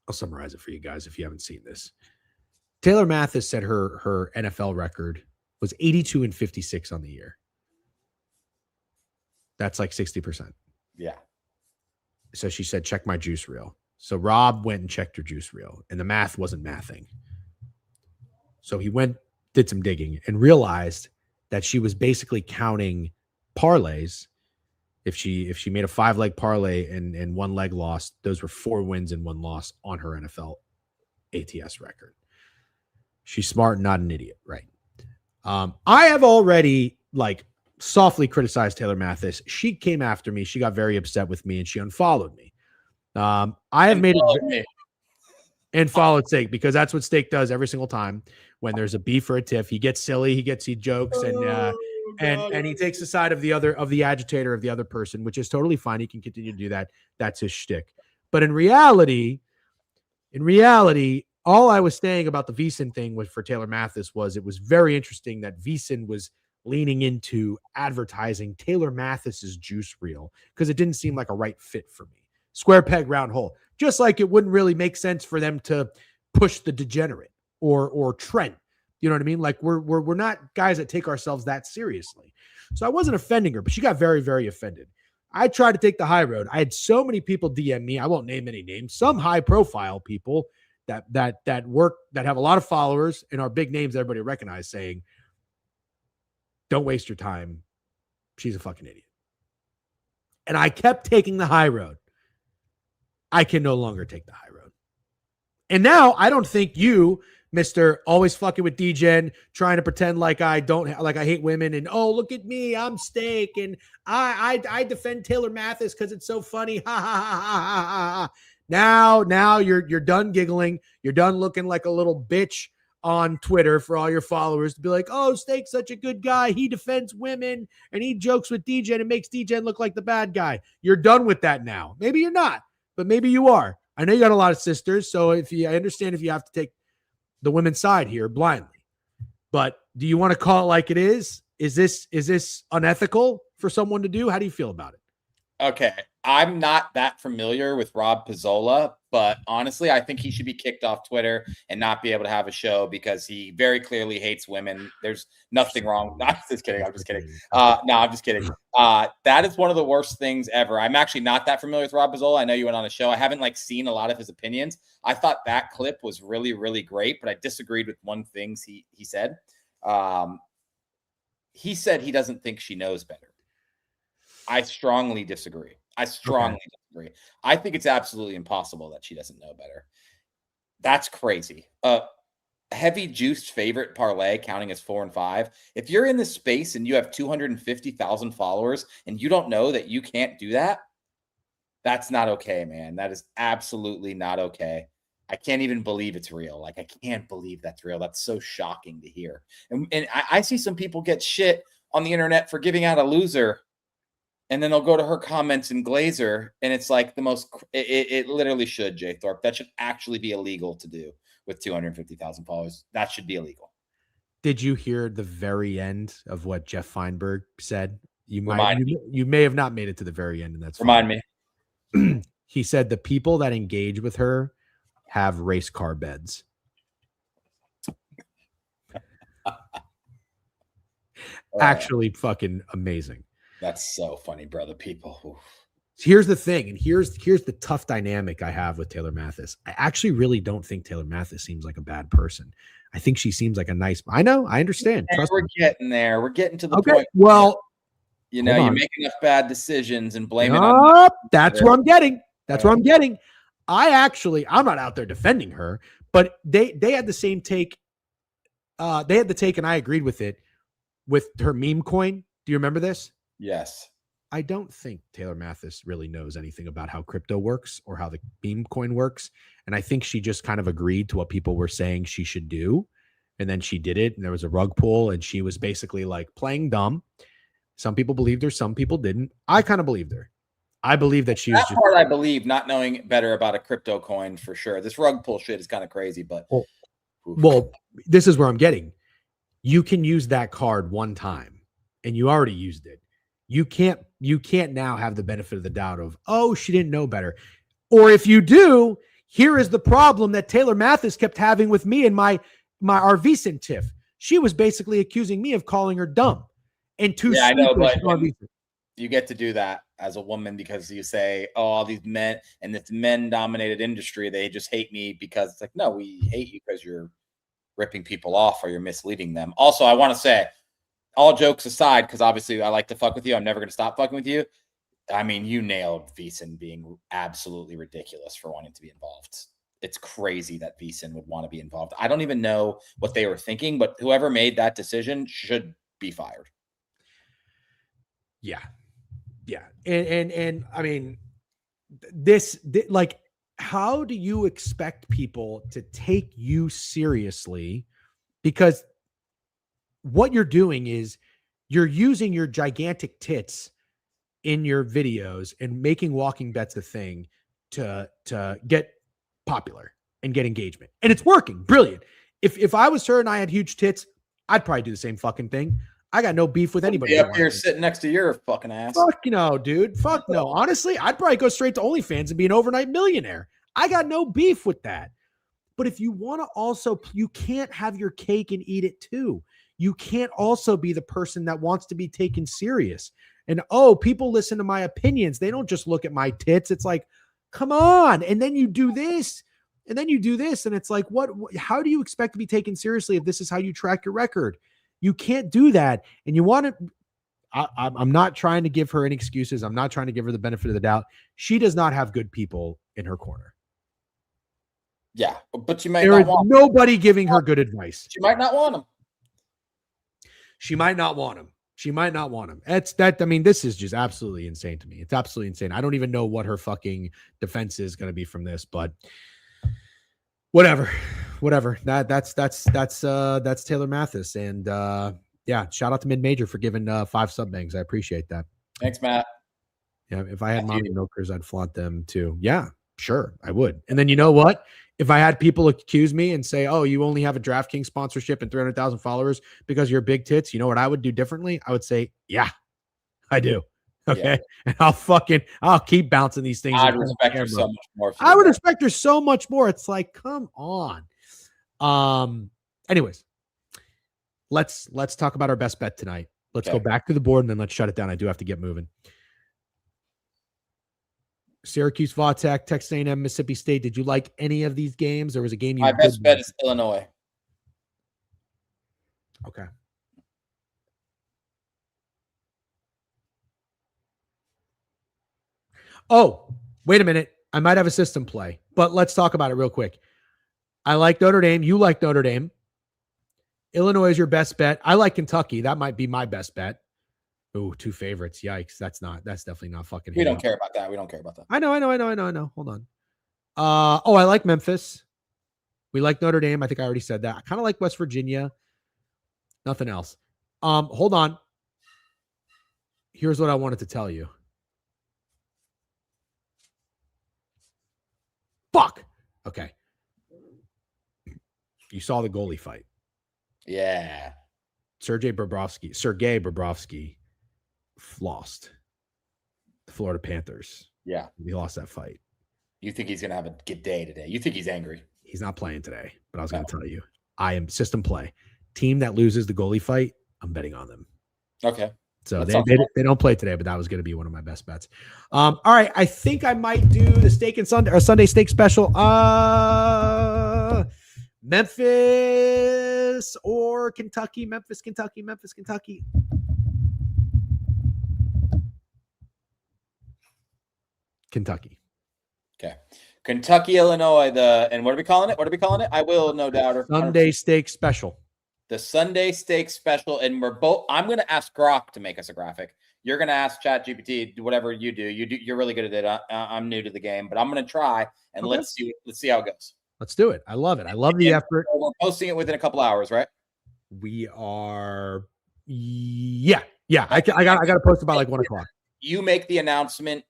I'll summarize it for you guys if you haven't seen this. Taylor Mathis said her NFL record was 82-56 on the year. That's like 60%. Yeah. So she said, check my juice reel. So Rob went and checked her juice reel, and the math wasn't mathing. So he did some digging, and realized that she was basically counting parlays. If she made a 5-leg parlay and 1 leg lost, those were 4 wins and 1 loss on her NFL ATS record. She's smart, not an idiot, right? I have already softly criticized Taylor Mathis. She came after me. She got very upset with me, and she unfollowed me. I have made it and followed Steak, because that's what Steak does every single time when there's a beef or a tiff. He gets silly, he jokes, and he takes the side of the agitator of the other person, which is totally fine. He can continue to do that. That's his shtick. But in reality, all I was saying about the VSiN thing for Taylor Mathis was it was very interesting that VSiN was leaning into advertising Taylor Mathis's juice reel, because it didn't seem like a right fit for me. Square peg, round hole. Just like it wouldn't really make sense for them to push the degenerate or Trent. You know what I mean? Like we're not guys that take ourselves that seriously. So I wasn't offending her, but she got very, very offended. I tried to take the high road. I had so many people DM me. I won't name any names. Some high profile people that work, that have a lot of followers and are big names that everybody recognize, saying, don't waste your time. She's a fucking idiot. And I kept taking the high road. I can no longer take the high road. And now I don't think you, Mr. always fucking with DGen, trying to pretend like I hate women, and oh, look at me, I'm Steak, and I defend Taylor Mathis because it's so funny. Ha ha ha ha ha ha. Now you're done giggling. You're done looking like a little bitch on Twitter for all your followers to be like, oh, Steak's such a good guy. He defends women and he jokes with DGen and makes DGen look like the bad guy. You're done with that now. Maybe you're not, but maybe you are. I know you got a lot of sisters, so I understand if you have to take the women's side here blindly. But do you want to call it like it is? Is this unethical for someone to do? How do you feel about it? Okay. I'm not that familiar with Rob Pizzola, but honestly, I think he should be kicked off Twitter and not be able to have a show, because he very clearly hates women. There's nothing wrong. No, I'm just kidding. I'm just kidding. That is one of the worst things ever. I'm actually not that familiar with Rob Pizzola. I know you went on a show. I haven't seen a lot of his opinions. I thought that clip was really, really great, but I disagreed with one thing he said. He said he doesn't think she knows better. I strongly disagree. Disagree. I think it's absolutely impossible that she doesn't know better. That's crazy. Heavy juiced favorite parlay counting as 4 and 5. If you're in this space and you have 250,000 followers and you don't know that you can't do that, that's not okay, man. That is absolutely not okay. I can't even believe it's real. I can't believe that's real. That's so shocking to hear. And I see some people get shit on the internet for giving out a loser, and then they'll go to her comments and glazer, and it's like the most. It literally should, Jay Thorpe. That should actually be illegal to do with 250,000 followers. That should be illegal. Did you hear the very end of what Jeff Feinberg said? You may have not made it to the very end, and that's fine. Remind me. He said the people that engage with her have race car beds. Actually, fucking amazing. That's so funny, brother. People. Oof. Here's the thing, and here's the tough dynamic I have with Taylor Mathis. I actually really don't think Taylor Mathis seems like a bad person. I think she seems like a nice. I know, I understand. We're getting there. We're getting to the point. Well, you make enough bad decisions and blame it on. That's where I'm getting. That's where I'm getting. I'm not out there defending her, but they had the same take. They had the take, and I agreed with it with her meme coin. Do you remember this? Yes. I don't think Taylor Mathis really knows anything about how crypto works or how the meme coin works. And I think she just kind of agreed to what people were saying she should do. And then she did it. And there was a rug pull, and she was basically like playing dumb. Some people believed her. Some people didn't. I kind of believed her. I believe that she was That part I believe, not knowing better about a crypto coin for sure. This rug pull shit is kind of crazy, but well, this is where I'm getting. You can use that card one time, and you already used it. You can't now have the benefit of the doubt of, oh, she didn't know better. Or if you do, here is the problem that Taylor Mathis kept having with me and my RV tiff. She was basically accusing me of calling her dumb and too I know, but you get to do that as a woman because you say, oh, all these men and this men-dominated industry, they just hate me because it's like, no, we hate you because you're ripping people off or you're misleading them. Also, I want to say, all jokes aside, because obviously I like to fuck with you. I'm never going to stop fucking with you. I mean, you nailed Veasan being absolutely ridiculous for wanting to be involved. It's crazy that Veasan would want to be involved. I don't even know what they were thinking, but whoever made that decision should be fired. Yeah. Yeah. And I mean, this like, how do you expect people to take you seriously? Because what you're doing is you're using your gigantic tits in your videos and making walking bets a thing to get popular and get engagement. And it's working. Brilliant. If I was her and I had huge tits, I'd probably do the same fucking thing. I got no beef with anybody. Up here sitting next to your fucking ass. Fuck no, dude. Fuck no. Honestly, I'd probably go straight to OnlyFans and be an overnight millionaire. I got no beef with that. But if you want to also, you can't have your cake and eat it too. You can't also be the person that wants to be taken serious. And, oh, people listen to my opinions. They don't just look at my tits. It's like, come on. And then you do this. And then you do this. And it's like, how do you expect to be taken seriously if this is how you track your record? You can't do that. And you want to, I'm not trying to give her any excuses. I'm not trying to give her the benefit of the doubt. She does not have good people in her corner. Yeah, but you might there not is want nobody giving her good advice. She might not want them. She might not want him. She might not want him. I mean, this is just absolutely insane to me. It's absolutely insane. I don't even know what her fucking defense is going to be from this, but whatever. That's Taylor Mathis. And yeah, shout out to Mid Major for giving 5 sub bangs. I appreciate that. Thanks, Matt. Yeah. If I had mommy milkers, I'd flaunt them too. Yeah, sure. I would. And then you know what? If I had people accuse me and say, oh, you only have a DraftKings sponsorship and 300,000 followers because you're big tits, you know what I would do differently? I would say, yeah, I do. Okay. Yeah. And I'll keep bouncing these things. I'd respect her so much more. I would respect her so much more. It's like, come on. Anyways, let's talk about our best bet tonight. Let's go back to the board and then let's shut it down. I do have to get moving. Syracuse, Vautech, Texas A&M, Mississippi State. Did you like any of these games? Or was a game you? My best bet is Illinois. Okay. Oh, wait a minute. I might have a system play, but let's talk about it real quick. I like Notre Dame. You like Notre Dame. Illinois is your best bet. I like Kentucky. That might be my best bet. Ooh, 2 favorites. Yikes. That's definitely not fucking. We don't care about that. We don't care about that. I know. Hold on. I like Memphis. We like Notre Dame. I think I already said that. I kind of like West Virginia. Nothing else. Hold on. Here's what I wanted to tell you. Fuck. Okay. You saw the goalie fight. Yeah. Sergei Bobrovsky lost. The Florida Panthers. Yeah. He lost that fight. You think he's going to have a good day today? You think he's angry? He's not playing today, but I was going to tell you. I am system play. Team that loses the goalie fight, I'm betting on them. Okay. So they don't play today, but that was going to be one of my best bets. All right. I think I might do the steak and Sunday steak special. Memphis or Kentucky. Memphis, Kentucky. Okay. Kentucky, Illinois, and what are we calling it? I will, no doubt. Sunday steak special. The Sunday steak special, and I'm going to ask Grok to make us a graphic. You're going to ask ChatGPT, whatever you do. You're really good at it. I'm new to the game, but I'm going to try, and let's see how it goes. Let's do it. I love it. I love the effort. We're posting it within a couple hours, right? We are. Yeah. I got to post about like 1 o'clock. You make the announcement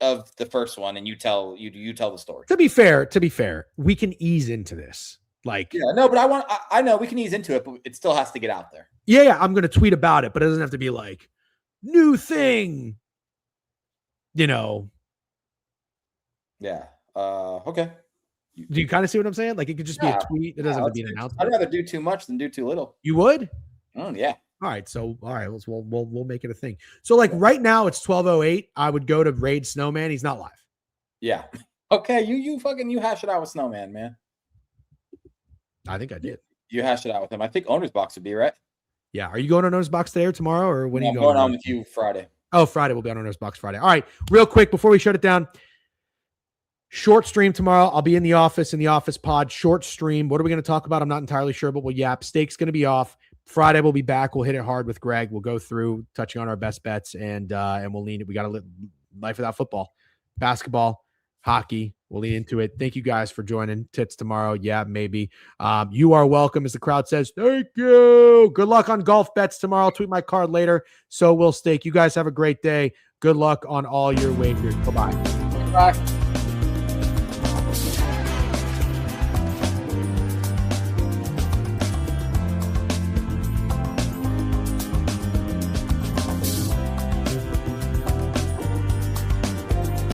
of the first one, and you tell the story. To be fair, we can ease into this. Like, yeah, no, but I know we can ease into it, but it still has to get out there. Yeah. I'm going to tweet about it, but it doesn't have to be like new thing. Yeah. Okay. Do you kind of see what I'm saying? Like, it could just be a tweet. It doesn't have to be an announcement. I'd rather do too much than do too little. You would? Oh, yeah. All right. We'll make it a thing. So like right now it's 12:08. I would go to raid Snowman. He's not live. Yeah. Okay. You hash it out with Snowman, man. I think I did. You hash it out with him. I think Owner's Box would be right. Yeah. Are you going on Owner's Box today or tomorrow, or when are you I'm going on with you Friday? Oh, Friday. We'll be on Owner's Box Friday. All right. Real quick before we shut it down. Short stream tomorrow. I'll be in the office pod. Short stream. What are we going to talk about? I'm not entirely sure, but we'll yap. Steak's going to be off. Friday we'll be back. We'll hit it hard with Greg. We'll go through touching on our best bets and we'll lean it. We got a life without football, basketball, hockey. We'll lean into it. Thank you guys for joining. Tits tomorrow. Yeah, maybe. You are welcome, as the crowd says. Thank you. Good luck on golf bets tomorrow. I'll tweet my card later. So will Steak. You guys have a great day. Good luck on all your wagers. Bye-bye. Bye.